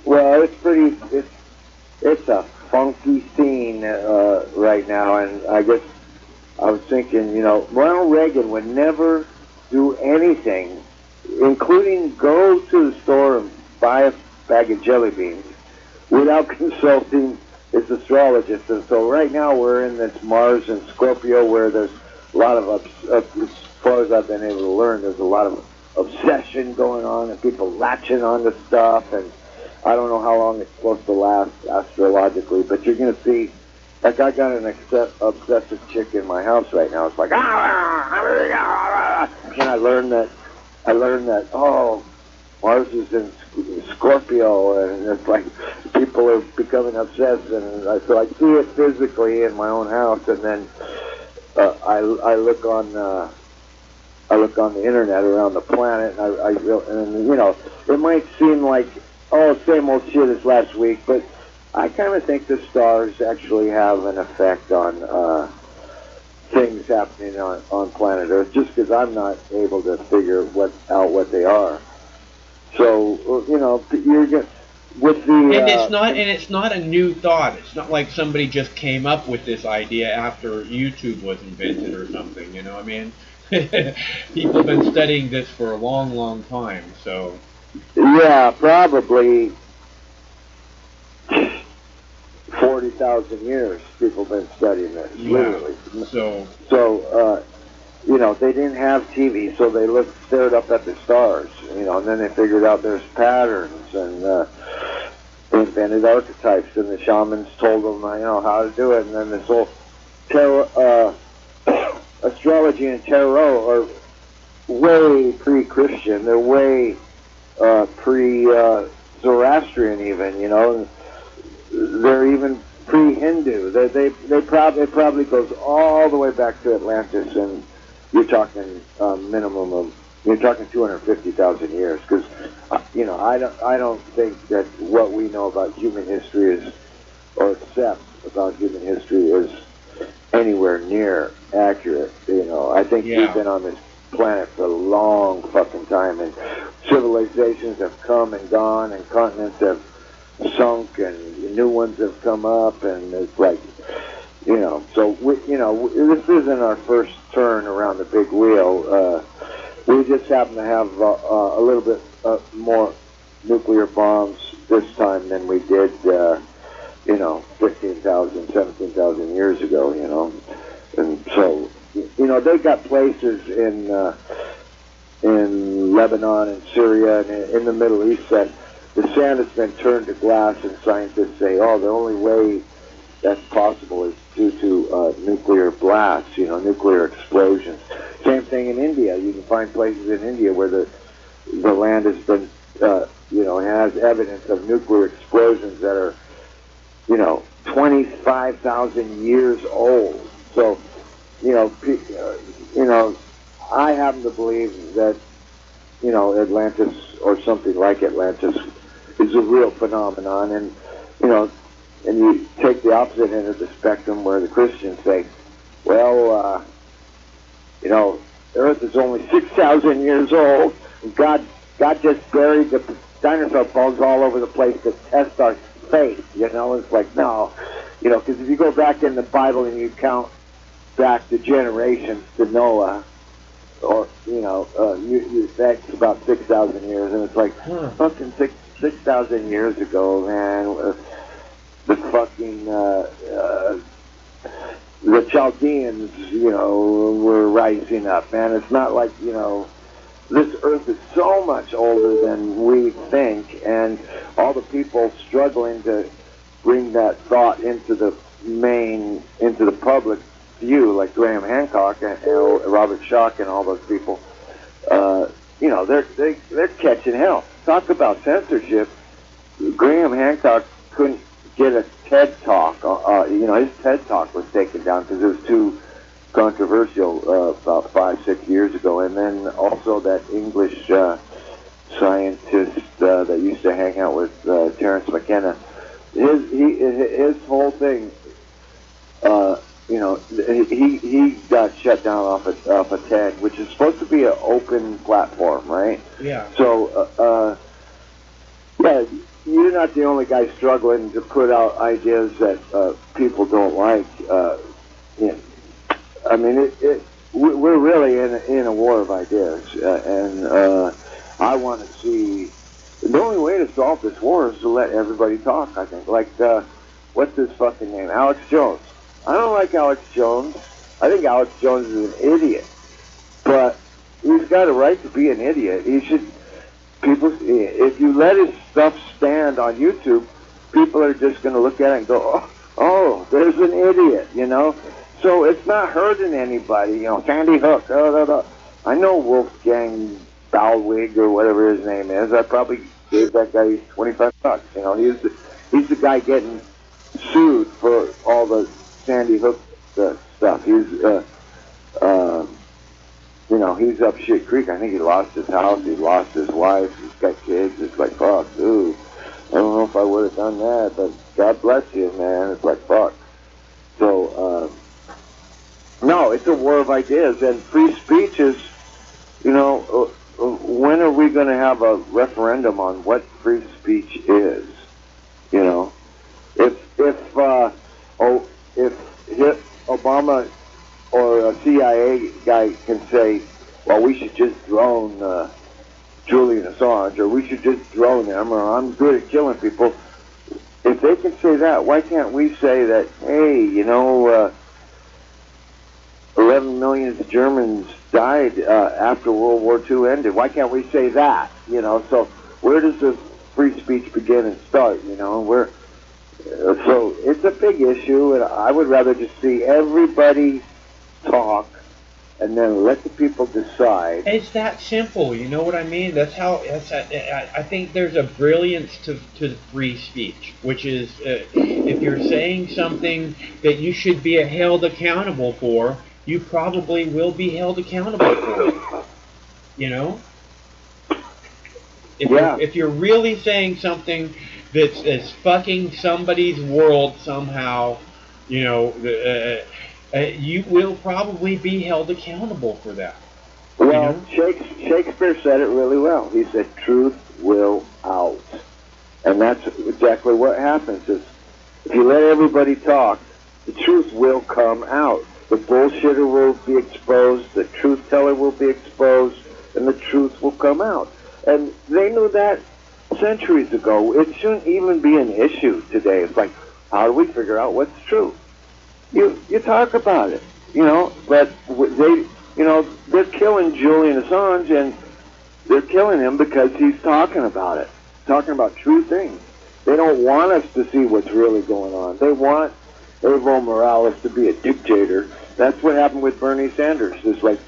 Well, it's a funky scene right now, and I guess I was thinking, you know, Ronald Reagan would never do anything, including go to the store and buy a bag of jelly beans without consulting his astrologist. And so right now we're in this Mars and Scorpio where there's a lot of, as far as I've been able to learn, there's a lot of obsession going on and people latching onto stuff, and I don't know how long it's supposed to last astrologically, but you're going to see, like I got an obsessive chick in my house right now. It's like, and I learned that, oh, Mars is in Scorpio, and it's like people are becoming obsessed, and so I see it physically in my own house, and then I look on the internet around the planet, and you know, it might seem like, oh, same old shit as last week, but I kind of think the stars actually have an effect on things happening on planet Earth, just because I'm not able to figure out what they are. So, you know, you're with the and it's not a new thought. It's not like somebody just came up with this idea after YouTube was invented or something. You know what I mean? People have been studying this for a long, long time. So yeah, probably 40,000 years people have been studying this, literally. So you know, they didn't have TV, so they stared up at the stars, you know, and then they figured out there's patterns, and they invented archetypes, and the shamans told them, you know, how to do it, and then this whole tarot, astrology and tarot are way pre-Christian. They're way pre-Zoroastrian even, you know. They're even pre-Hindu. They probably goes all the way back to Atlantis, and you're talking minimum of, you're talking 250,000 years. Because you know, I don't think that what we know about human history is, or accept about human history is anywhere near accurate. You know, I think we've been on this planet for a long fucking time, and civilizations have come and gone, and continents have sunk, and new ones have come up, and it's like, so this isn't our first turn around the big wheel. We just happen to have a little bit more nuclear bombs this time than we did, 15,000, 17,000 years ago, and so, they've got places in Lebanon and Syria and in the Middle East that the sand has been turned to glass, and scientists say, the only way that's possible is due to nuclear blasts, nuclear explosions. Same thing in India. You can find places in India where the land has been, has evidence of nuclear explosions that are, 25,000 years old. So, I happen to believe that, Atlantis or something like Atlantis is a real phenomenon, and and you take the opposite end of the spectrum where the Christians say, well, the Earth is only 6,000 years old, and God just buried the dinosaur bones all over the place to test our faith. It's like, no, because if you go back in the Bible and you count back the generations to Noah, or that's about 6,000 years, and it's like fucking 6,000 years ago, man. The fucking the Chaldeans, were rising up, man. It's not like this Earth is so much older than we think, and all the people struggling to bring that thought into the public view, like Graham Hancock and Robert Schoch and all those people, they're catching hell. Talk about censorship. Graham Hancock couldn't get a TED Talk. His TED Talk was taken down because it was too controversial about 5-6 years ago. And then also that English scientist that used to hang out with Terence McKenna, his whole thing, he got shut down off a TED, which is supposed to be an open platform, right? Yeah. So, you're not the only guy struggling to put out ideas that people don't like. We're really in a war of ideas, and I want to see. The only way to solve this war is to let everybody talk. I think, like, what's his fucking name? Alex Jones. I don't like Alex Jones. I think Alex Jones is an idiot, but he's got a right to be an idiot. He should. If you let his stuff stand on YouTube, people are just going to look at it and go, oh, there's an idiot, So it's not hurting anybody, Sandy Hook. I know Wolfgang Ballwig or whatever his name is. I probably gave that guy $25. He's the guy getting sued for all the Sandy Hook stuff. He's up shit creek. I think he lost his house, he lost his wife, he's got kids. It's like, fuck, dude. I don't know if I would have done that, but God bless you, man. It's like, fuck. So, no, it's a war of ideas, and free speech is, when are we going to have a referendum on what free speech is? If Obama or a CIA guy can say, well, we should just drone Julian Assange, or we should just drone him, or I'm good at killing people. If they can say that, why can't we say that, hey, 11 million Germans died after World War II ended? Why can't we say that? So where does the free speech begin and start? So it's a big issue, and I would rather just see everybody talk and then let the people decide. It's that simple, you know what I mean? I think there's a brilliance to free speech, which is if you're saying something that you should be held accountable for, you probably will be held accountable for it. If you're really saying something that's fucking somebody's world somehow, you will probably be held accountable for that. Well, Well, know? Shakespeare said it really well. He said, "Truth will out," and that's exactly what happens. Is if you let everybody talk, the truth will come out. The bullshitter will be exposed. The truth teller will be exposed, and the truth will come out. And they knew that centuries ago. It shouldn't even be an issue today. It's like, how do we figure out what's true? You talk about it, but they're killing Julian Assange, and they're killing him because he's talking about it, talking about true things. They don't want us to see what's really going on. They want Evo Morales to be a dictator. That's what happened with Bernie Sanders. It's like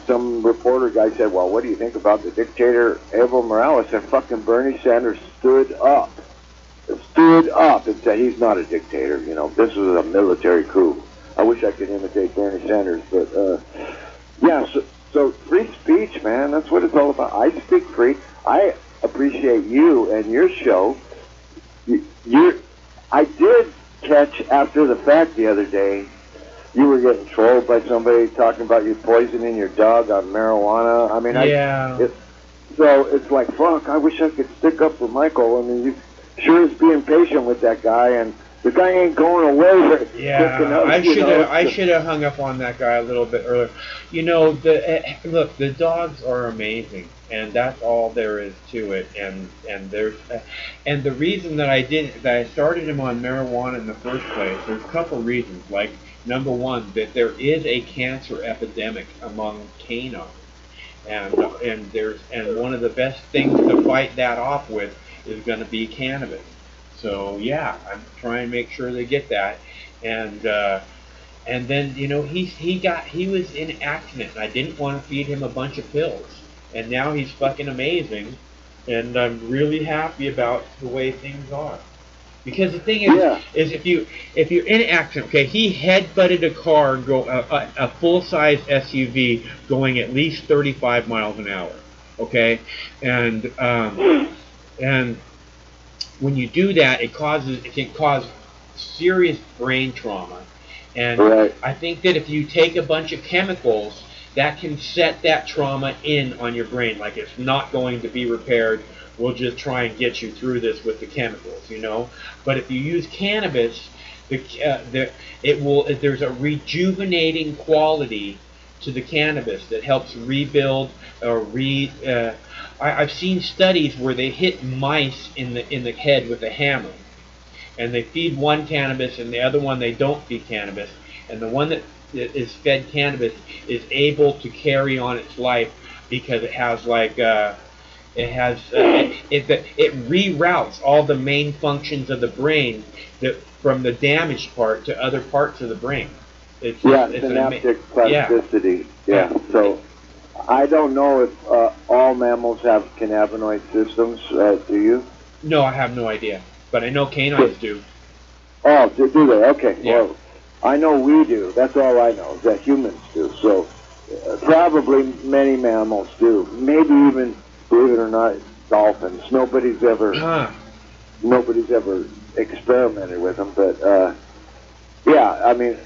some reporter guy said, well, what do you think about the dictator Evo Morales? And fucking Bernie Sanders stood up and said he's not a dictator. This was a military coup. I wish I could imitate Bernie Sanders, but yeah. So free speech, man. That's what it's all about. I speak free. I appreciate you and your show. I did catch after the fact the other day. You were getting trolled by somebody talking about you poisoning your dog on marijuana. I mean, Yeah. So it's like, fuck, I wish I could stick up for Michael. I mean, you sure is being patient with that guy, and the guy ain't going away quick enough. I should have hung up on that guy a little bit earlier. Look, the dogs are amazing, and that's all there is to it. And the reason that I started him on marijuana in the first place, there's a couple reasons. Like, number one, that there is a cancer epidemic among canines. And one of the best things to fight that off with is going to be cannabis. So yeah, I'm trying to make sure they get that. And then he was in an accident, and I didn't want to feed him a bunch of pills. And now he's fucking amazing, and I'm really happy about the way things are. Because the thing is if you're in an accident, okay, he head-butted a car, a full-size SUV going at least 35 miles an hour, okay, and when you do that, it can cause serious brain trauma, and Right. I think that if you take a bunch of chemicals, that can set that trauma in on your brain, like it's not going to be repaired. We'll just try and get you through this with the chemicals, But if you use cannabis, there's a rejuvenating quality to the cannabis that helps rebuild or I've seen studies where they hit mice in the head with a hammer, and they feed one cannabis, and the other one they don't feed cannabis, and the one that is fed cannabis is able to carry on its life because it has it reroutes all the main functions of the brain from the damaged part to other parts of the brain. It's synaptic plasticity. Yeah. So I don't know if all mammals have cannabinoid systems. Do you? No, I have no idea, but I know canines do. Oh, do they? Okay. Yeah. Well, I know we do. That's all I know, that humans do. So probably many mammals do. Maybe even, believe it or not, dolphins. Nobody's ever experimented with them, but yeah, I mean,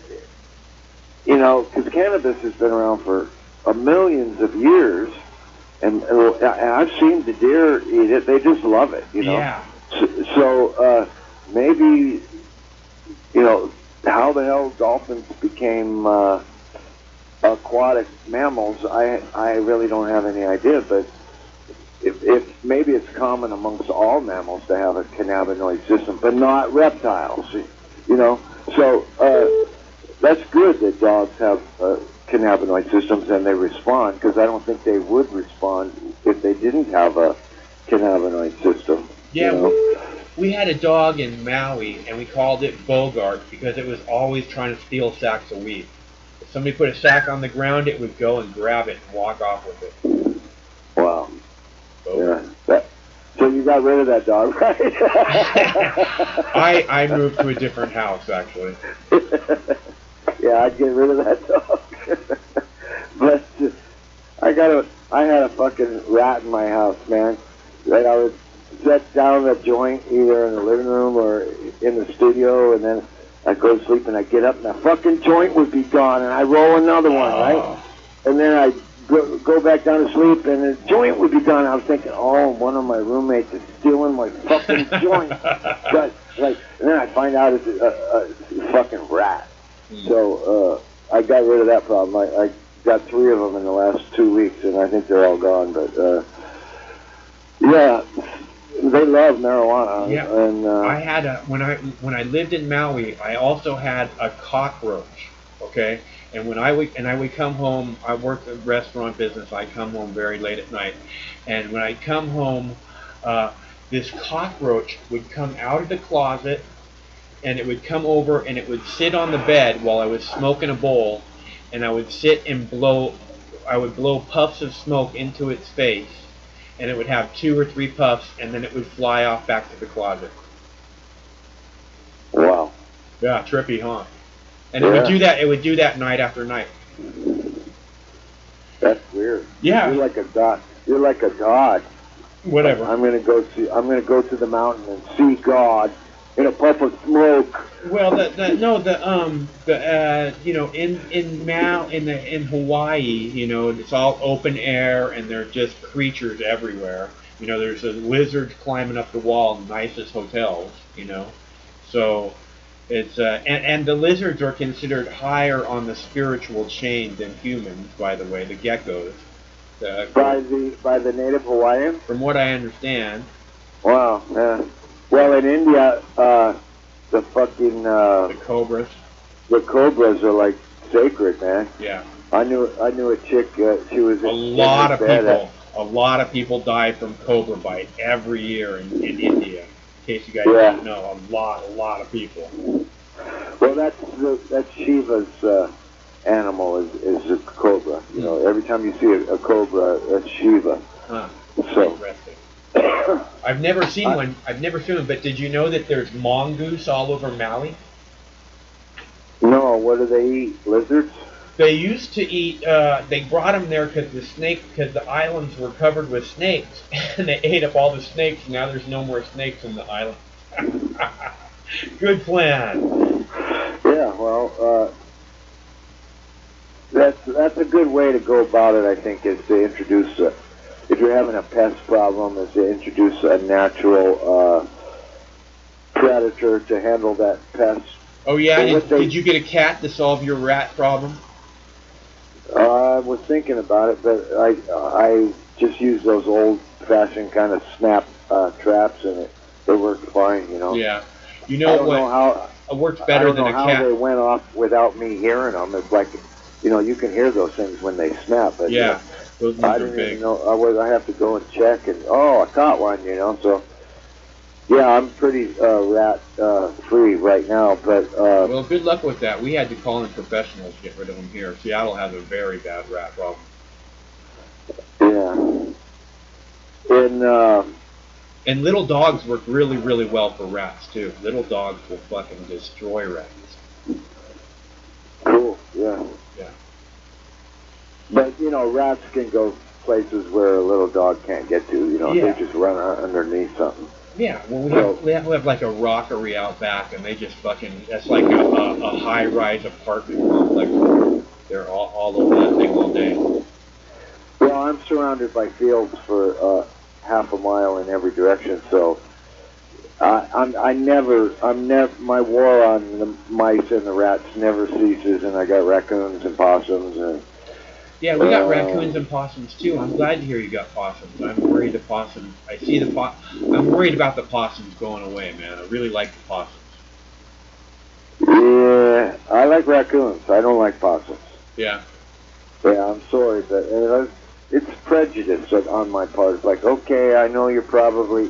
because cannabis has been around for millions of years, and I've seen the deer eat it. They just love it, Yeah. So maybe, how the hell dolphins became aquatic mammals, I really don't have any idea, but if maybe it's common amongst all mammals to have a cannabinoid system, but not reptiles, So that's good that dogs have cannabinoid systems and they respond, because I don't think they would respond if they didn't have a cannabinoid system. Yeah, we had a dog in Maui, and we called it Bogart because it was always trying to steal sacks of weed. If somebody put a sack on the ground, it would go and grab it and walk off with it. Wow. Bogart. Yeah. So you got rid of that dog, right? I moved to a different house, actually. Yeah, I'd get rid of that dog. But I had a fucking rat in my house, man. Right, I would set down a joint either in the living room or in the studio, and then I'd go to sleep and I'd get up and the fucking joint would be gone, and I'd roll another one, right? And then I'd go back down to sleep, and the joint would be gone. I was thinking, oh, one of my roommates is stealing my fucking joint. But like, and then I find out it's a fucking rat. So I got rid of that problem. I got 3 of them in the last 2 weeks, and I think they're all gone. But yeah, they love marijuana. Yeah, and I had when I lived in Maui, I also had a cockroach. Okay, and when I would come home, I worked in restaurant business. I come home very late at night, and when I come home, this cockroach would come out of the closet, and it would come over and it would sit on the bed while I was smoking a bowl, and I would sit and blow. I would blow puffs of smoke into its face, and it would have 2 or 3 puffs, and then it would fly off back to the closet. wow. Yeah, trippy, huh? And it would do that. It would do that night after night. That's weird. Yeah. You're like a god. You're like a god. Whatever. I'm gonna go to the mountain and see God in a puff of smoke. Well, in Hawaii, you know, it's all open air and there're just creatures everywhere. You know, there's lizards climbing up the wall in nicest hotels. You know, so. It's and the lizards are considered higher on the spiritual chain than humans, by the way, the geckos. By the native Hawaiians? From what I understand. Wow, yeah. Well, in India, the fucking the cobras. The cobras are like sacred, man. Yeah. I knew a chick. She was a lot of people die from cobra bite every year in India. In case you guys don't know, a lot of people. Well, that's Shiva's animal is a cobra. You know, every time you see a cobra, that's Shiva. Huh. So. Interesting. I've never seen one. But did you know that there's mongoose all over Maui? No, what do they eat? Lizards? They used to eat. They brought them there because the islands were covered with snakes, and they ate up all the snakes. Now there's no more snakes in the island. Good plan. Yeah, well, that's a good way to go about it. I think is to introduce, if you're having a pest problem, is to introduce a natural predator to handle that pest. Oh yeah, did you get a cat to solve your rat problem? I was thinking about it, but I just use those old-fashioned kind of snap traps, and they worked fine, you know. Yeah, you know what? It works better than a cat. I don't know how they went off without me hearing them. It's like, you know, you can hear those things when they snap. But, yeah, those ones I are didn't big. even know. I have to go and check, and I caught one, you know. So, yeah, I'm pretty rat free right now. But well, good luck with that. We had to call in professionals to get rid of them here. Seattle has a very bad rat problem. Yeah. And little dogs work really, really well for rats too. Little dogs will fucking destroy rats. Cool. Yeah. Yeah. But you know, rats can go places where a little dog can't get to. You know, they just run underneath something. Yeah. Well, we have like a rockery out back, and they just fucking. That's like a high-rise apartment complex. They're all over that thing all day. Well, I'm surrounded by fields for half a mile in every direction, so my war on the mice and the rats never ceases, and I got raccoons and possums and. Yeah, we got raccoons and possums too. I'm glad to hear you got possums. I'm worried the possums. I'm worried about the possums going away, man. I really like the possums. Yeah, I like raccoons. I don't like possums. Yeah. Yeah, I'm sorry, but it's prejudice on my part. It's like, okay, I know you're probably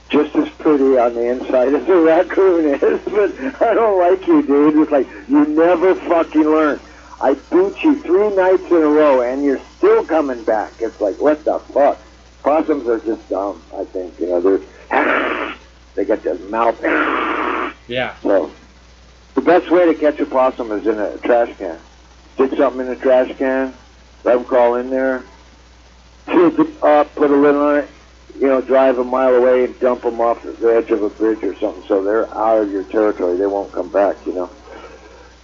just as pretty on the inside as a raccoon is, but I don't like you, dude. It's like, you never fucking learn. I boot you 3 nights in a row, and you're still coming back. It's like, what the fuck? Possums are just dumb, I think. You know, they got their mouth. Yeah. So, the best way to catch a possum is in a trash can. Stick something in a trash can, let them crawl in there, tilt it up, put a lid on it, you know, drive a mile away and dump them off the edge of a bridge or something, so they're out of your territory. They won't come back, you know.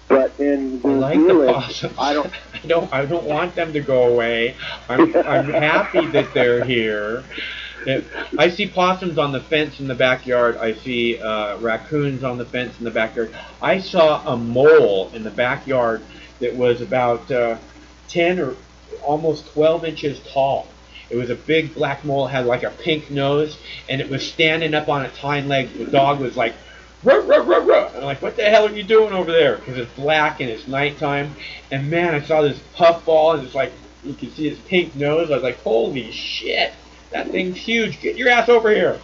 But in New Zealand, I don't. I don't want them to go away. I'm happy that they're here. I see possums on the fence in the backyard. I see raccoons on the fence in the backyard. I saw a mole in the backyard that was about 10 or almost 12 inches tall. It was a big black mole, had like a pink nose, and it was standing up on its hind legs. The dog was like, ruh, ruh, ruh, ruh. And I'm like, what the hell are you doing over there? Because it's black and it's nighttime. And man, I saw this puffball, and it's like, you can see its pink nose. I was like, holy shit, that thing's huge. Get your ass over here.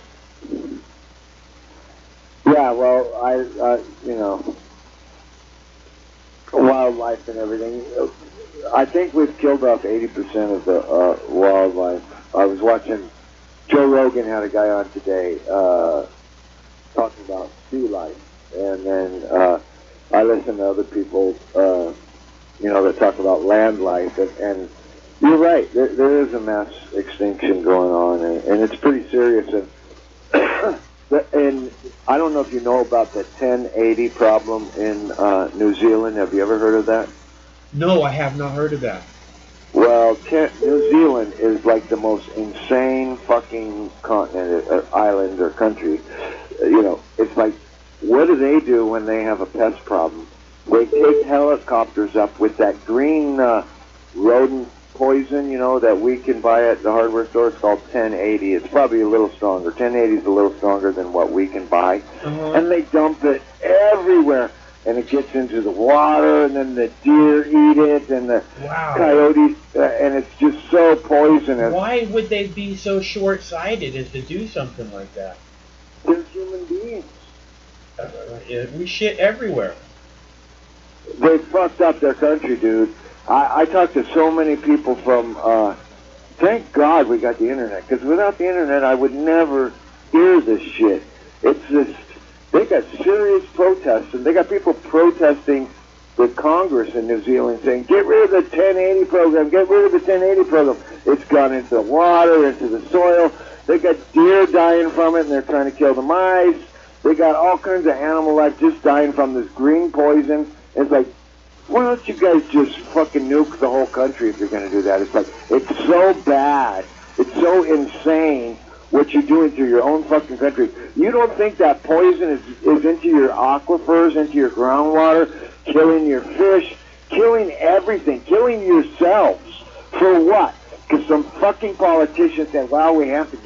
Yeah, well, wildlife and everything. I think we've killed off 80% of the wildlife. I was watching, Joe Rogan had a guy on today talking about sea life, and then I listen to other people, that talk about land life, and you're right, there is a mass extinction going on, and it's pretty serious, and I don't know if you know about the 1080 problem in New Zealand. Have you ever heard of that? No, I have not heard of that. Well, New Zealand is like the most insane fucking continent, or island, or country. It's like, what do they do when they have a pest problem? They take helicopters up with that green rodent poison, that we can buy at the hardware store. It's called 1080. It's probably a little stronger. 1080 is a little stronger than what we can buy. And they dump it everywhere. And it gets into the water, and then the deer eat it, and the coyotes, and it's just so poisonous. Why would they be so short-sighted as to do something like that? They're human beings. We shit everywhere. They fucked up their country, dude. I talked to so many people from, thank God we got the internet, because without the internet I would never hear this shit. It's this. They got serious protests, and they got people protesting with Congress in New Zealand saying, get rid of the 1080 program, get rid of the 1080 program. It's gone into the water, into the soil. They got deer dying from it, and they're trying to kill the mice. They got all kinds of animal life just dying from this green poison. It's like, why don't you guys just fucking nuke the whole country if you're going to do that? It's like, it's so bad. It's so insane what you're doing to your own fucking country. You don't think that poison is into your aquifers, into your groundwater, killing your fish, killing everything, killing yourselves. For what? Because some fucking politician said, well, we have to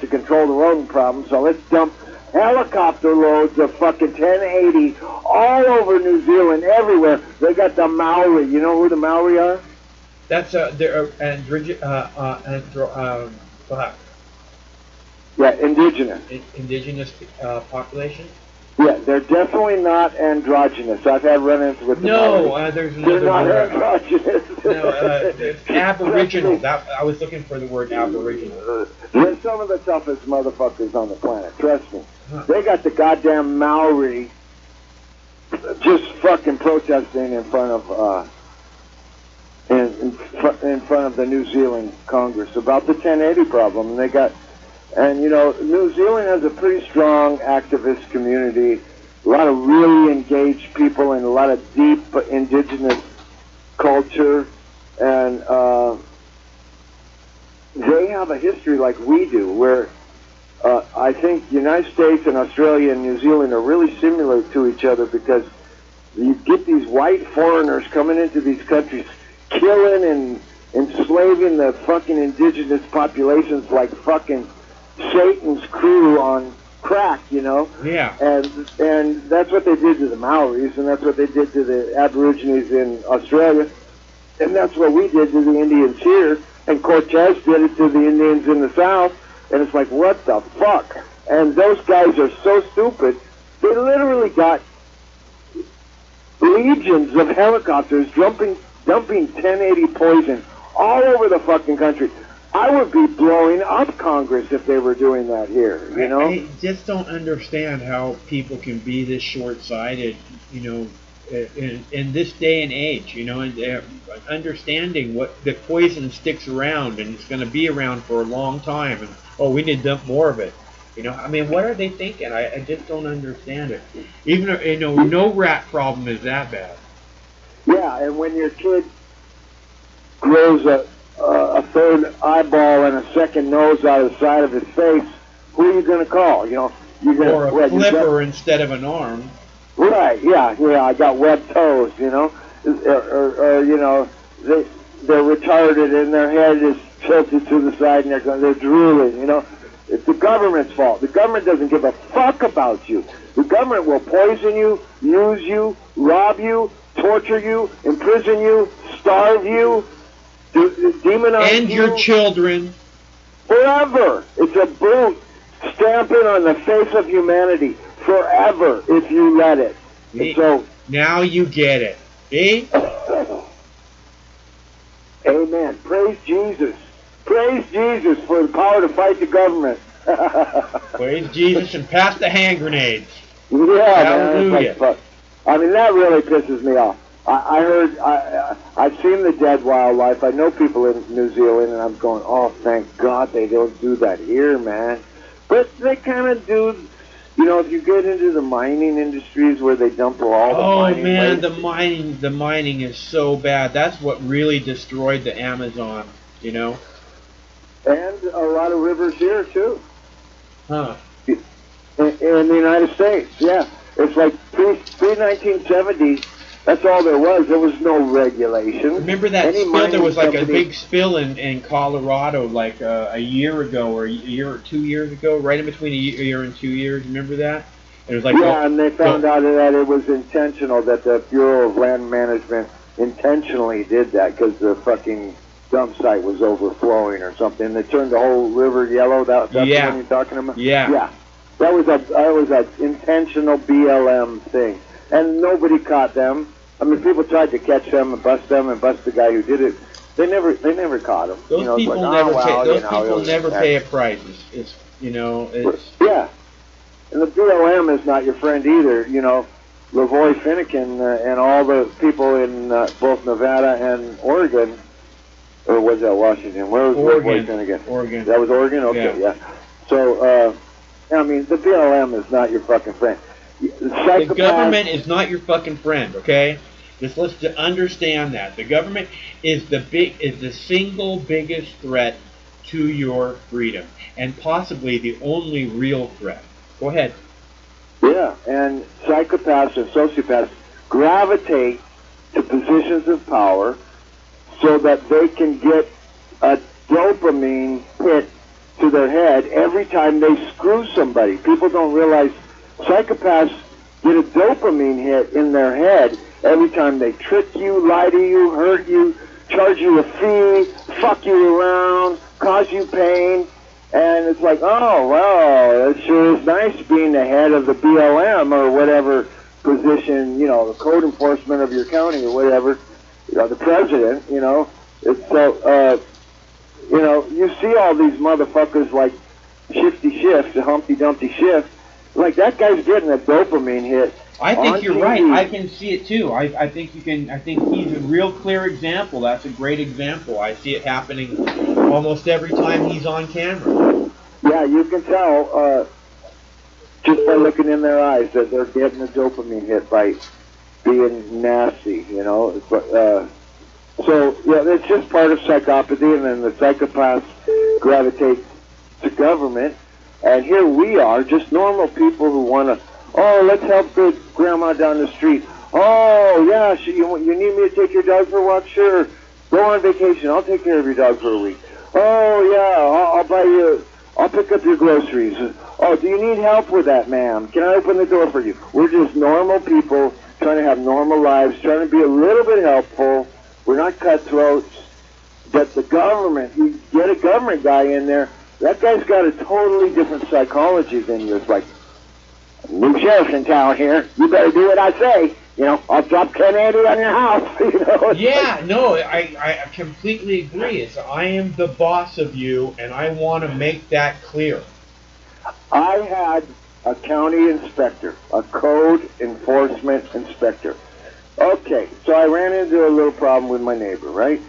control the rodent problem, so let's dump helicopter loads of fucking 1080 all over New Zealand, everywhere. They got the Maori. You know who the Maori are? That's they're indigenous. Indigenous population? Yeah, they're definitely not androgynous. I've had run-ins with them. No, there's another They're not word. androgynous. No, Aboriginal. I was looking for the word Aboriginal. They're some of the toughest motherfuckers on the planet. Trust me. They got the goddamn Maori just fucking protesting in front of in front of the New Zealand Congress about the 1080 problem. And they got. And, New Zealand has a pretty strong activist community, a lot of really engaged people, and a lot of deep indigenous culture. And they have a history like we do, where I think the United States and Australia and New Zealand are really similar to each other, because you get these white foreigners coming into these countries, killing and enslaving the fucking indigenous populations like fucking Satan's crew on crack, Yeah. And that's what they did to the Maoris, and that's what they did to the Aborigines in Australia, and that's what we did to the Indians here, and Cortez did it to the Indians in the South, and it's like, what the fuck? And those guys are so stupid, they literally got legions of helicopters dumping 1080 poison all over the fucking country. I would be blowing up Congress if they were doing that here, I just don't understand how people can be this short-sighted, in this day and age, and understanding what the poison sticks around and it's going to be around for a long time, and, we need to dump more of it. What are they thinking? I just don't understand it. Even, no rat problem is that bad. Yeah, and when your kid grows a third eyeball and a second nose out of the side of his face, who are you going to call? You know, you're gonna, Or a flipper instead of an arm. Right, yeah, I got webbed toes, you know, or you know, they're retarded and their head is tilted to the side and they're drooling, you know. It's the government's fault. The government doesn't give a fuck about you. The government will poison you, use you, rob you, torture you, imprison you, starve you, demonize And your children. forever. It's a boot stamping on the face of humanity forever if you let it. And so, Now you get it. See? amen. Praise Jesus. Praise Jesus for the power to fight the government. Praise Jesus and pass the hand grenades. Yeah, man. Hallelujah. It's like, fuck. I mean, that really pisses me off. I heard, I've seen the dead wildlife. I know people in New Zealand, and I'm going, oh, thank God they don't do that here, man. But they kind of do. You know, if you get into the mining industries where they dump all the mining man, waste, the mining is so bad. That's what really destroyed the Amazon, you know? and a lot of rivers here, too. Huh. In the United States, yeah. It's like pre-1970, that's all there was. There was no regulation. Remember that Any spill? There was like a company- big spill in Colorado like a year ago or a year or 2 years ago, right in between a year and 2 years. Remember that? It was like Yeah, and they found out that it was intentional, that the Bureau of Land Management intentionally did that because the fucking dump site was overflowing or something. They turned the whole river yellow. That's the one you're talking about? Yeah. Yeah. That was a intentional BLM thing. And nobody caught them. I mean, people tried to catch them and bust the guy who did it. They never caught him. Those you know, it's people like, never oh, well, pay. Those you know, people it was- never pay a price. It's you know it's. Yeah. And the BLM is not your friend either. You know, Lavoy Finnegan and all the people in both Nevada and Oregon, or was that Washington? Where was Lavoy Finnegan? Oregon. That was Oregon? Okay, yeah. So, I mean, the BLM is not your fucking friend. The government is not your fucking friend, okay? Let's understand that. The government is the single biggest threat to your freedom, and possibly the only real threat. Go ahead. Yeah, and psychopaths and sociopaths gravitate to positions of power so that they can get a dopamine hit to their head every time they screw somebody. People don't realize psychopaths get a dopamine hit in their head every time they trick you, lie to you, hurt you, charge you a fee, fuck you around, cause you pain. And it's like, oh, well, it sure is nice being the head of the BLM or whatever position, you know, the code enforcement of your county or whatever, you know, the president, you know. It's so, you know, you see all these motherfuckers like Shifty Shift, the Humpty Dumpty Shift, like that guy's getting a dopamine hit. I think on you're TV. right. I can see it too. I think you can. I think he's a real clear example. That's a great example. I see it happening almost every time he's on camera. Yeah, you can tell just by looking in their eyes that they're getting a dopamine hit by being nasty, you know. So, yeah, it's just part of psychopathy, and then the psychopaths gravitate to government. And here we are, just normal people who want to, oh, let's help the grandma down the street. Oh, yeah, you need me to take your dog for a walk? Sure. Go on vacation. I'll take care of your dog for a week. Oh, yeah, I'll buy you, I'll pick up your groceries. Oh, do you need help with that, ma'am? Can I open the door for you? We're just normal people trying to have normal lives, trying to be a little bit helpful. We're not cutthroats. But the government, you get a government guy in there, that guy's got a totally different psychology than you. It's like, new sheriff's in town here. You better do what I say. You know, I'll drop 1080 on your house. You know. Yeah, no, I completely agree. I am the boss of you, and I want to make that clear. I had a county inspector, a code enforcement inspector. Okay, so I ran into a little problem with my neighbor, right?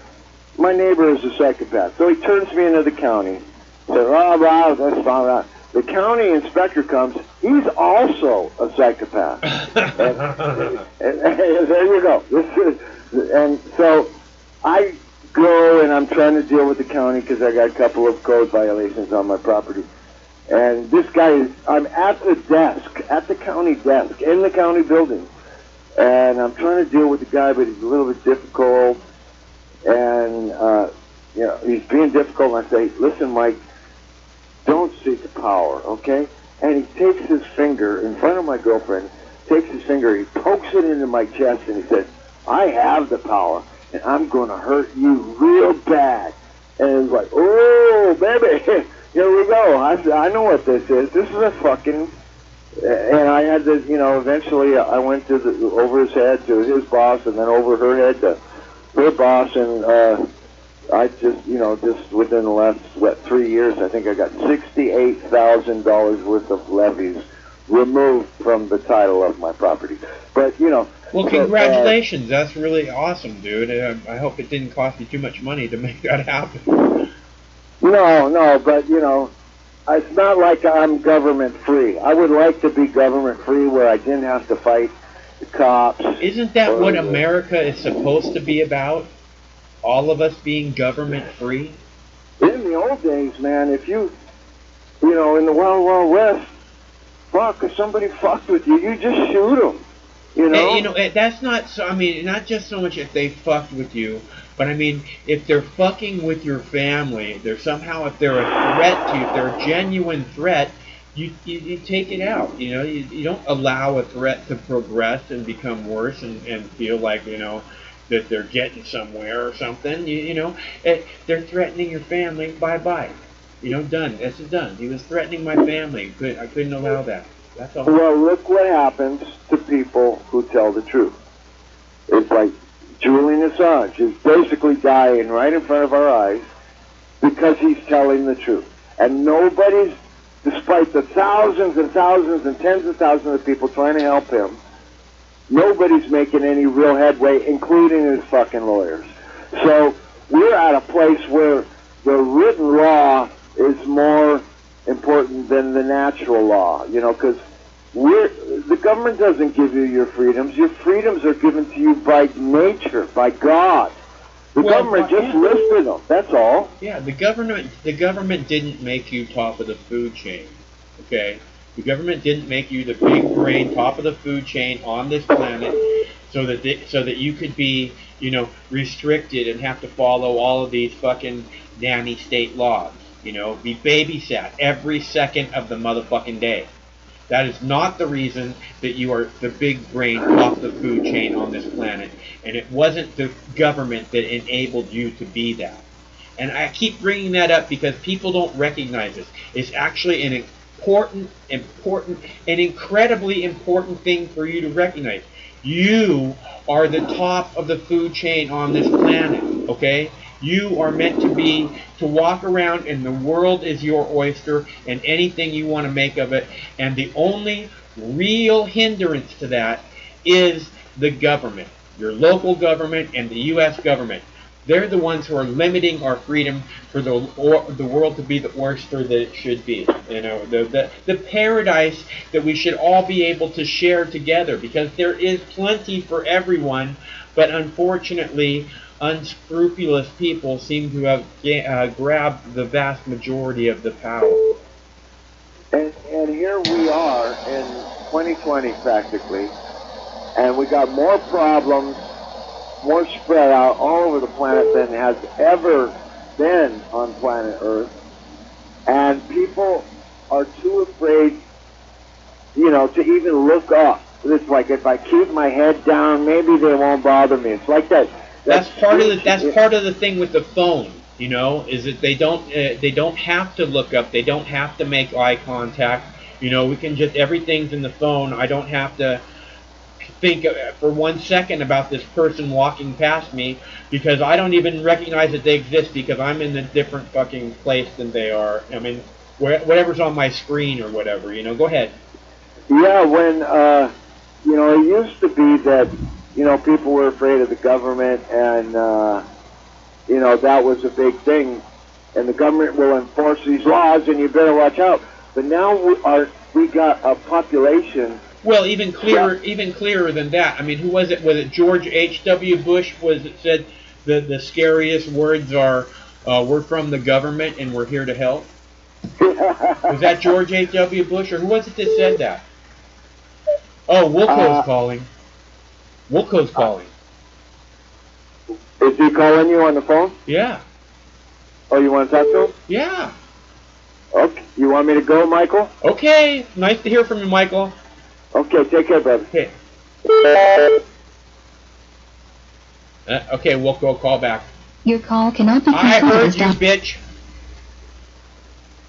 My neighbor is a psychopath, so he turns me into the county. Said, oh, wow, that's fine. The county inspector comes. He's also a psychopath. and there you go. And so I go and I'm trying to deal with the county because I got a couple of code violations on my property. And this guy, I'm at the desk, at the county desk, in the county building. And I'm trying to deal with the guy, but he's a little bit difficult. And, you know, he's being difficult. And I say, listen, Mike, don't seek power, okay? And he takes his finger in front of my girlfriend, takes his finger, he pokes it into my chest, and he says, I have the power, and I'm going to hurt you real bad. And it's like, oh, baby, here we go. I said, I know what this is. This is a fucking... And I had to, you know, eventually I went to over his head to his boss, and then over her head to her boss, and I just, you know, just within the last, 3 years, I think I got $68,000 worth of levies removed from the title of my property. But, you know... Well, congratulations. That's really awesome, dude. I hope it didn't cost you too much money to make that happen. No, but, you know, it's not like I'm government free. I would like to be government free where I didn't have to fight the cops. Isn't that what America is supposed to be about? All of us being government free? In the old days, man, if you know, in the Wild Wild West, fuck, if somebody fucked with you, you just shoot them. You know? You know, that's not so. I mean, not just so much if they fucked with you, but I mean, if they're fucking with your family, if they're a threat to you, if they're a genuine threat, you take it out. You know, you don't allow a threat to progress and become worse and feel like, you know, that they're getting somewhere or something. You know, they're threatening your family. Bye. You know, done. That's done. He was threatening my family. I couldn't allow that. That's all. Well, look what happens to people who tell the truth. It's like Julian Assange is basically dying right in front of our eyes because he's telling the truth. And nobody's, despite the thousands and thousands and tens of thousands of people trying to help him, nobody's making any real headway, including his fucking lawyers. So we're at a place where the written law is more important than the natural law, you know, because the government doesn't give you your freedoms. Your freedoms are given to you by nature, by God. The government just listed them. That's all. Yeah, the government didn't make you top of the food chain. Okay, the government didn't make you the big brain top of the food chain on this planet, so that you could be, you know, restricted and have to follow all of these fucking nanny state laws. You know, be babysat every second of the motherfucking day. That is not the reason that you are the big brain off the food chain on this planet. And it wasn't the government that enabled you to be that. And I keep bringing that up because people don't recognize this. It's actually an incredibly important thing for you to recognize. You are the top of the food chain on this planet, okay? You are meant to walk around and the world is your oyster and anything you want to make of it. And the only real hindrance to that is the government, your local government and the U.S. government. They're the ones who are limiting our freedom for the world to be the oyster that it should be. You know, the paradise that we should all be able to share together, because there is plenty for everyone, but unfortunately, unscrupulous people seem to have grabbed the vast majority of the power. And here we are in 2020 practically, and we got more problems, more spread out all over the planet than has ever been on planet Earth. And people are too afraid, you know, to even look up. It's like, if I keep my head down, maybe they won't bother me. It's like that. That's part of the thing with the phone, you know, is that they don't have to look up, they don't have to make eye contact. You know, we can just, everything's in the phone. I don't have to think for 1 second about this person walking past me, because I don't even recognize that they exist because I'm in a different fucking place than they are. I mean, whatever's on my screen or whatever, you know. Go ahead. Yeah, when, you know, it used to be that, you know, people were afraid of the government, and, you know, that was a big thing. And the government will enforce these laws, and you better watch out. But now we got a population. Well, even clearer than that. I mean, who was it? Was it George H.W. Bush? Was it said the scariest words are, "We're from the government and we're here to help"? Was that George H.W. Bush, or who was it that said that? Oh, Wilco's calling. Wilco's calling. Is he calling you on the phone? Yeah. Oh, you want to talk to him? Yeah. Okay. You want me to go, Michael? Okay. Nice to hear from you, Michael. Okay, take care, brother. Okay. Okay, Wilco, call back. Your call cannot be I heard you, transferred. bitch.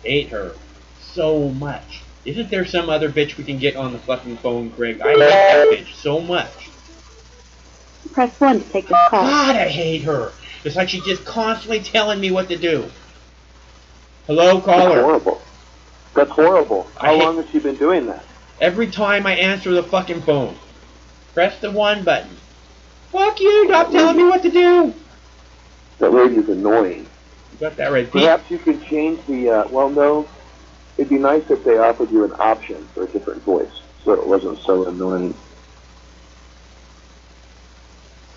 Hate her so much. Isn't there some other bitch we can get on the fucking phone, Craig? I hate that bitch so much. Press 1 to take this call. God, I hate her. It's like she's just constantly telling me what to do. Hello, That's caller. horrible. That's horrible. I How hate- long has she been doing that? Every time I answer the fucking phone, press the 1 button. Fuck you, stop telling me what to do. That lady's annoying. You got that right. Pete? Perhaps you could change the, well, no. It'd be nice if they offered you an option for a different voice, so it wasn't so annoying.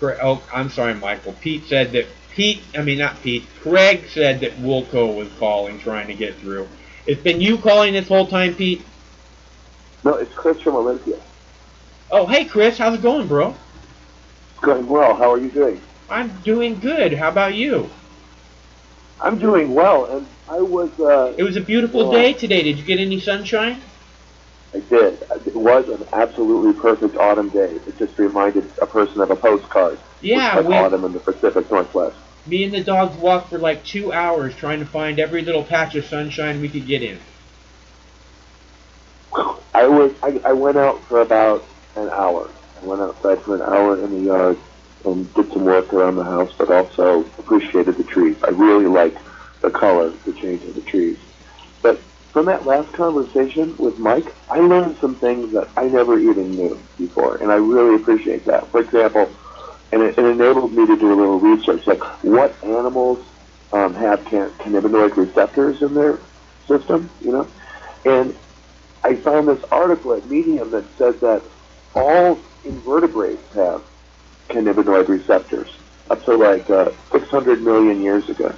Oh, I'm sorry, Michael. Pete said that Craig said that Wilco was calling, trying to get through. It's been you calling this whole time, Pete? No, it's Chris from Olympia. Oh, hey, Chris. How's it going, bro? It's going well. How are you doing? I'm doing good. How about you? I'm doing well, and I was, It was a beautiful day today. Did you get any sunshine? I did. It was an absolutely perfect autumn day. It just reminded a person of a postcard. Yeah, like autumn in the Pacific Northwest. Me and the dogs walked for like 2 hours trying to find every little patch of sunshine we could get in. I went out for about an hour. I went outside for an hour in the yard and did some work around the house, but also appreciated the trees. I really liked the color, the change of the trees. But from that last conversation with Mike, I learned some things that I never even knew before, and I really appreciate that. For example, and it enabled me to do a little research, like what animals have cannabinoid receptors in their system, you know? And I found this article at Medium that said that all invertebrates have cannabinoid receptors up to like 600 million years ago.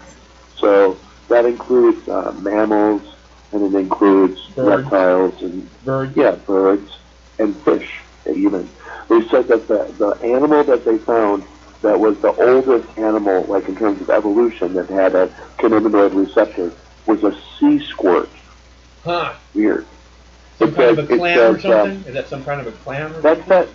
So that includes mammals, and it includes reptiles and birds and fish even. They said that the animal that they found that was the oldest animal, like in terms of evolution, that had a cannabinoid receptor was a sea squirt. Huh. Weird. Some kind of a clam or something? Is that some kind of a clam or something?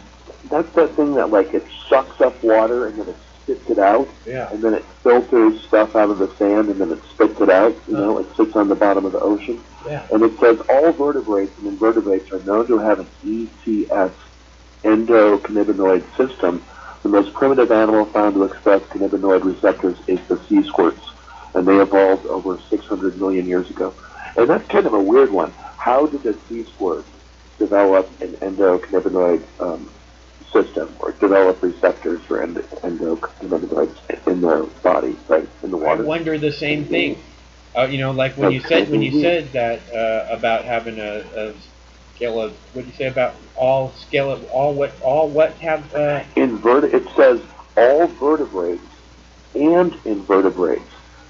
That's that thing that like it sucks up water and then it spits it out. Yeah. And then it filters stuff out of the sand and then it spits it out. You know, it sits on the bottom of the ocean. Yeah. And it says all vertebrates and invertebrates are known to have an ECS, endocannabinoid system. The most primitive animal found to express cannabinoid receptors is the sea squirts, and they evolved over 600 million years ago. And that's kind of a weird one. How did the sea squirt develop an endocannabinoid system, or develop receptors for endocannabinoids in their body, right, in the water? I wonder the same thing. You know, like when you said that about having a scale of, what did you say about all what have It says all vertebrates and invertebrates.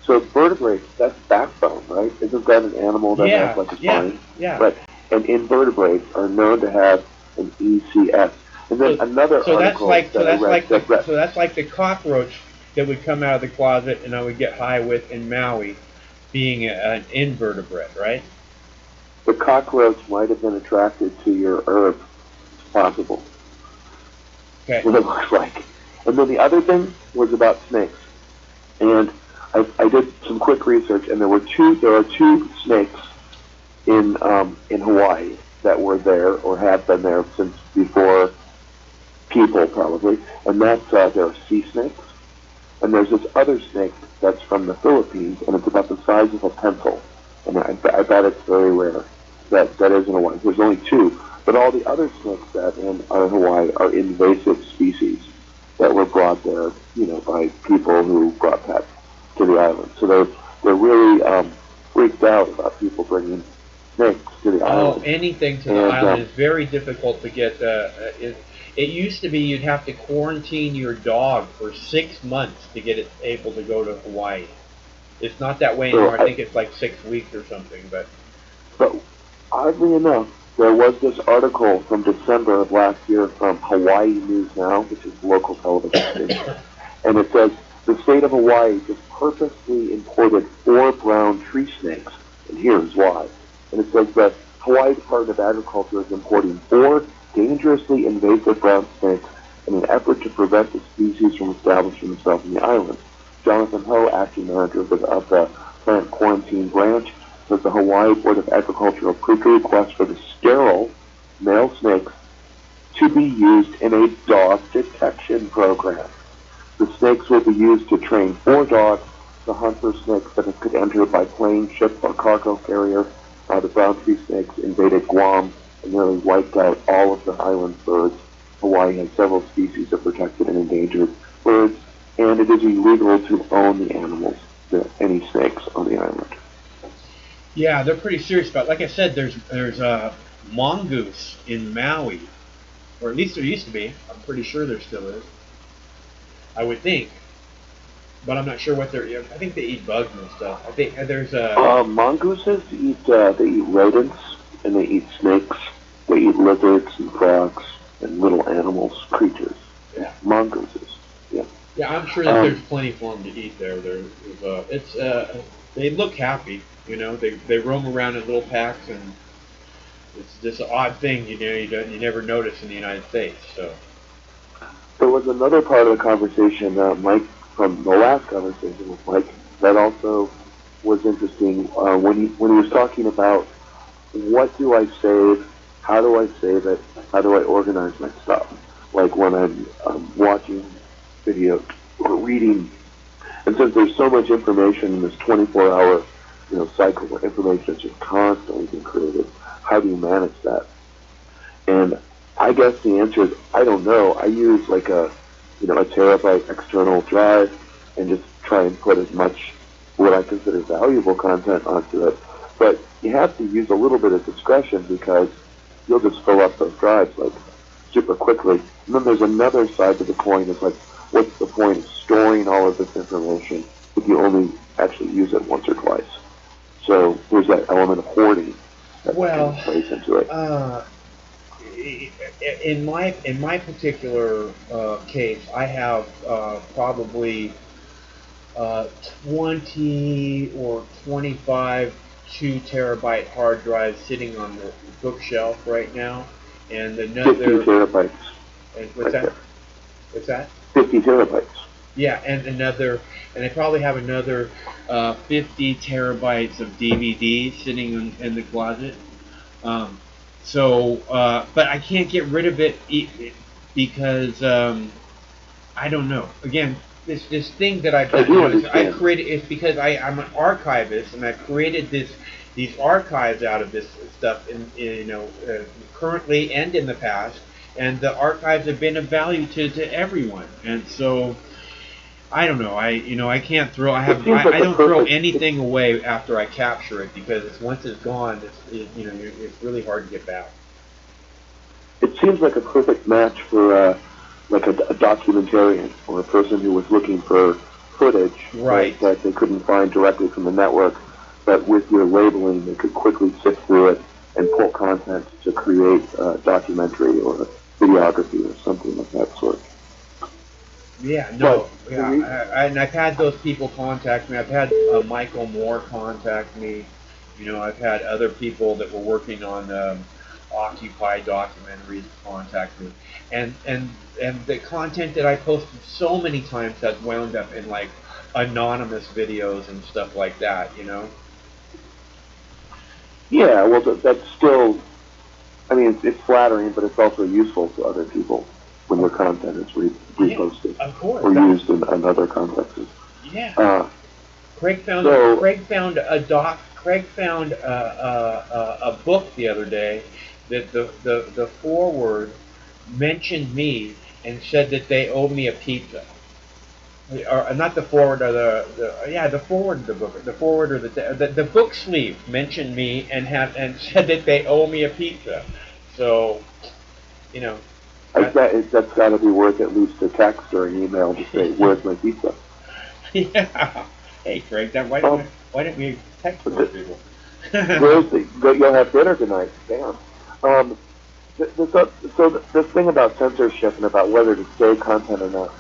So vertebrates, that's backbone, right? Isn't that an animal that has like a spine? Yeah. Right. And invertebrates are known to have an ECS. And then another article so that's like the cockroach that would come out of the closet and I would get high with in Maui, being an invertebrate, right? The cockroach might have been attracted to your herb. It's possible. Okay. What it looks like. And then the other thing was about snakes. And I did some quick research, and there are two snakes in Hawaii that were there or have been there since before people probably, and that's there are sea snakes, and there's this other snake that's from the Philippines, and it's about the size of a pencil, and I bet it's very rare. That is in Hawaii. There's only two, but all the other snakes that are in Hawaii are invasive species that were brought there, you know, by people who brought pets to the island. So they're really freaked out about people bringing snakes to the island. Oh, anything to the island is very difficult to get. It used to be you'd have to quarantine your dog for 6 months to get it able to go to Hawaii. It's not that way anymore. I think it's like 6 weeks or something. But oddly enough, there was this article from December of last year from Hawaii News Now, which is a local television station, and it says the state of Hawaii just purposely imported 4 brown tree snakes, and here's why. And it says that Hawaii Department of Agriculture is importing 4 dangerously invasive brown snakes in an effort to prevent the species from establishing themselves in the island. Jonathan Ho, acting manager of the plant quarantine branch, says the Hawaii Board of Agriculture approved a request for the sterile male snakes to be used in a dog detection program. The snakes will be used to train 4 dogs to hunt for snakes that could enter by plane, ship, or cargo carrier. The brown tree snakes invaded Guam and nearly wiped out all of the island birds. Hawaii has several species of protected and endangered birds, and it is illegal to own the animals, any snakes on the island. yeah, they're pretty serious about it. Like I said, there's a mongoose in Maui, or at least there used to be. I'm pretty sure there still is. I would think, but I'm not sure what they're. I think they eat bugs and stuff. I think there's a. Mongooses eat rodents and they eat snakes. They eat lizards and frogs and little animals, creatures. Yeah. Mongooses. Yeah. Yeah, I'm sure that there's plenty for them to eat there. They look happy, you know. They roam around in little packs, and it's just an odd thing, you know. You never notice in the United States. So There was another part of the conversation, Mike, from the last conversation with Mike, that also was interesting when he was talking about what do I save, how do I save it, how do I organize my stuff. Like when I'm watching video or reading, and since there's so much information in this 24-hour cycle where information that's just constantly being created, how do you manage that? And I guess the answer is I don't know. I use like a terabyte external drive and just try and put as much what I consider valuable content onto it. But you have to use a little bit of discretion because you'll just fill up those drives like super quickly. And then there's another side to the coin. It's like, what's the point of storing all of this information if you only actually use it once or twice? So there's that element of hoarding that plays into it. in my particular case, I have probably 20 or 25 2 terabyte hard drives sitting on the bookshelf right now, and 50 terabytes. And what's that? What's that? 50 terabytes. Yeah, and I probably have another 50 terabytes of DVDs sitting in the closet. But I can't get rid of it because I don't know. Again, this thing that I've done, I created. It's because I'm an archivist, and I've created these archives out of this stuff currently and in the past, and the archives have been of value to everyone, and so. I don't know. I can't throw. I don't throw anything away after I capture it because once it's gone, it's really hard to get back. It seems like a perfect match for like a documentarian or a person who was looking for footage that they couldn't find directly from the network. But with your labeling, they could quickly sift through it and pull content to create a documentary or a videography or something of that sort. Yeah, no, and I've had those people contact me. I've had Michael Moore contact me. I've had other people that were working on Occupy documentaries contact me, and the content that I posted so many times has wound up in like anonymous videos and stuff like that. Yeah, well, that's still. I mean, it's flattering, but it's also useful to other people when their content is reposted or used in other contexts. Yeah. Craig found a book the other day that the forward mentioned me and said that they owe me a pizza. Or not the forward, or the forward of the book. The forward or the book sleeve mentioned me and said that they owe me a pizza. So, That's got to be worth at least a text or an email to say, "Where's my pizza?" Yeah. Hey, Craig, why don't we text those people? You'll have dinner tonight. Damn. This thing about censorship and about whether to save content or not,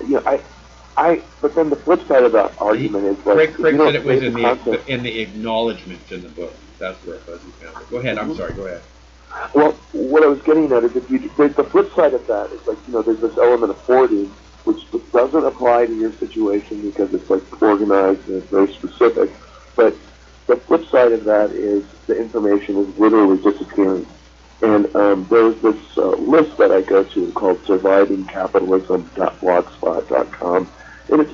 but then the flip side of that argument is like, Craig said it was save the content. in the acknowledgments in the book. That's where it was. He found it. Go ahead. I'm sorry. Go ahead. Well, what I was getting at is the flip side of that is like, there's this element of hoarding, which doesn't apply to your situation because it's like organized and it's very specific. But the flip side of that is the information is literally disappearing. And there's this list that I go to called survivingcapitalism.blogspot.com, and it's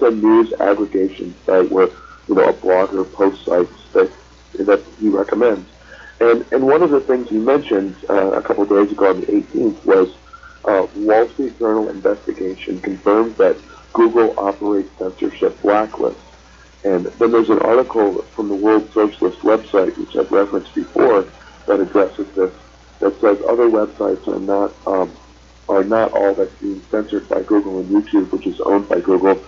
a news aggregation site where a blogger posts sites that he recommends. And one of the things he mentioned a couple of days ago on the 18th was Wall Street Journal investigation confirms that Google operates censorship blacklists. And then there's an article from the World Socialist website, which I've referenced before, that addresses this, that says other websites are not all that's being censored by Google and YouTube, which is owned by Google.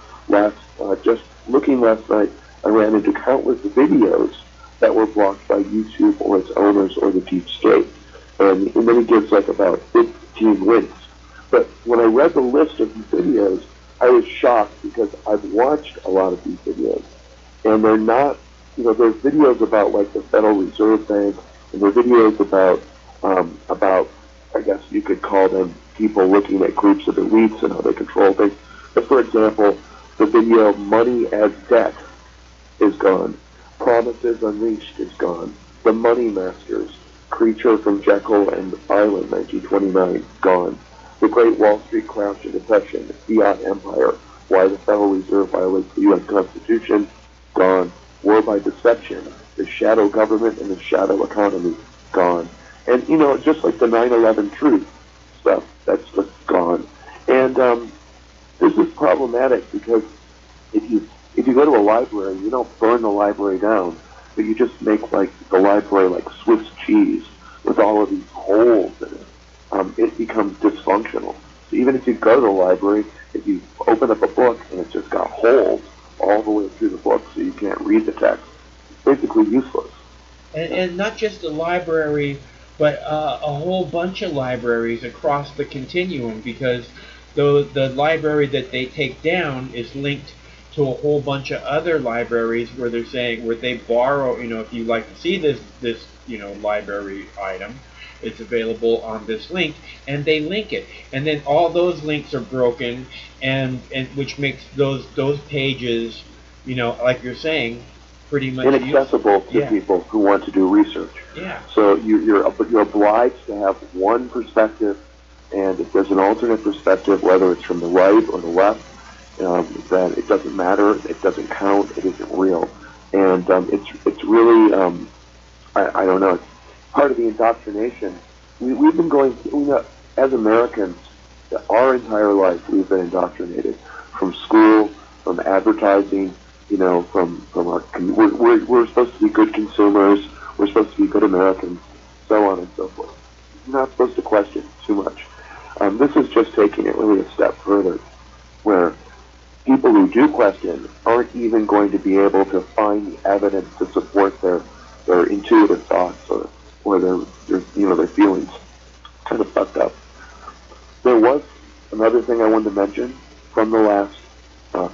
Just looking last night, I ran into countless videos that were blocked by YouTube or its owners or the deep state. And then he gives like about 15 links. But when I read the list of these videos, I was shocked because I've watched a lot of these videos. And they're not, there's videos about like the Federal Reserve Bank, and there are videos about, I guess you could call them people looking at groups of elites and how they control things. But for example, the video Money as Debt is gone. Promises Unleashed is gone. The Money Masters, Creature from Jekyll and Island, 1929, gone. The Great Wall Street Crash and Depression, Fiat Empire, Why the Federal Reserve Violates the U.S. Constitution, gone. War by Deception, The Shadow Government and the Shadow Economy, gone. And, just like the 9/11 truth stuff, that's just gone. And this is problematic because if you go to a library, you don't burn the library down, but you just make like the library like Swiss cheese with all of these holes in it. It becomes dysfunctional. So even if you go to the library, if you open up a book and it's just got holes all the way through the book so you can't read the text, it's basically useless. And not just the library, but a whole bunch of libraries across the continuum, because the library that they take down is linked to a whole bunch of other libraries where they borrow, if you like to see this library item, it's available on this link, and they link it, and then all those links are broken, and which makes those pages, like you're saying, pretty much inaccessible to people who want to do research. Yeah. So you're obliged to have one perspective, and if there's an alternate perspective, whether it's from the right or the left, then it doesn't matter, it doesn't count, it isn't real. And it's really, I don't know, it's part of the indoctrination. We've been going, as Americans, our entire life we've been indoctrinated. From school, from advertising, from our, we're supposed to be good consumers, we're supposed to be good Americans, so on and so forth. You're not supposed to question too much. This is just taking it really a step further, where people who do question aren't even going to be able to find the evidence to support their intuitive thoughts or their feelings. Kind of fucked up. There was another thing I wanted to mention from the last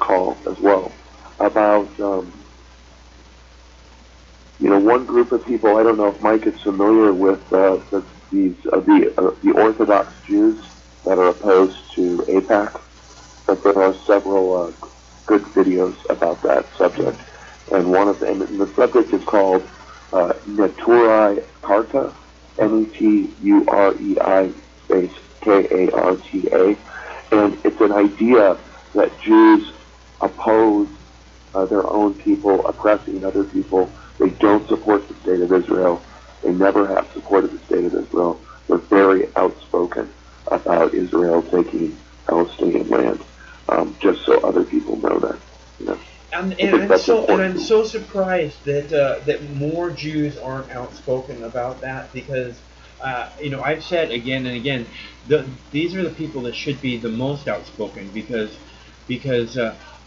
call as well about one group of people. I don't know if Mike is familiar with the Orthodox Jews that are opposed to AIPAC. But there are several good videos about that subject, and the subject is called Neturei Karta, Neturei space Karta, and it's an idea that Jews oppose their own people oppressing other people. They don't support the state of Israel. They never have supported the state of Israel. They're very outspoken about Israel taking Palestinian land. Just so other people know that. And I'm so surprised that more Jews aren't outspoken about that, because I've said again and again, these are the people that should be the most outspoken because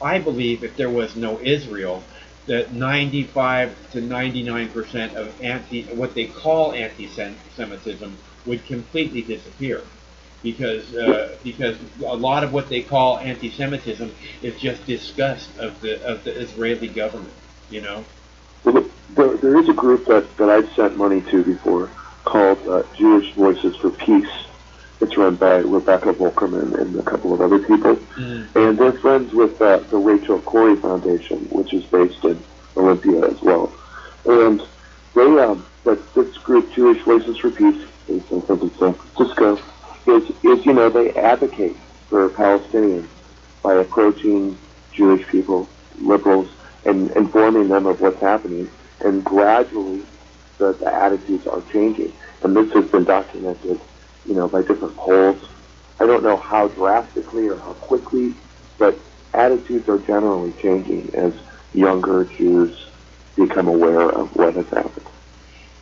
I believe if there was no Israel, that 95 to 99% of what they call anti-Semitism would completely disappear. Because a lot of what they call anti-Semitism is just disgust of the Israeli government, you know. Well, there is a group that I've sent money to before called Jewish Voices for Peace. It's run by Rebecca Volkerman and a couple of other people. And they're friends with the Rachel Corrie Foundation, which is based in Olympia as well. And they, but this group, Jewish Voices for Peace, based in San Francisco, is they advocate for Palestinians by approaching Jewish people, liberals, and informing them of what's happening. And gradually, the attitudes are changing. And this has been documented, by different polls. I don't know how drastically or how quickly, but attitudes are generally changing as younger Jews become aware of what has happened.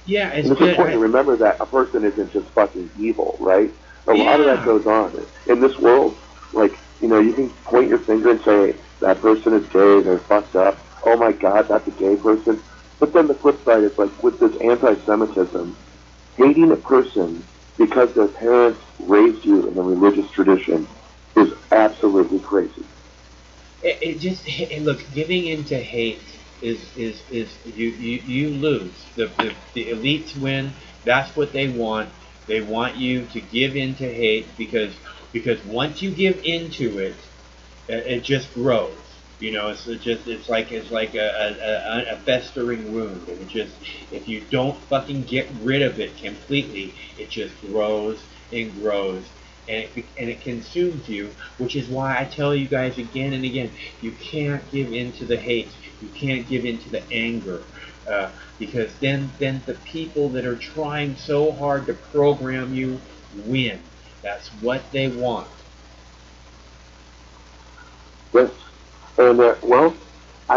Yeah, it's and it's important to remember that a person isn't just fucking evil, right? A lot of that goes on. In this world, you can point your finger and say, that person is gay, they're fucked up, oh my God, that's a gay person. But then the flip side is with this anti-Semitism, hating a person because their parents raised you in a religious tradition is absolutely crazy. Look, giving into hate is you lose. The elites win. That's what they want. They want you to give into hate because once you give into it, it just grows. It's like a festering wound, and if you don't fucking get rid of it completely, it just grows and grows, and it consumes you. Which is why I tell you guys again and again, you can't give in to the hate, you can't give in to the anger, because then the people that are trying so hard to program you win. That's what they want. Yes. And, I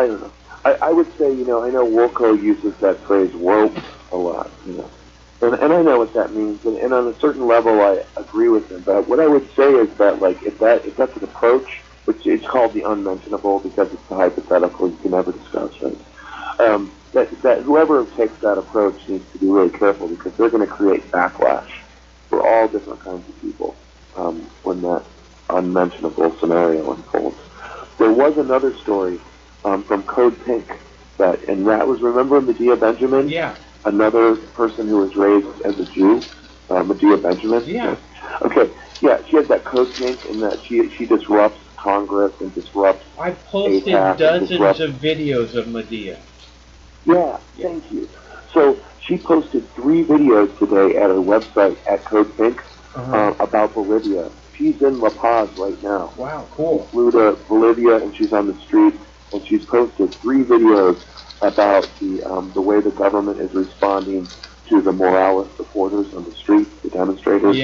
don't know. I would say, I know Wilco uses that phrase woke a lot, And I know what that means, and on a certain level I agree with him, but what I would say is that, if that's an approach, which is called the unmentionable because it's the hypothetical you can never discuss, right? That whoever takes that approach needs to be really careful because they're going to create backlash for all different kinds of people when that unmentionable scenario unfolds. There was another story from Code Pink and that was, remember Medea Benjamin? Yeah. Another person who was raised as a Jew, Medea Benjamin? Yeah. Okay, yeah, she has that Code Pink in that she disrupts Congress and disrupts I posted AIPAC dozens of videos of Medea. Yeah, thank you. So she posted 3 videos today at her website at Code Pink about Bolivia. She's in La Paz right now. Wow, cool. She flew to Bolivia and she's on the street and she's posted 3 videos about the way the government is responding to the Morales supporters on the street, the demonstrators,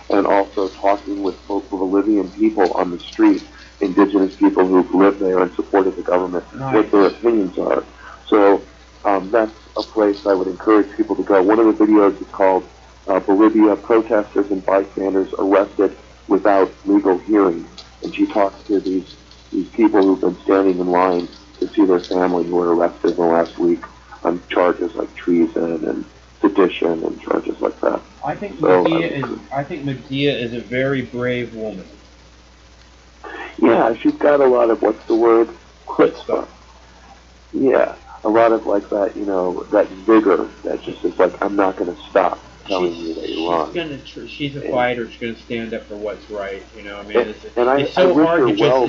and also talking with both Bolivian people on the street, indigenous people who've lived there and supported the government, what their opinions are. So that's a place I would encourage people to go. One of the videos is called Bolivia Protesters and Bystanders Arrested Without Legal Hearing. And she talks to these people who've been standing in line to see their family who were arrested in the last week on charges like treason and sedition and charges like that. I think Medea is a very brave woman. Yeah, she's got a lot of, what's the word? Chutzpah. Yeah, a lot of that, that vigor that just is like, I'm not going to stop telling you that you're wrong. She's a fighter. She's going to stand up for what's right. It's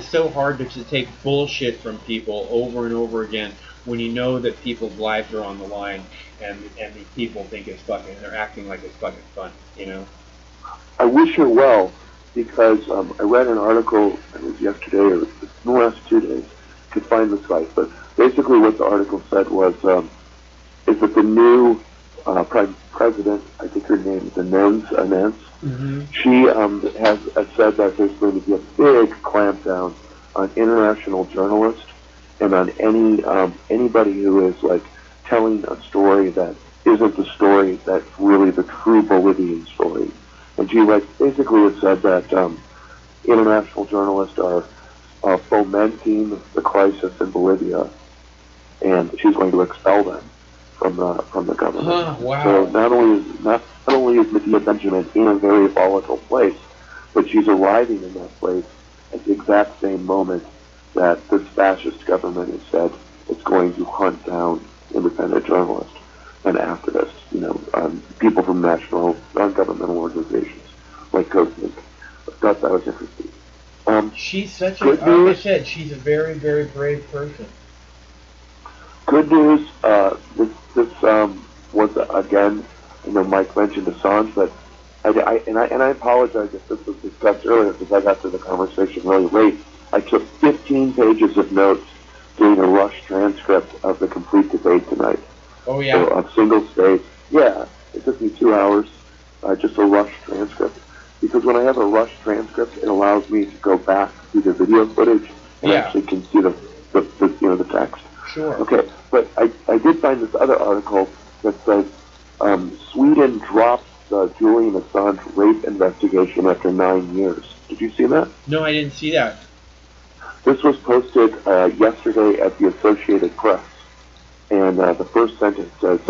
so hard to take bullshit from people over and over again when you know that people's lives are on the line and these people think it's fucking, they're acting like it's fucking fun, I wish her well because I read an article, it was yesterday or in the last 2 days, I could find the site, but basically what the article said was, is that the new president, I think her name is Inez, she has said that there's going to be a big clampdown on international journalists and on anybody who is telling a story that isn't the story that's really the true Bolivian story. And she basically had said that international journalists are fomenting the crisis in Bolivia, and she's going to expel them from the government. Wow. So not only is Medea Benjamin in a very volatile place, but she's arriving in that place at the exact same moment that this fascist government has said it's going to hunt down independent journalists and activists, people from national non-governmental organizations like Cosmic. I thought that was interesting. She's such Good like news. I said, she's a very, very brave person. Good news. This was again. Mike mentioned Assange, but I apologize if this was discussed earlier because I got to the conversation really late. I took 15 pages of notes doing a rush transcript of the complete debate tonight. Oh yeah. So a single space. Yeah, it took me 2 hours, just a rush transcript. Because when I have a rush transcript, it allows me to go back to the video footage and actually can see the text. Sure. Okay, but I did find this other article that says Sweden drops the Julian Assange rape investigation after 9 years. Did you see that? No, I didn't see that. This was posted yesterday at the Associated Press, and the first sentence says,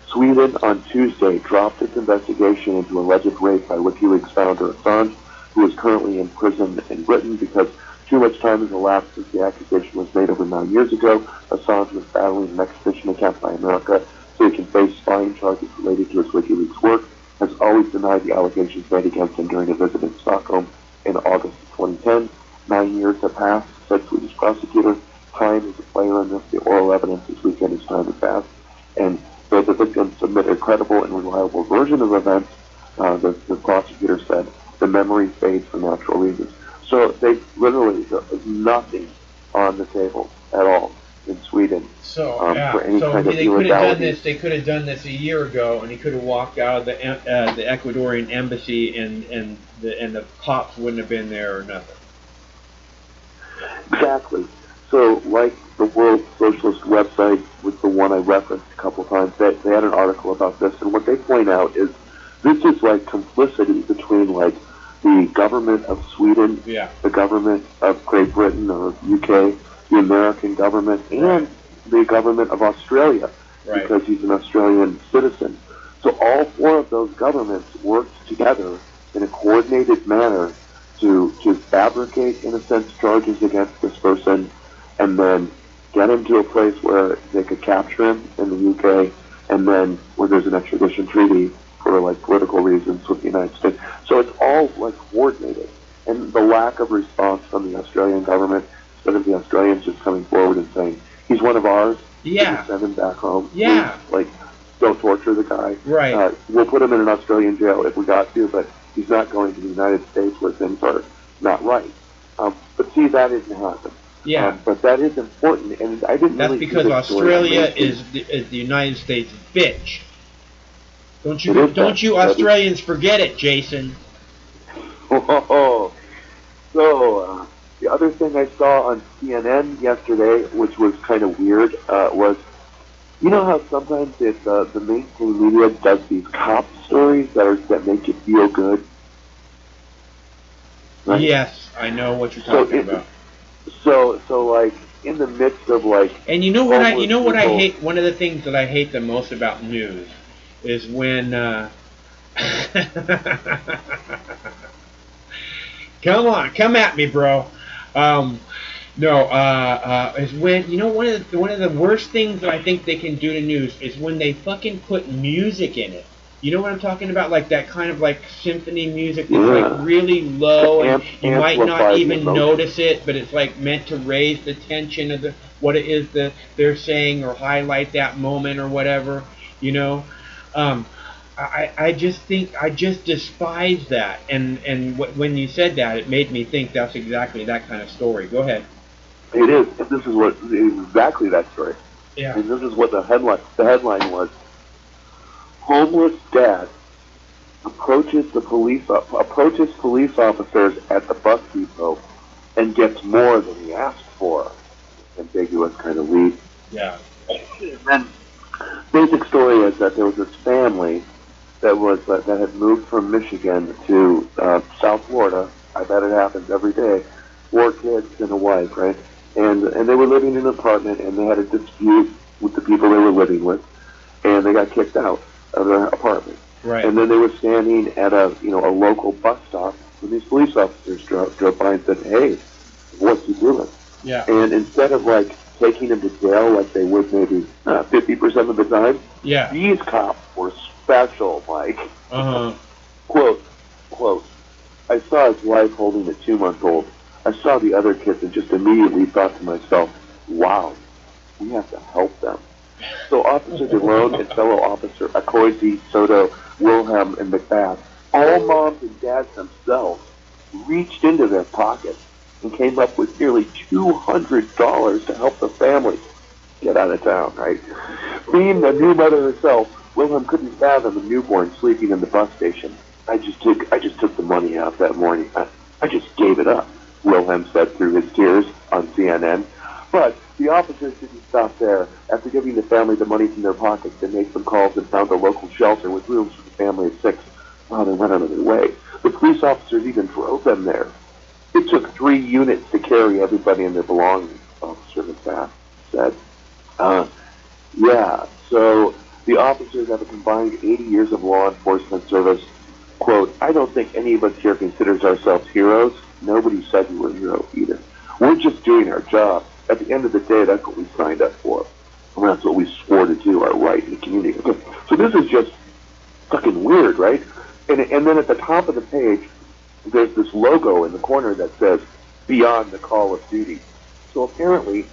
Sweden on Tuesday dropped its investigation into alleged rape by WikiLeaks founder Assange, who is currently in prison in Britain because too much time has elapsed since the accusation was made over 9 years ago. Assange was battling an extradition attempt by America so he can face spying charges related to his WikiLeaks work, has always denied the allegations made against him during a visit in Stockholm in August 2010. 9 years have passed, said Swedish prosecutor. Time is a player in this. The oral evidence this weekend is time has passed. And so the victims submit a credible and reliable version of events. The prosecutor said the memory fades for natural reasons. So they literally, there's nothing on the table at all in Sweden for any kind of they could have done illegality. this. They could have done this a year ago, and he could have walked out of the Ecuadorian embassy, and the cops wouldn't have been there or nothing. Exactly. So, like the World Socialist website was the one I referenced a couple times, they had an article about this, and what they point out is this is like complicity between like the government of Sweden, the government of Great Britain or UK, the American government, and the government of Australia, because he's an Australian citizen. So all four of those governments worked together in a coordinated manner to fabricate, in a sense, charges against this person, and then get him to a place where they could capture him in the UK, and then where there's an extradition treaty for like political reasons with the United States. So it's all like coordinated. And the lack of response from the Australian government, instead of the Australians just coming forward and saying, he's one of ours, Yeah. send him back home. Yeah. Please, like, don't torture the guy. Right. We'll put him in an Australian jail if we got to, but he's not going to the United States where things are not right. But see, that didn't happen. Yeah. But that is important, and I didn't That's really because see this Australia story. is the United States bitch. Don't It is you that. Australians forget it, Jason? So, the other thing I saw on CNN yesterday, which was kind of weird, was, you know how sometimes the mainstream media does these cop stories that make you feel good? Right? Yes, I know what you're talking about. So like, in the midst of like... And you know what I people, hate? One of the things that I hate the most about news is when come at me, bro. Is when one of the worst things that I think they can do to news is when they fucking put music in it. You know what I'm talking about? Like that kind of like symphony music that's like really low, and you might not even notice it, but it's like meant to raise the tension of what it is that they're saying or highlight that moment or whatever. You know, I just despise that, and when you said that, it made me think that's exactly that kind of story. Go ahead. It is. This is what exactly that story. Yeah. And this is what the headline was. Homeless dad approaches police officers at the bus depot and gets more than he asked for. Ambiguous kind of lead. Yeah. And then basic story is that there was this family that had moved from Michigan to South Florida. I bet it happens every day. 4 kids and a wife, right? And they were living in an apartment, and they had a dispute with the people they were living with, and they got kicked out of their apartment. Right. And then they were standing at a local bus stop when these police officers drove by and said, "Hey, what's he doing?" Yeah. And instead of like taking him to jail like they would maybe 50% of the time, Yeah. these cops were special, Mike. Uh-huh. Quote, I saw his wife holding a 2-month-old. I saw the other kids and just immediately thought to myself, wow, we have to help them. So Officer DeLone and fellow officer Acoizi, Soto, Wilhelm, and McBath, all moms and dads themselves, reached into their pockets and came up with nearly $200 to help the family get out of town, right? Being a new mother herself, Wilhelm couldn't fathom a newborn sleeping in the bus station. I just took the money out that morning. I just gave it up, Wilhelm said through his tears on CNN. But the officers didn't stop there. After giving the family the money from their pockets, they made some calls and found a local shelter with rooms for the family of 6. Oh, they went out of their way. The police officers even drove them there. It took 3 units to carry everybody and their belongings, Officer McBath said. Yeah, so the officers have a combined 80 years of law enforcement service. Quote, I don't think any of us here considers ourselves heroes. Nobody said we were heroes either. We're just doing our job. At the end of the day, that's what we signed up for. And that's what we swore to do, our right in the community. So this is just fucking weird, right? And then at the top of the page, there's this logo in the corner that says, Beyond the Call of Duty. So apparently,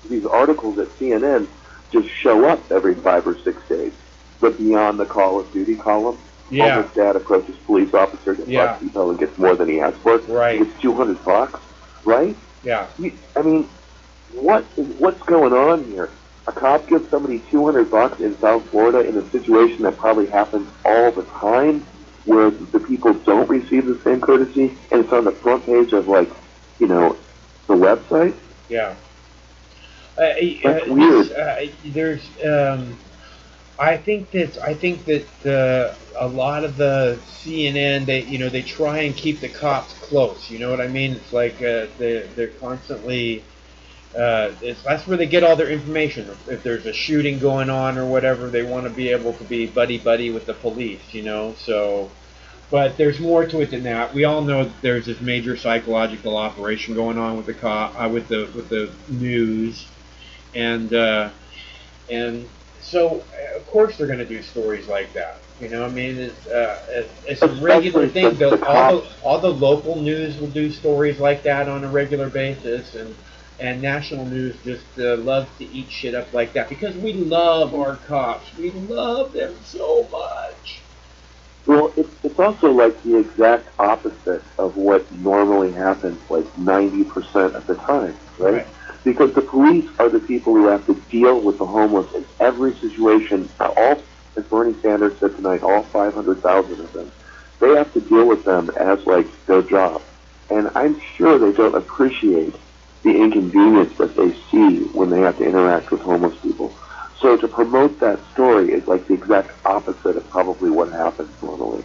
these articles at CNN just show up every 5 or 6 days. The Beyond the Call of Duty column. Yeah. Homeless dad approaches police officer at bus depot and gets more than he asked for. Right. He gets $200, right? Yeah. I mean, what's going on here? A cop gives somebody $200 in South Florida in a situation that probably happens all the time, where the people don't receive the same courtesy, and it's on the front page of the website. Yeah. That's weird. I think that a lot of the CNN, they try and keep the cops close. You know what I mean? It's like they're constantly. That's where they get all their information. If there's a shooting going on or whatever, they want to be able to be buddy with the police. So. But there's more to it than that. We all know that there's this major psychological operation going on with with the news, and so of course they're going to do stories like that. I mean, it's a regular thing. All the local news will do stories like that on a regular basis, and national news just loves to eat shit up like that because we love our cops. We love them so much. Well, it's also like the exact opposite of what normally happens, like 90% of the time, right? Because the police are the people who have to deal with the homeless in every situation. All, as Bernie Sanders said tonight, all 500,000 of them, they have to deal with them as like their job. And I'm sure they don't appreciate the inconvenience that they see when they have to interact with homeless people. So to promote that story is like the exact opposite of probably what happens normally.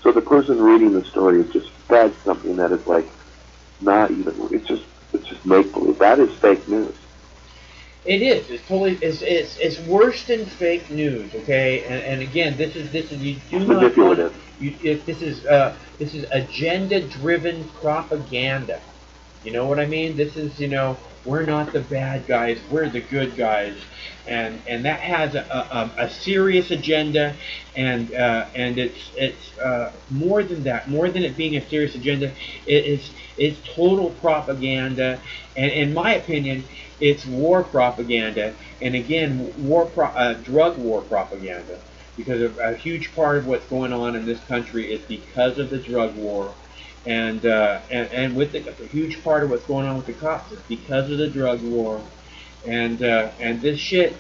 So the person reading the story is just fed something that is like not even. It's just make believe. That is fake news. It is. It's totally. It's worse than fake news. Okay. And again, this is you do not manipulative. This is agenda-driven propaganda. You know what I mean? This is we're not the bad guys. We're the good guys. And that has a serious agenda, and it's more than that. More than it being a serious agenda, it's total propaganda. And in my opinion, it's war propaganda. And again, drug war propaganda, because a huge part of what's going on in this country is because of the drug war. And with a huge part of what's going on with the cops is because of the drug war. And this shit,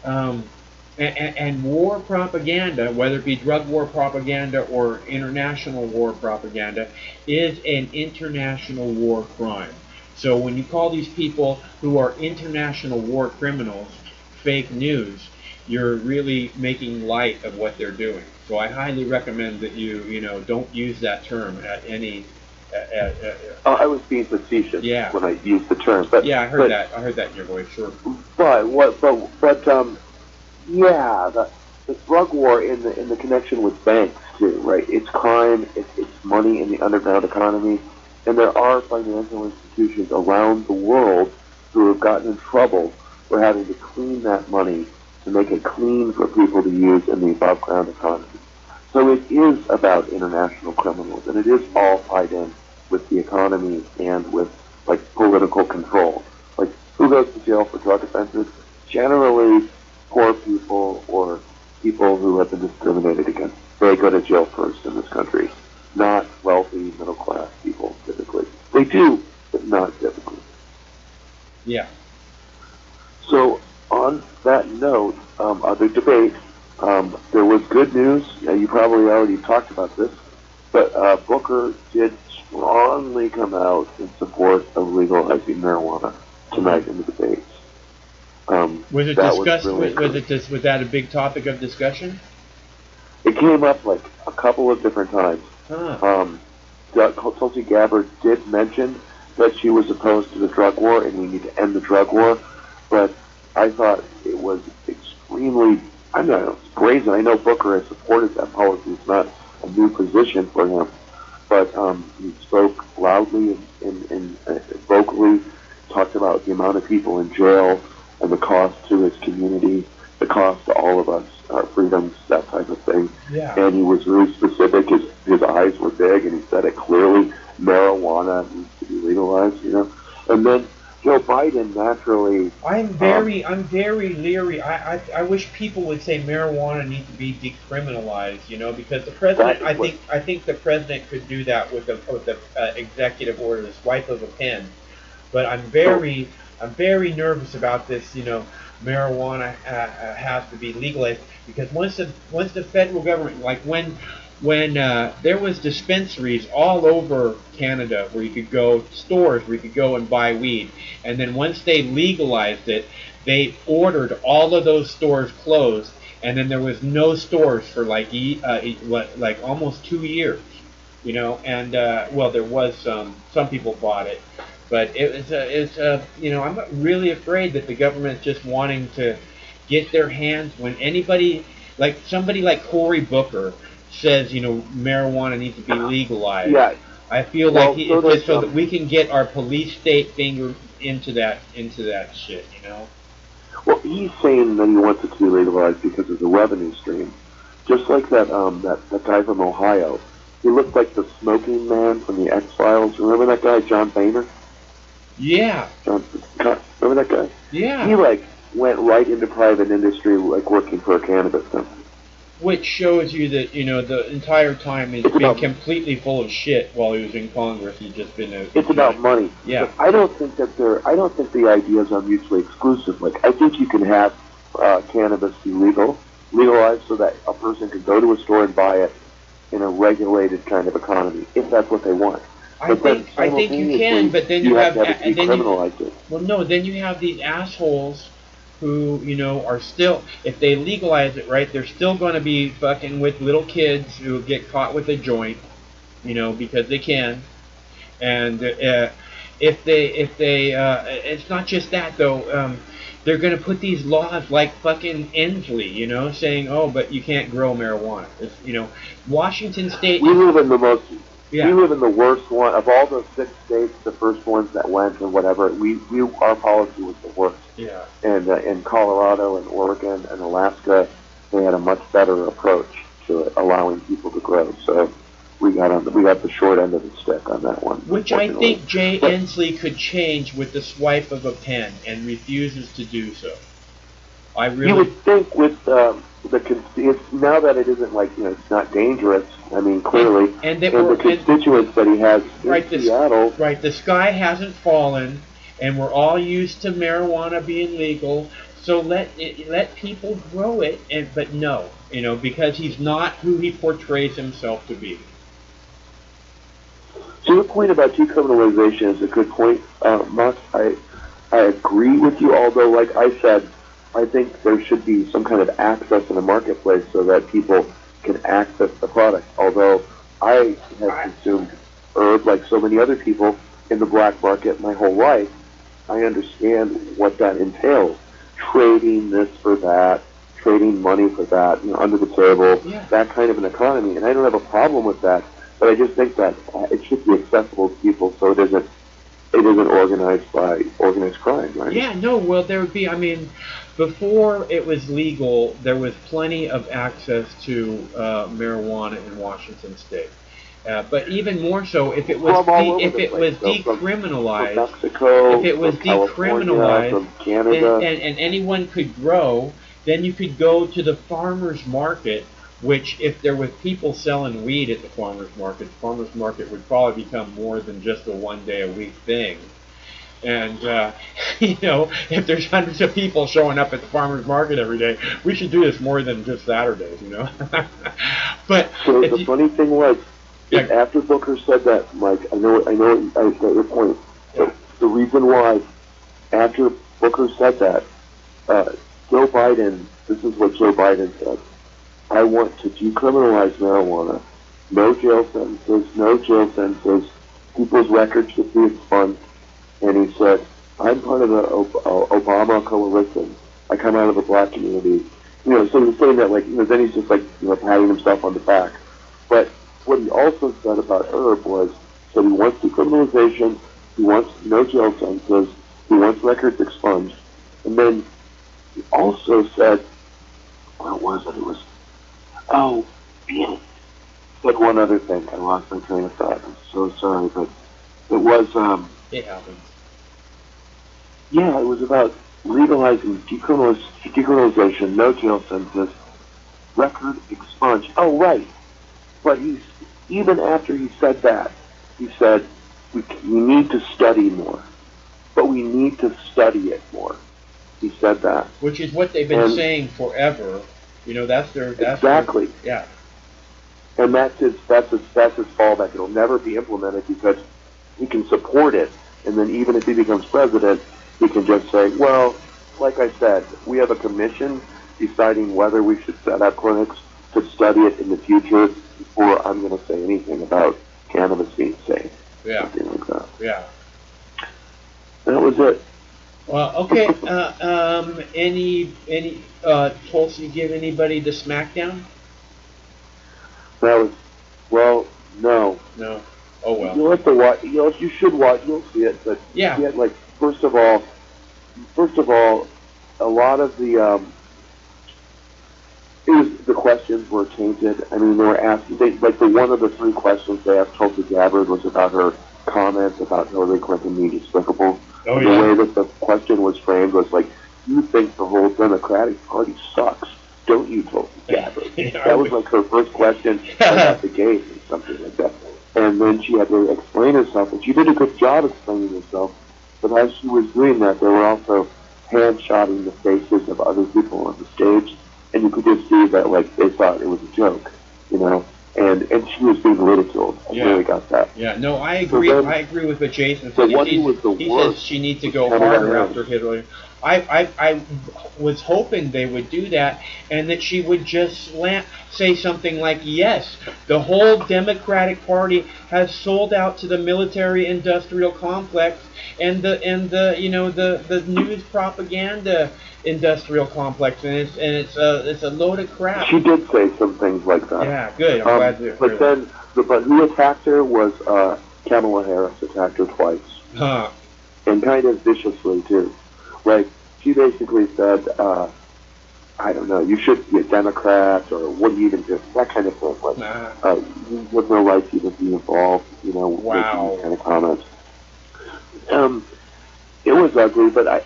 and war propaganda, whether it be drug war propaganda or international war propaganda, is an international war crime. So when you call these people who are international war criminals fake news, you're really making light of what they're doing. So I highly recommend that you know, don't use that term at any. I was being facetious Yeah. when I used the term, but Yeah, I heard that. I heard that in your voice. Sure. Yeah, the drug war in the connection with banks too, right? It's crime, it's money in the underground economy, and there are financial institutions around the world who have gotten in trouble for having to clean that money to make it clean for people to use in the above ground economy. So it is about international criminals, and it is all tied in with the economy and with like political control. Like who goes to jail for drug offenses? Generally, poor people or people who have been discriminated against. They go to jail first in this country, not wealthy middle class people typically. They do, but not typically. Yeah. So on that note, other debate. There was good news. You probably already talked about this, but Booker did strongly come out in support of legalizing marijuana tonight in the debates. Was it that discussed? really Was that a big topic of discussion? It came up like a couple of different times. Huh. Tulsi Gabbard did mention that she was opposed to the drug war and we need to end the drug war, but I thought it was extremely, I don't know, it's brazen. I know Booker has supported that policy. It's not a new position for him, but he spoke loudly and vocally, talked about the amount of people in jail and the cost to his community, the cost to all of us, our freedoms, that type of thing. Yeah. And he was really specific. His eyes were big, and he said it clearly. Marijuana needs to be legalized, you know. And then Joe Biden naturally. I'm very leery. I wish people would say marijuana needs to be decriminalized, you know, because the president. I think the president could do that with the executive order, the swipe of a pen. But I'm very nervous about this. You know, marijuana has to be legalized because once the federal government, like when there was dispensaries all over Canada where you could go, stores where you could go and buy weed, and then once they legalized it, they ordered all of those stores closed, and then there was no stores for like almost 2 years, you know, and well, there was some people bought it, but you know, I'm really afraid that the government's just wanting to get their hands when anybody, like somebody like Cory Booker says, you know, marijuana needs to be legalized. Yeah. I feel Well, like so it's just so that we can get our police state finger into that shit, you know. Well, he's saying that he wants it to be legalized because of the revenue stream. Just like that guy from Ohio. He looked like the smoking man from the X-Files. Remember that guy, John Boehner? Yeah. Remember that guy? Yeah. He like went right into private industry, like working for a cannabis company. Which shows you that, you know, the entire time he's been completely full of shit while he was in Congress. He's just been It's about money. Yeah. But I don't think the ideas are mutually exclusive. Like, I think you can have cannabis be legalized so that a person can go to a store and buy it in a regulated kind of economy, if that's what they want. I think you can, but then you have to decriminalize it. Well, no, then you have these assholes who, you know, are still, if they legalize it, right, they're still going to be fucking with little kids who get caught with a joint, you know, because they can. And if they it's not just that though. They're going to put these laws like fucking Inslee, you know, saying, oh, but you can't grow marijuana. It's, you know, Washington State. We live in the most. Yeah. We live in the worst one of all the 6 states. The first ones that went and whatever. Our policy was the worst. Yeah. And in Colorado and Oregon and Alaska, they had a much better approach to it, allowing people to grow. So we got the short end of the stick on that one. Which I think Jay Inslee could change with the swipe of a pen, and refuses to do so. I really. You would think with it's now that it isn't like, you know, it's not dangerous. I mean, clearly, and the constituents that he has in Seattle. Right, the sky hasn't fallen, and we're all used to marijuana being legal. So let people grow it, but no, you know, because he's not who he portrays himself to be. So your point about decriminalization is a good point, Max. I agree with you, although, like I said, I think there should be some kind of access in the marketplace so that people can access the product. Although I have consumed herb like so many other people in the black market my whole life, I understand what that entails. Trading this for that, trading money for that, under the table, that kind of an economy. And I don't have a problem with that, but I just think that it should be accessible to people so it isn't organized by organized crime, right? Yeah, no, well, there would be, I mean, before it was legal, there was plenty of access to marijuana in Washington State. But even more so, if it was decriminalized, from Mexico, if it was from California, decriminalized, from Canada, and anyone could grow, then you could go to the farmer's market. Which, if there was people selling weed at the farmer's market would probably become more than just a one-day-a-week thing. And, if there's hundreds of people showing up at the farmer's market every day, we should do this more than just Saturdays, But so the funny thing was, after Booker said that, Mike, I get your point. Yeah. The reason why, after Booker said that, Joe Biden, this is what Joe Biden said. I want to decriminalize marijuana. No jail sentences. People's records should be expunged. And he said, I'm part of the Obama coalition. I come out of the black community. So he's saying that, then he's just patting himself on the back. But what he also said about herb was that he wants decriminalization, he wants no jail sentences, he wants records expunged. And then he also said, what was it? It was, oh, damn it. Said one other thing. I lost my train of thought. I'm so sorry, but it was, it happens. Yeah, it was about legalizing decriminalization, no jail sentences, record expunged. Oh, right. But even after he said that, he said, we need to study more. But we need to study it more. He said that. Which is what they've been saying forever. That's exactly. Yeah. And that's his fallback. It'll never be implemented because he can support it, and then even if he becomes president, he can just say, well, like I said, we have a commission deciding whether we should set up clinics to study it in the future before I'm going to say anything about cannabis being safe. Yeah. Something like that. Yeah. That was it. Well, okay. Any Tulsi give anybody the smackdown? That was, well, no. No. Oh well. You'll have to watch. You should watch. You'll see it. But yeah. She had, first of all, a lot of the the questions were tainted. I mean, they were asking. One of the three questions they asked Tulsi Gabbard was about her comments about Hillary Clinton being despicable. Oh, the way that the question was framed was you think the whole Democratic Party sucks, don't you, Tulsi Gabbard? That was her first question right out the gate or something like that. And then she had to explain herself, and she did a good job explaining herself. But as she was doing that, they were also hand-shotting the faces of other people on the stage, and you could just see that they thought it was a joke, And she was being ridiculed. I really got that. Yeah, no, I agree. I agree with what Jason said. He says she needs to go harder after Hillary. I was hoping they would do that, and that she would just say something like, "Yes, the whole Democratic Party has sold out to the military-industrial complex and the news propaganda industrial complex, and it's a load of crap." She did say some things like that. Yeah, good. I'm glad to hear that. But who attacked her was Kamala Harris attacked her twice, and kind of viciously too. She basically said, I don't know, you should be a Democrat, or what do you even do? That kind of thing. You have no right to even be involved, wow. Making these kind of comments. It was ugly, but I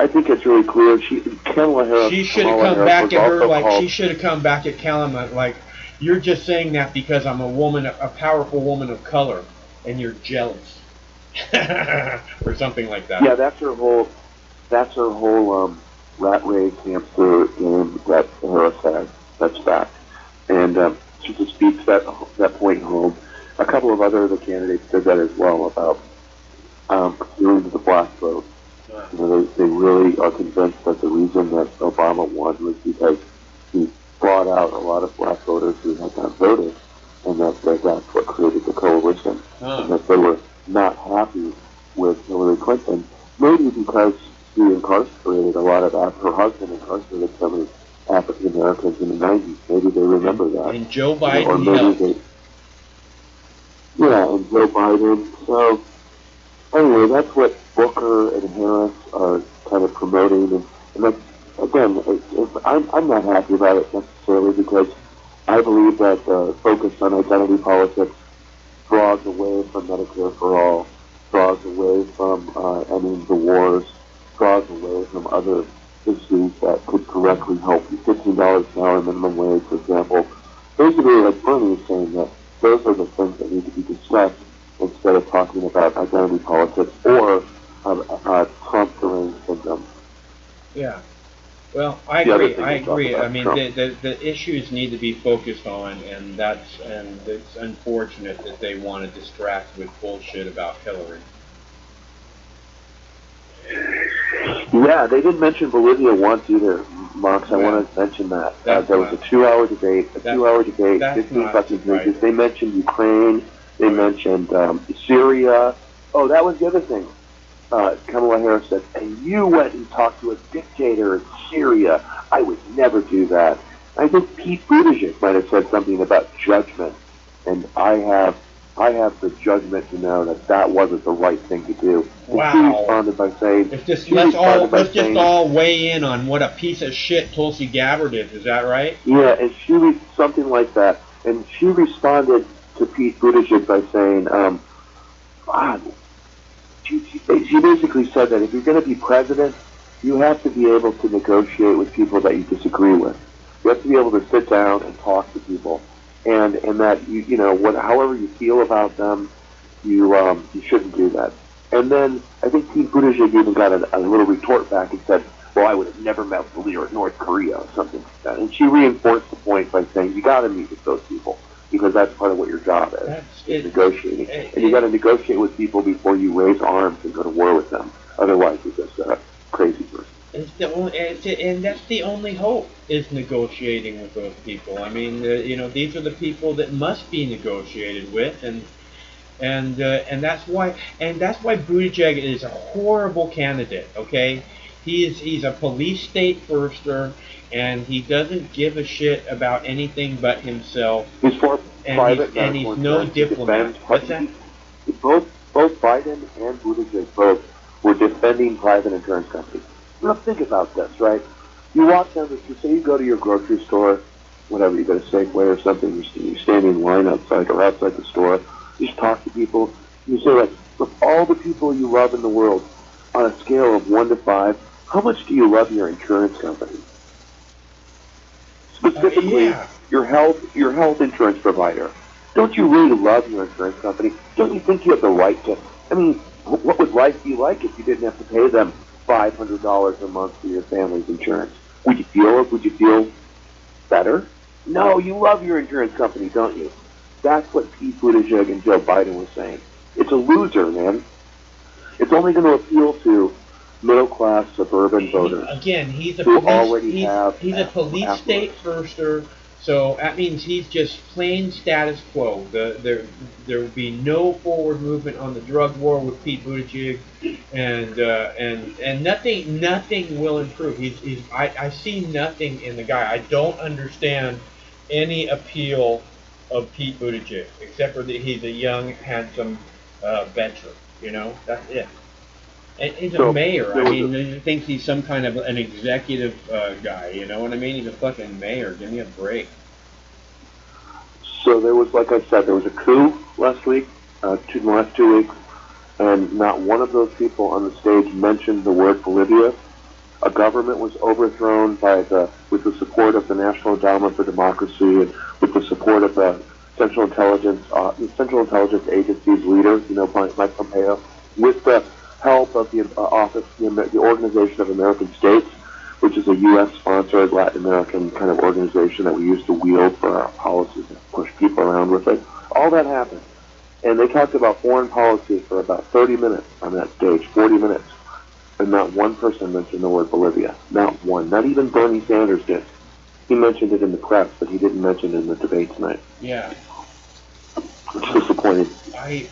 think it's really clear. Kamala Harris. She should have come back at her she should have come back at Kamala you're just saying that because I'm a woman, a powerful woman of color, and you're jealous, or something like that. Yeah, that's her whole rat race hamster game that Harris has. That's fact, and she just beats that point home. A couple of other of the candidates did that as well about appealing to the black vote. They really are convinced that the lot of black voters who had not voted, and that's what created the coalition, and that they were not happy with Hillary Clinton, maybe because she incarcerated a lot of her husband incarcerated so many African Americans in the 90s. Maybe they remember that. And Joe Biden or maybe helped. And Joe Biden. So anyway, that's what Booker and Harris are kind of promoting, and that's, again, I'm not happy about it necessarily, because I believe that the focus on identity politics draws away from Medicare for all, draws away from ending the wars, draws away from other issues that could directly help you. $15 an hour minimum wage, for example. Basically, like Bernie is saying, that those are the things that need to be discussed instead of talking about identity politics or Trump deranged syndrome. Yeah. Well, I agree. I mean, the issues need to be focused on, and it's unfortunate that they want to distract with bullshit about Hillary. Yeah, they didn't mention Bolivia once either, Mox. I want to mention that. There was a 2-hour debate, 15 fucking pages. They mentioned Ukraine, they mentioned Syria. Oh, that was the other thing. Kamala Harris said, and you went and talked to a dictator in Syria. I would never do that. I think Pete Buttigieg might have said something about judgment, and I have the judgment to know that wasn't the right thing to do. Wow. And she responded by saying, let's just all weigh in on what a piece of shit Tulsi Gabbard is. Is that right? Yeah, and she something like that, and she responded to Pete Buttigieg by saying, she basically said that if you're going to be president, you have to be able to negotiate with people that you disagree with. You have to be able to sit down and talk to people, and that however you feel about them, you shouldn't do that. And then I think Pete Buttigieg even got a little retort back and said, well, I would have never met with the leader of North Korea or something like that. And she reinforced the point by saying, you got to meet with those people, because that's part of what your job is negotiating. And you got to negotiate with people before you raise arms and go to war with them. Otherwise, you're just a crazy person. And that's the only hope, is negotiating with those people. I mean, these are the people that must be negotiated with, and that's why Buttigieg is a horrible candidate. Okay, he's a police state firster, and he doesn't give a shit about anything but himself. He's for private, and he's no diplomat. What's that? Both Biden and Buttigieg both were defending private insurance companies. Now think about this, right? You walk down the street, say you go to your grocery store, whatever, you go to Safeway or something, you're standing in line outside the store, you just talk to people, you say, like, of all the people you love in the world, on a scale of 1 to 5, how much do you love your insurance company? Specifically, your health insurance provider. Don't you really love your insurance company? Don't you think you have the right to? I mean, what would life be like if you didn't have to pay them $500 a month for your family's insurance? Would you feel better? No, you love your insurance company, don't you? That's what Pete Buttigieg and Joe Biden were saying. It's a loser, man. It's only going to appeal to middle-class suburban voters. Again, he's a police state firster. So that means he's just plain status quo. There will be no forward movement on the drug war with Pete Buttigieg, and nothing will improve. I see nothing in the guy. I don't understand any appeal of Pete Buttigieg, except for that he's a young, handsome veteran. That's it. And he's a mayor. I mean, he thinks he's some kind of an executive guy. You know what I mean? He's a fucking mayor. Give me a break. So there was, like I said, there was a coup last week, in the last 2 weeks, and not one of those people on the stage mentioned the word Bolivia. A government was overthrown with the support of the National Endowment for Democracy and with the support of the Central Intelligence Agency's leader, Mike Pompeo, with the help of the Organization of American States, which is a U.S.-sponsored Latin American kind of organization that we used to wield for our policies and push people around with it. All that happened. And they talked about foreign policy for about 30 minutes on that stage, 40 minutes. And not one person mentioned the word Bolivia. Not one. Not even Bernie Sanders did. he mentioned it in the press, but he didn't mention it in the debate tonight. Yeah. It's disappointing. I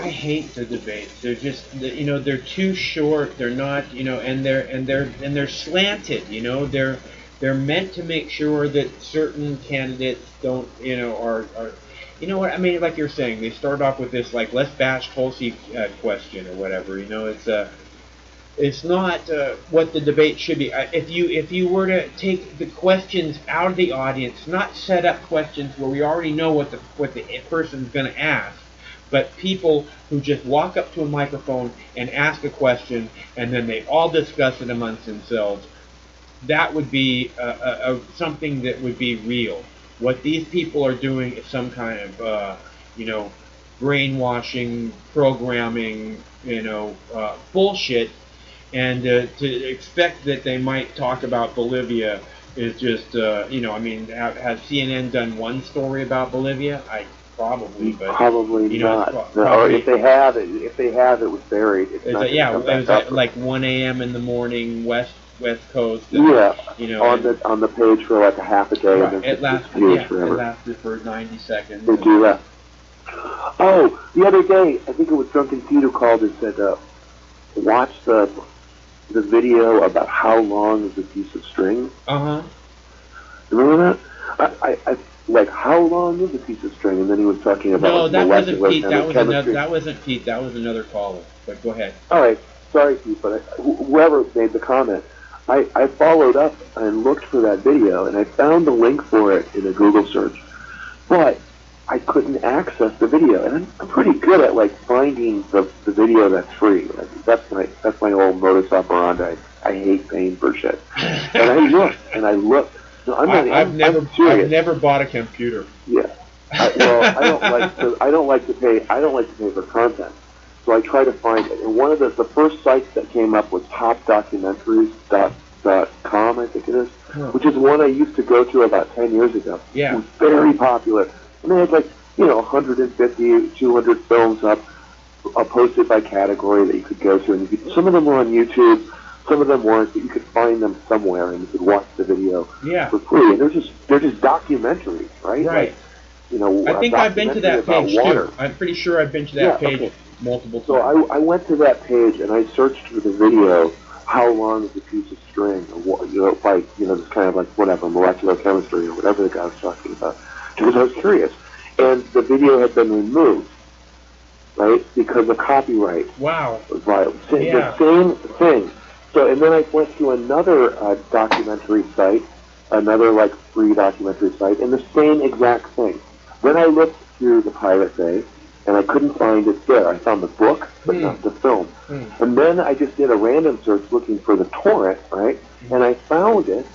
hate the debates. They're just, you know, they're too short. They're not, you know, and they're slanted. You know, they're meant to make sure that certain candidates don't, you know, are you know what I mean? Like you're saying, they start off with this like let's bash Tulsi question or whatever. You know, it's not what the debate should be. If you were to take the questions out of the audience, not set up questions where we already know what the person's going to ask, but people who just walk up to a microphone and ask a question, and then they all discuss it amongst themselves, that would be something that would be real. What these people are doing is some kind of, you know, brainwashing, programming, you know, bullshit. And to expect that they might talk about Bolivia is just, you know, I mean, has CNN done one story about Bolivia? Probably, but Probably you know, not. Or if they have, it was buried. It's not yeah, gonna it come was back at up. like 1 a.m. in the morning, West Coast. Yeah, you know, on the page for like a half a day, right, and then it lasted. disappears Yeah, forever. it lasted for 90 seconds. They do that. Oh, the other day, I think it was Drunken Pete who called and said, watch the video about how long is a piece of string. Uh huh. Remember that? I like how long is a piece of string, and then he was talking about No, like, that wasn't molecular Pete. That was chemistry. another. That wasn't Pete. That was another caller. But go ahead. All right, sorry Pete, but whoever made the comment, I followed up and looked for that video, and I found the link for it in a Google search, but I couldn't access the video, and I'm pretty good at like finding the video that's free. Like, that's my whole modus operandi. I hate paying for shit. And I looked. No, I've never bought a computer. Yeah. I don't like to pay for content. So I try to find it. And one of the first sites that came up was topdocumentaries.com, I think it is, which is one I used to go to about 10 years ago. Yeah. It was very popular. And they had like, 150, 200 films up, posted by category that you could go to. And some of them were on YouTube, some of them weren't, but you could find them somewhere and you could watch the video for free. And they're just documentaries, right? Right. Like, I think I've been to that page too. I'm pretty sure I've been to that page multiple times. So I went to that page and I searched for the video, how long is a piece of string, or this kind of like whatever, molecular chemistry or whatever the guy was talking about, because I was curious. And the video had been removed, right, because of copyright. Wow. Violence. Yeah. The same thing. So, and then I went to another documentary site, another like free documentary site, and the same exact thing. Then I looked through the Pirate Bay, and I couldn't find it there. I found the book, but not the film. And then I just did a random search looking for the torrent, right? And I found it,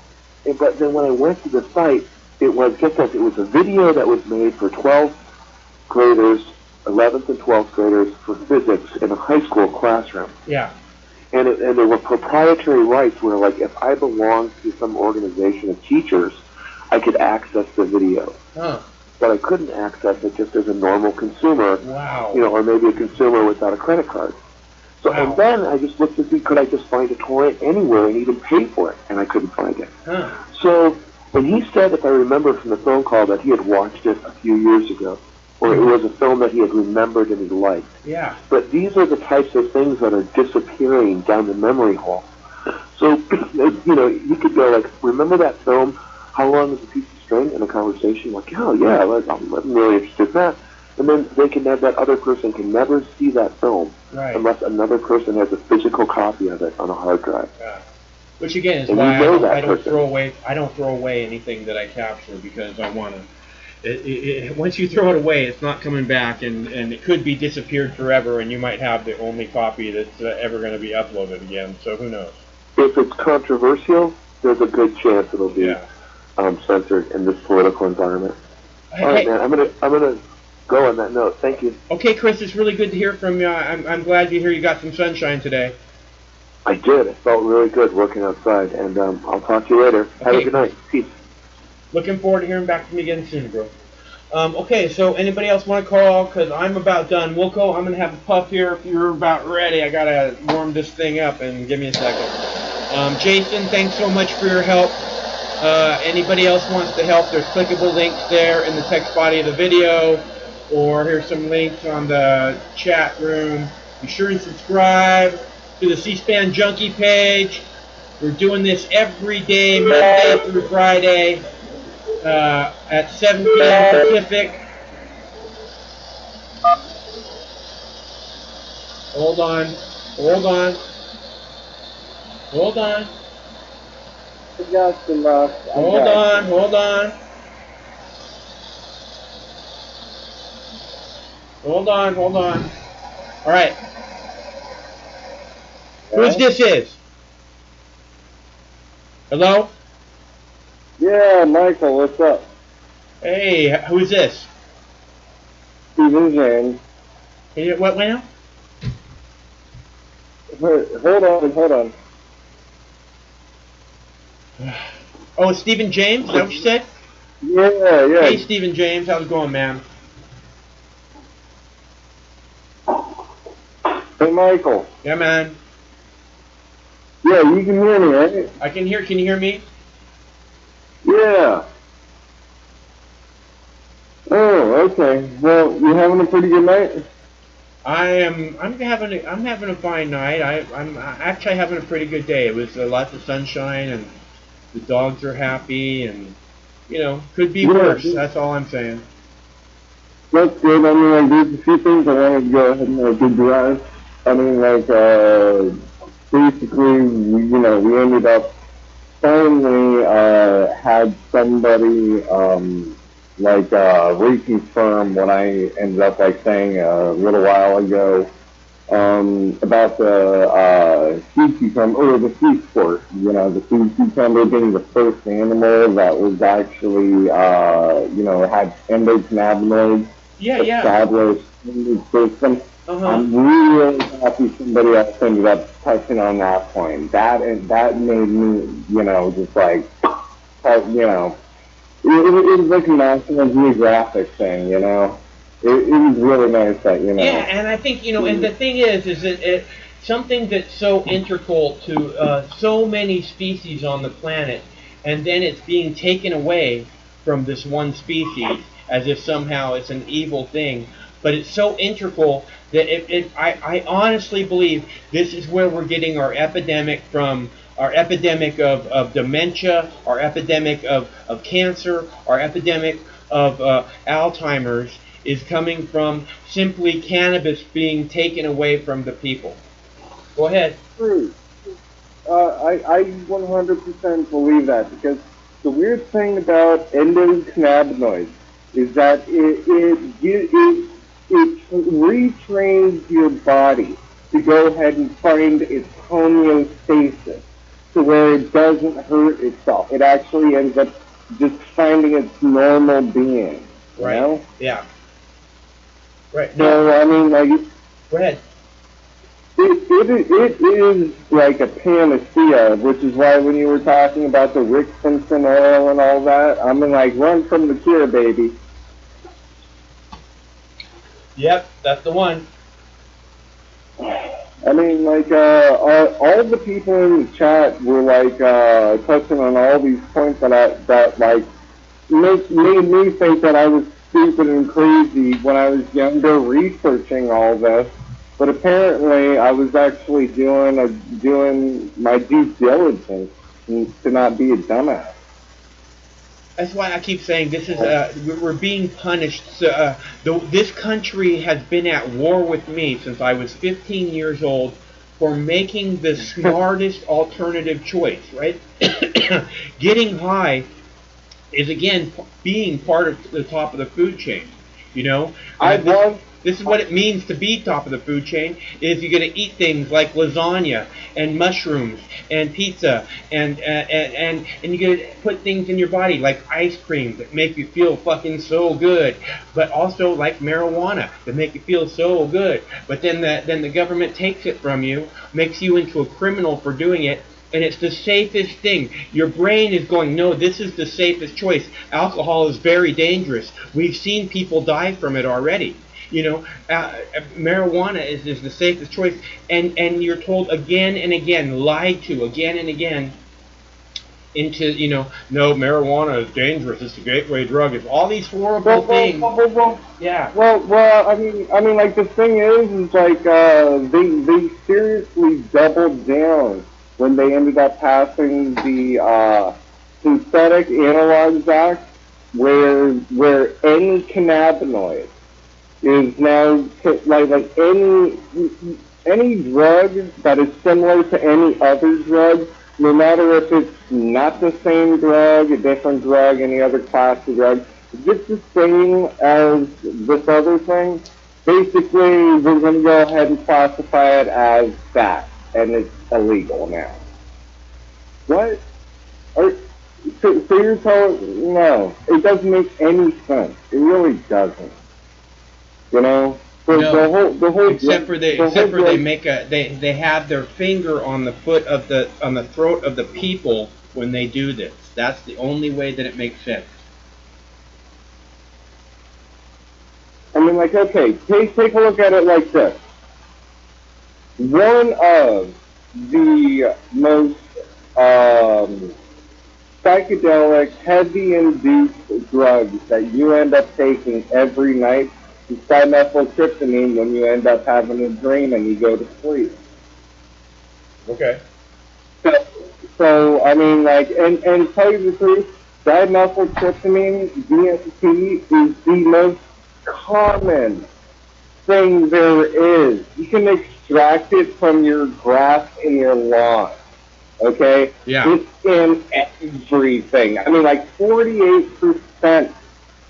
but then when I went to the site, it was, get this, it was a video that was made for 12th graders, 11th and 12th graders for physics in a high school classroom. Yeah. And there were proprietary rights where, like, if I belonged to some organization of teachers, I could access the video. Huh. But I couldn't access it just as a normal consumer. Wow. Or maybe a consumer without a credit card. So, and then I just looked to see, could I just find a torrent anywhere and even pay for it? And I couldn't find it. Huh. So, and he said, if I remember from the phone call, that he had watched it a few years ago, or it was a film that he had remembered and he liked. Yeah. But these are the types of things that are disappearing down the memory hole. So, you could go like, remember that film, How Long is a Piece of String, in a conversation? Like, oh yeah, I'm really interested in that. And then that other person can never see that film unless another person has a physical copy of it on a hard drive. Yeah. Which again is And why I don't person. throw away anything that I capture, because I want to. Once you throw it away, it's not coming back, and it could be disappeared forever, and you might have the only copy that's ever going to be uploaded again. So who knows? If it's controversial, there's a good chance it'll be censored in this political environment. All right, man. I'm gonna go on that note. Thank you. Okay, Chris. It's really good to hear from you. I'm glad to hear you got some sunshine today. I did. It felt really good working outside, and I'll talk to you later. Okay. Have a good night. Peace. Looking forward to hearing back from you again soon, bro. Okay, so anybody else want to call? Because I'm about done. We'll go. I'm going to have a puff here if you're about ready. I got to warm this thing up, and give me a second. Jason, thanks so much for your help. Anybody else wants to help, there's clickable links there in the text body of the video, or here's some links on the chat room. Be sure and subscribe to the C-SPAN Junkie page. We're doing this every day, Monday through Friday, at 7 p.m. Pacific. Hold on. Hold on. Hold on. Hold on. Hold on. Hold on. Hold on. All right. Who's this is? Hello? Yeah, Michael, what's up? Hey, who's this? Steven James. Hey, what now? Hold on. Oh, Stephen James? Is that what you said? Yeah. Hey, Stephen James. How's it going, man? Hey, Michael. Yeah, man. Yeah, you can hear me, right? I can hear. Can you hear me? Yeah. Oh, okay. Well, you having a pretty good night? I'm having a fine night. I'm actually having a pretty good day. It was lots of sunshine and the dogs are happy and could be worse. That's all I'm saying. That's good. I mean, like, there's a few things I wanted to go ahead and give you guys. I mean, like, basically, we ended up finally had somebody reconfirm what I ended up saying a little while ago about the sea cucumber or the sea sport. The sea cucumber being the first animal that was actually had endocannabinoids established in the system. I'm really happy somebody else ended up touching on that point. That made me, just it was like a National Geographic thing, It was really nice that, Yeah, and I think, and the thing is that it something that's so integral to so many species on the planet, and then it's being taken away from this one species as if somehow it's an evil thing. But it's so integral that I honestly believe this is where we're getting our epidemic from. Our epidemic of dementia, our epidemic of cancer, our epidemic of Alzheimer's is coming from simply cannabis being taken away from the people. Go ahead. True. I 100% believe that, because the weird thing about endocannabinoids is that it retrains your body to go ahead and find its homeostasis to where it doesn't hurt itself. It actually ends up just finding its normal being. Right. Know? Yeah. Right. No. So, I mean, go ahead. It is like a panacea, which is why when you were talking about the Rick Simpson oil and all that, I'm run from the cure, baby. Yep, that's the one. I mean, all the people in the chat were touching on all these points that made me think that I was stupid and crazy when I was younger researching all this. But apparently, I was actually doing my due diligence to not be a dumbass. That's why I keep saying this is we're being punished. This country has been at war with me since I was 15 years old for making the smartest alternative choice. Right? Getting high is again being part of the top of the food chain. This is what it means to be top of the food chain, is you're going to eat things like lasagna and mushrooms and pizza and you're going to put things in your body like ice cream that make you feel fucking so good, but also like marijuana that make you feel so good. But then the government takes it from you, makes you into a criminal for doing it, and it's the safest thing. Your brain is going, no, this is the safest choice. Alcohol is very dangerous. We've seen people die from it already. Marijuana is the safest choice, and you're told again and again, lied to again and again, into, no, marijuana is dangerous. It's a gateway drug. It's all these horrible things. Yeah. Well, I mean, like the thing is like they seriously doubled down when they ended up passing the Synthetic Analogs Act, where any cannabinoid is now like any drug that is similar to any other drug, no matter if it's not the same drug, a different drug, any other class of drug, if it's the same as this other thing, basically we're going to go ahead and classify it as that, and it's illegal now. What? So you're telling, no, it doesn't make any sense. It really doesn't. You know? So No, the whole except for they make they have their finger on the throat of the people when they do this. That's the only way that it makes sense. I mean, like, okay, take a look at it like this. One of the most psychedelic, heavy-induced drugs that you end up taking every night is dimethyltryptamine when you end up having a dream and you go to sleep. Okay. So I mean, like, and tell you the truth, dimethyltryptamine, DMT, is the most common thing there is. You can extract it from your grass in your lawn. Okay? Yeah. It's in everything. I mean, like 48%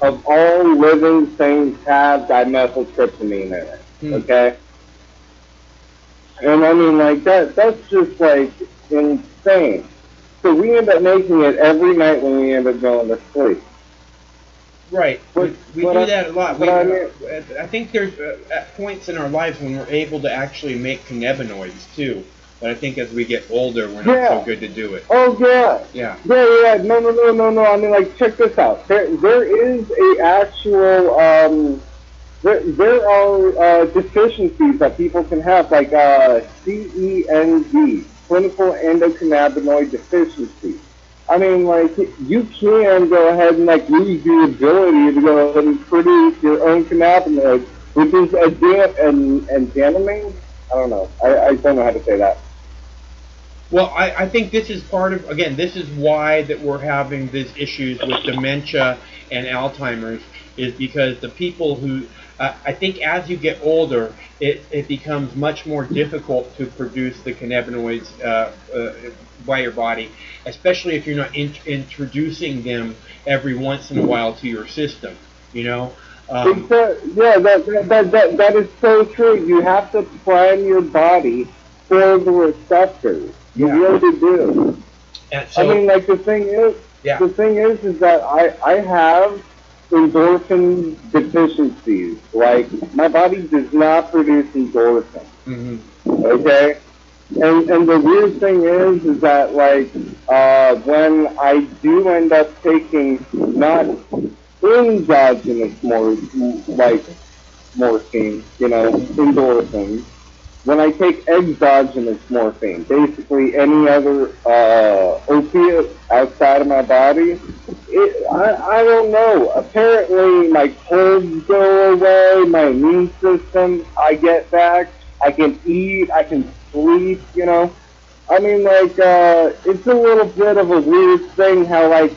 of all living things have dimethyltryptamine in it. Okay? And I mean, like, that's just, like, insane. So we end up making it every night when we end up going to sleep. Right. We do that a lot. I think there's at points in our lives when we're able to actually make cannabinoids, too. But I think as we get older, we're not so good to do it. Oh, yeah. Yeah. Yeah. No. I mean, like, check this out. There is a actual, there are deficiencies that people can have, like CEND, clinical endocannabinoid deficiency. I mean, like, you can go ahead and, like, lose the ability to go ahead and produce your own cannabinoid, which is andanamine? I don't know. I don't know how to say that. Well, I think this is this is why that we're having these issues with dementia and Alzheimer's, is because the people who, I think as you get older, it becomes much more difficult to produce the cannabinoids by your body, especially if you're not introducing them every once in a while to your system, yeah, that is so true. You have to prime your body for the receptors. You really do. So, I mean, like, the thing is that I have endorphin deficiencies. Like, my body does not produce endorphin. Okay? And the weird thing is that, like, when I do end up taking not endogenous morphine, endorphins, when I take exogenous morphine, basically any other opiate outside of my body, I don't know. Apparently, my colds go away, my immune system, I get back, I can eat, I can sleep, I mean, like, it's a little bit of a weird thing how, like,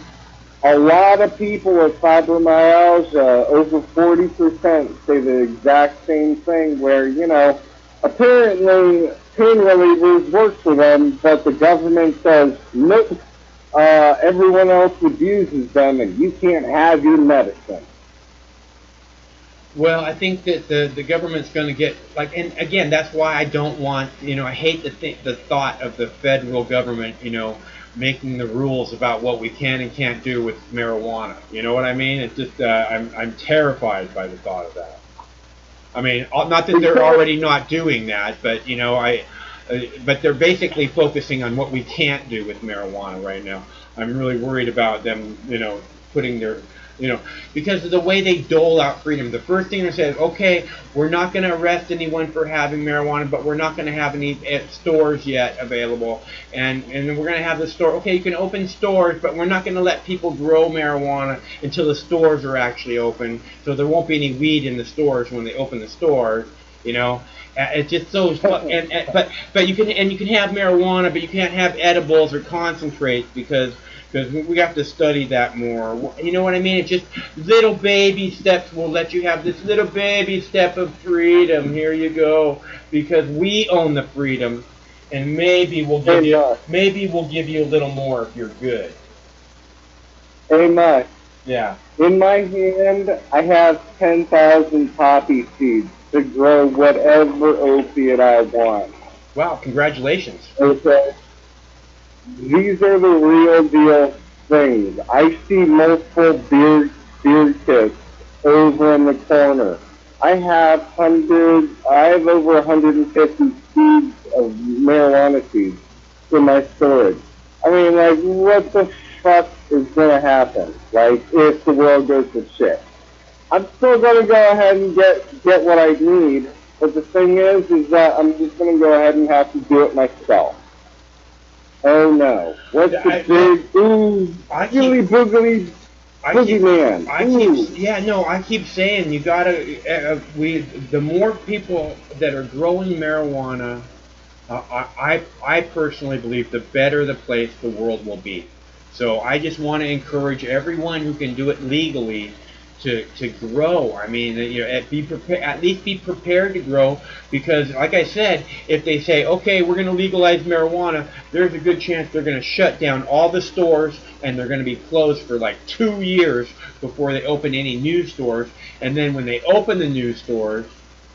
a lot of people with fibromyalgia, over 40%, say the exact same thing where, apparently pain relievers work for them, but the government says, nope, everyone else abuses them and you can't have your medicine. Well, I think that the government's going to get, like, and again, that's why I don't want, I hate the thought of the federal government, making the rules about what we can and can't do with marijuana. You know what I mean? It's just, I'm terrified by the thought of that. I mean, not that they're already not doing that, but, but they're basically focusing on what we can't do with marijuana right now. I'm really worried about them, putting their You know, because of the way they dole out freedom. The first thing they say is, okay, we're not going to arrest anyone for having marijuana, but we're not going to have any stores yet available. And then we're going to have the store, okay, you can open stores, but we're not going to let people grow marijuana until the stores are actually open. So there won't be any weed in the stores when they open the stores, you know. It's just so, but you can have marijuana, but you can't have edibles or concentrates because we have to study that more. You know what I mean? It's just little baby steps will let you have this little baby step of freedom. Here you go, because we own the freedom, and maybe we'll give you a little more if you're good. Hey, Mike. Yeah. In my hand, I have 10,000 poppy seeds to grow whatever opiate I want. Wow! Congratulations. Okay. These are the real deal things. I see multiple beer kits over in the corner. I have over 150 seeds of marijuana seeds in my storage. I mean, like, what the fuck is gonna happen? Like, if the world goes to shit. I'm still gonna go ahead and get what I need, but the thing is that I'm just gonna go ahead and have to do it myself. Oh no! What's the big boogly man? I keep saying you gotta. The more people that are growing marijuana, I personally believe the better the place the world will be. So I just want to encourage everyone who can do it legally to grow. I mean, you know, at least be prepared to grow, because, like I said, if they say, okay, we're going to legalize marijuana, there's a good chance they're going to shut down all the stores and they're going to be closed for like 2 years before they open any new stores. And then when they open the new stores,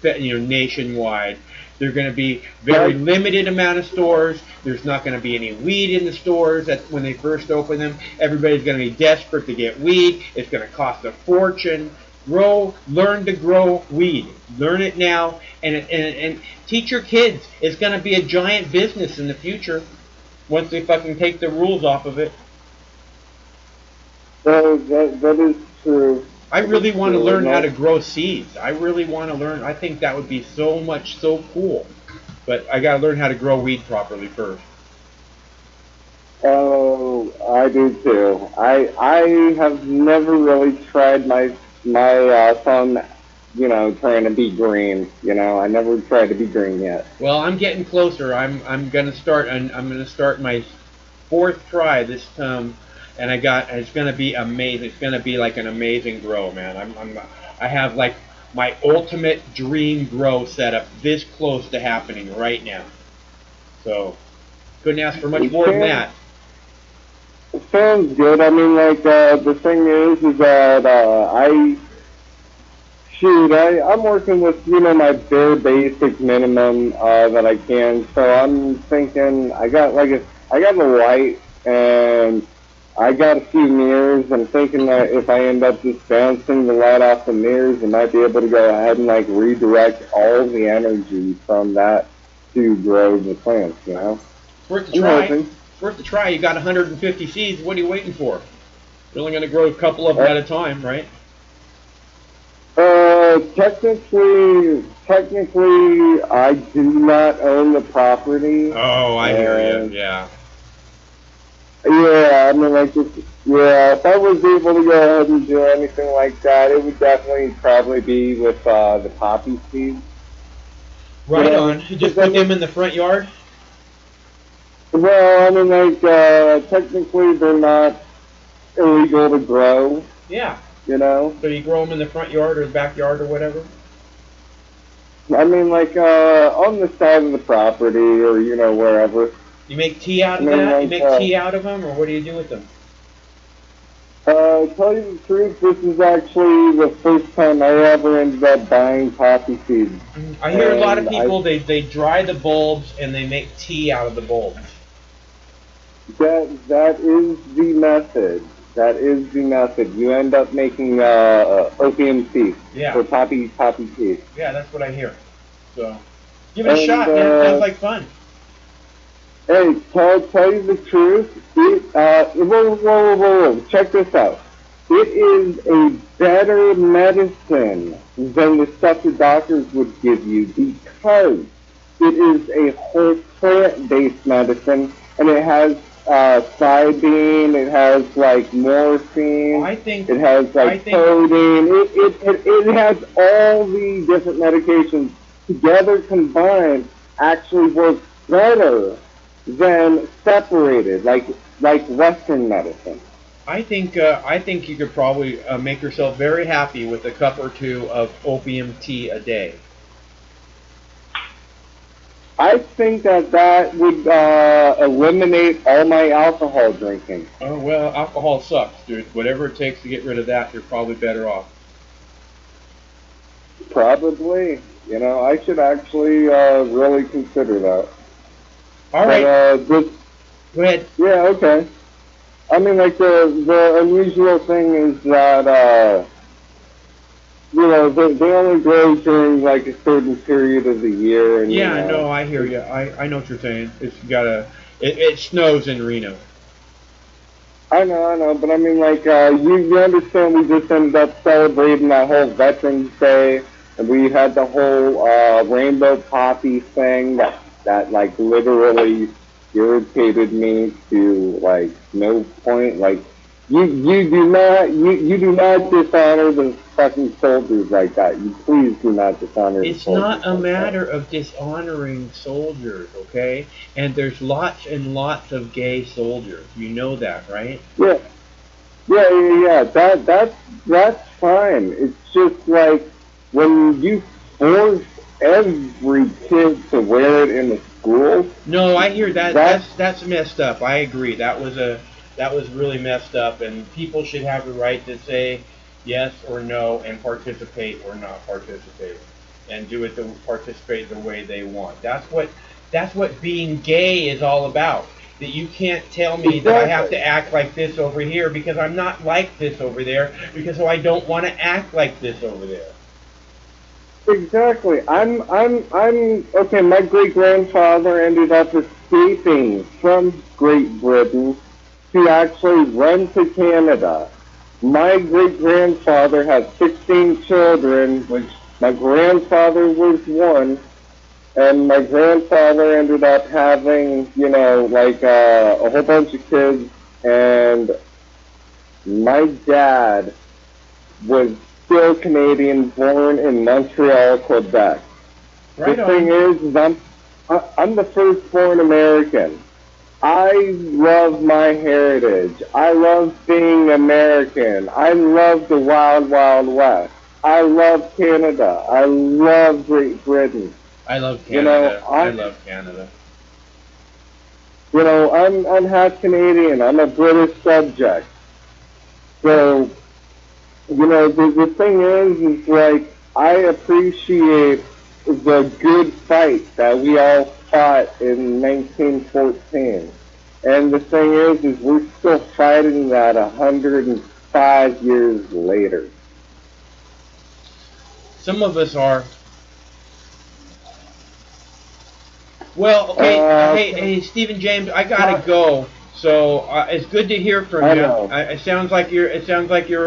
you know, nationwide, they're going to be very limited amount of stores. There's not going to be any weed in the stores when they first open them. Everybody's going to be desperate to get weed. It's going to cost a fortune. Learn to grow weed. Learn it now, and teach your kids. It's going to be a giant business in the future once they fucking take the rules off of it. That is true. I really want to learn how to grow seeds. I really want to learn. I think that would be so cool. But I got to learn how to grow weed properly first. Oh, I do too. I have never really tried my thumb, you know, trying to be green. You know, I never tried to be green yet. Well, I'm getting closer. I'm gonna start. I'm gonna start my 4th try this time. And it's gonna be amazing. It's gonna be like an amazing grow, man. I have like my ultimate dream grow setup this close to happening right now. So couldn't ask for much more than that. It sounds good. I mean, like, the thing is that I'm working with, you know, my bare basic minimum that I can. So I'm thinking I got the light and I got a few mirrors. I'm thinking that if I end up just bouncing the light off the mirrors, I might be able to go ahead and like redirect all the energy from that to grow the plants, you know? It's worth a try. It's worth a try. You got 150 seeds. What are you waiting for? You're only going to grow a couple of them at a time, right? Technically, I do not own the property. Oh, I hear you. Yeah. Yeah, I mean, like, if I was able to go ahead and do anything like that, it would definitely probably be with the poppy seeds. Right on. You just put them in the front yard? Well, I mean, like, technically they're not illegal to grow. Yeah. You know? So you grow them in the front yard or the backyard or whatever? I mean, like, on the side of the property or, you know, wherever. You make tea out of that? Like, you make tea out of them, or what do you do with them? Tell you the truth, this is actually the first time I ever ended up buying poppy seeds. I hear a lot of people, they dry the bulbs and they make tea out of the bulbs. That is the method. That is the method. You end up making opium tea for poppy tea. Yeah, that's what I hear. So, give it a shot, man. It sounds like fun. Hey, tell you the truth. Whoa. Check this out. it is a better medicine than the stuff the doctors would give you because it is a whole plant-based medicine, and it has soybean, it has like morphine, it has like codeine, it has all the different medications together combined actually works better than separated, like Western medicine. I think you could probably make yourself very happy with a cup or two of opium tea a day. I think that would eliminate all my alcohol drinking. Oh well, alcohol sucks, dude. Whatever it takes to get rid of that, you're probably better off. Probably. You know, I should actually really consider that. All right. Go ahead. Yeah, okay. I mean, like, the unusual thing is that, you know, they only grow during, like, a certain period of the year. And, Yeah, no, I hear you. I know what you're saying. It snows in Reno. I know, but I mean, like, you understand we just ended up celebrating that whole Veterans Day, and we had the whole rainbow poppy thing that like, literally irritated me to, like, no point. Like, you do not dishonor the fucking soldiers like that. You please do not dishonor the soldiers. It's not a matter of dishonoring soldiers, okay? And there's lots and lots of gay soldiers. You know that, right? Yeah. That's fine. It's just like when you force every kid to wear it in the school. No, I hear that. That's messed up. I agree. That was really messed up, and people should have the right to say yes or no and participate or not participate, and participate the way they want. That's what being gay is all about. That you can't tell me that I have to act like this over here because I'm not like this over there, because I don't want to act like this over there. Exactly. I'm okay. My great grandfather ended up escaping from Great Britain to actually run to Canada. My great grandfather had 16 children, which my grandfather was one, and my grandfather ended up having, you know, like a whole bunch of kids, and my dad was still Canadian, born in Montreal, Quebec. Right the on. thing is I'm the firstborn American. I love my heritage. I love being American. I love the Wild Wild West. I love Canada. I love Great Britain. I love Canada. You know, I love Canada. You know, I'm half Canadian. I'm a British subject. So, you know, the thing is like, I appreciate the good fight that we all fought in 1914. And the thing is we're still fighting that 105 years later. Some of us are. Well, okay, hey, Stephen James, I gotta go. So it's good to hear from you. It sounds like you're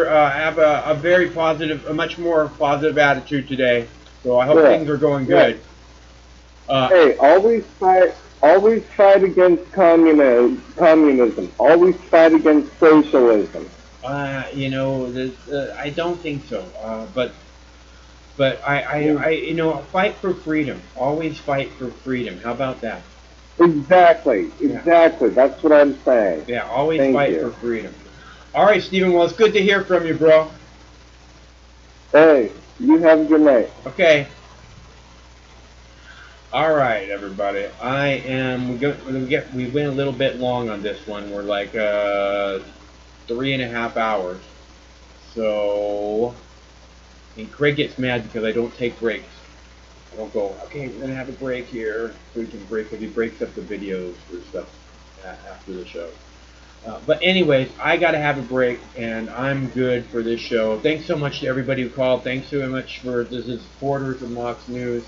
have a very positive, a much more positive attitude today. So I hope things are going good. Hey, always fight against communism. Always fight against socialism. You know, I don't think so. But I you know, fight for freedom. Always fight for freedom. How about that? Exactly. That's what I'm saying. Yeah, always fight for freedom. All right, Stephen. Well, it's good to hear from you, bro. Hey, you have a good night. Okay. All right, everybody. We went a little bit long on this one. We're like 3.5 hours. So, and Craig gets mad because I don't take breaks. I don't go, okay, we're gonna have a break here so we can break, because he breaks up the videos or stuff after the show. But anyways, I gotta have a break, and I'm good for this show. Thanks so much to everybody who called. Thanks so much for the supporters of Mox News.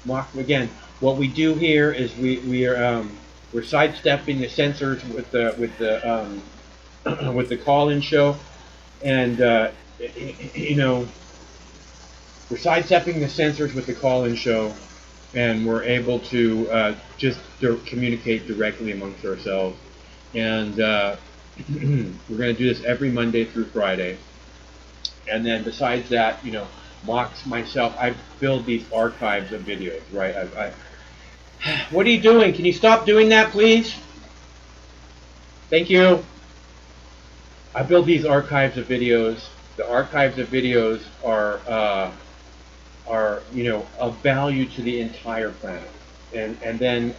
Mox, again, what we do here is we're sidestepping the censors with the with the call-in show. And you know, we're sidestepping the censors with the call-in show, and we're able to just communicate directly amongst ourselves. And we're going to do this every Monday through Friday. And then besides that, you know, Mox, myself, I build these archives of videos, right? What are you doing? Can you stop doing that, please? Thank you. I build these archives of videos. The archives of videos are you know, of value to the entire planet. And then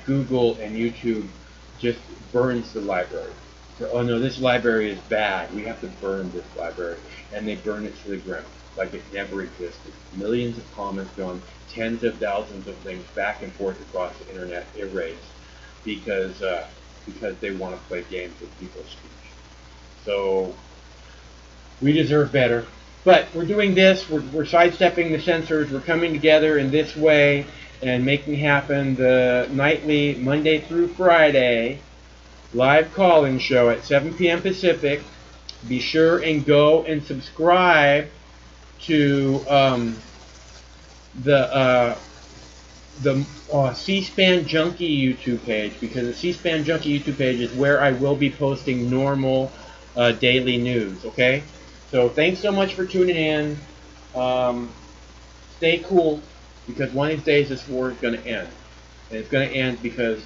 Google and YouTube just burns the library. So, oh no, this library is bad. We have to burn this library, and they burn it to the ground like it never existed. Millions of comments gone, tens of thousands of links back and forth across the internet erased because they want to play games with people's speech. So we deserve better. But we're doing this. We're sidestepping the censors. We're coming together in this way and making happen the nightly Monday through Friday live call-in show at 7 p.m. Pacific. Be sure and go and subscribe to the C-SPAN Junkie YouTube page, because the C-SPAN Junkie YouTube page is where I will be posting normal daily news, okay? So thanks so much for tuning in. Stay cool, because one of these days this war is going to end. And it's going to end because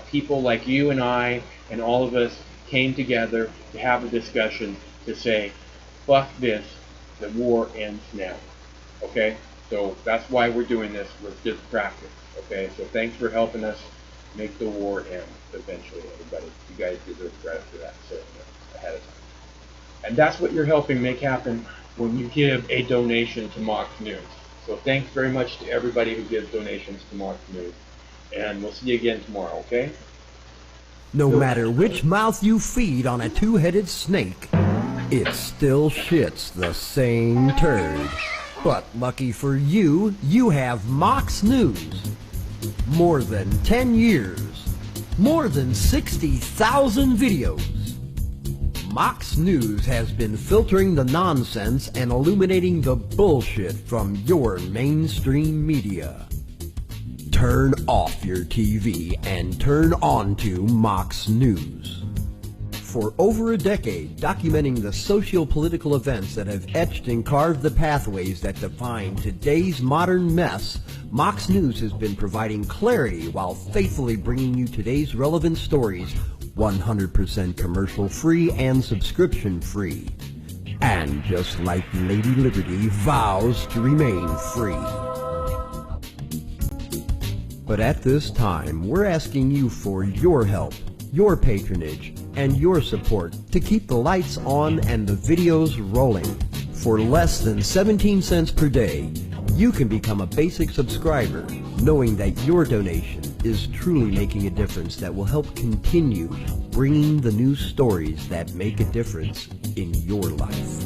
people like you and I and all of us came together to have a discussion to say, fuck this, the war ends now. Okay? So that's why we're doing this. We're just practice. Okay? So thanks for helping us make the war end eventually, everybody. You guys deserve credit for that, so ahead of time. And that's what you're helping make happen when you give a donation to Mox News. So thanks very much to everybody who gives donations to Mox News. And we'll see you again tomorrow, okay? No matter which mouth you feed on a two-headed snake, it still shits the same turd. But lucky for you, you have Mox News. More than 10 years. More than 60,000 videos. Mox News has been filtering the nonsense and illuminating the bullshit from your mainstream media. Turn off your TV and turn on to Mox News. For over a decade, documenting the socio-political events that have etched and carved the pathways that define today's modern mess, Mox News has been providing clarity while faithfully bringing you today's relevant stories 100% commercial-free and subscription-free. And just like Lady Liberty vows to remain free. But at this time, we're asking you for your help, your patronage, and your support to keep the lights on and the videos rolling. For less than 17 cents per day, you can become a basic subscriber, knowing that your donation is truly making a difference that will help continue bringing the news stories that make a difference in your life.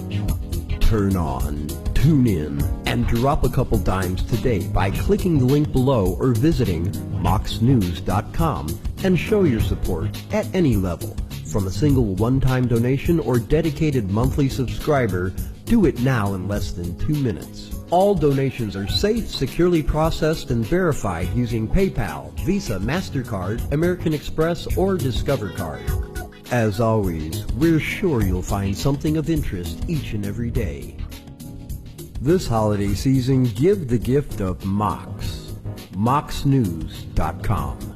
Turn on, tune in, and drop a couple dimes today by clicking the link below or visiting moxnews.com and show your support at any level. From a single one-time donation or dedicated monthly subscriber, do it now in less than 2 minutes. All donations are safe, securely processed, and verified using PayPal, Visa, MasterCard, American Express, or Discover Card. As always, we're sure you'll find something of interest each and every day. This holiday season, give the gift of Mox. moxnews.com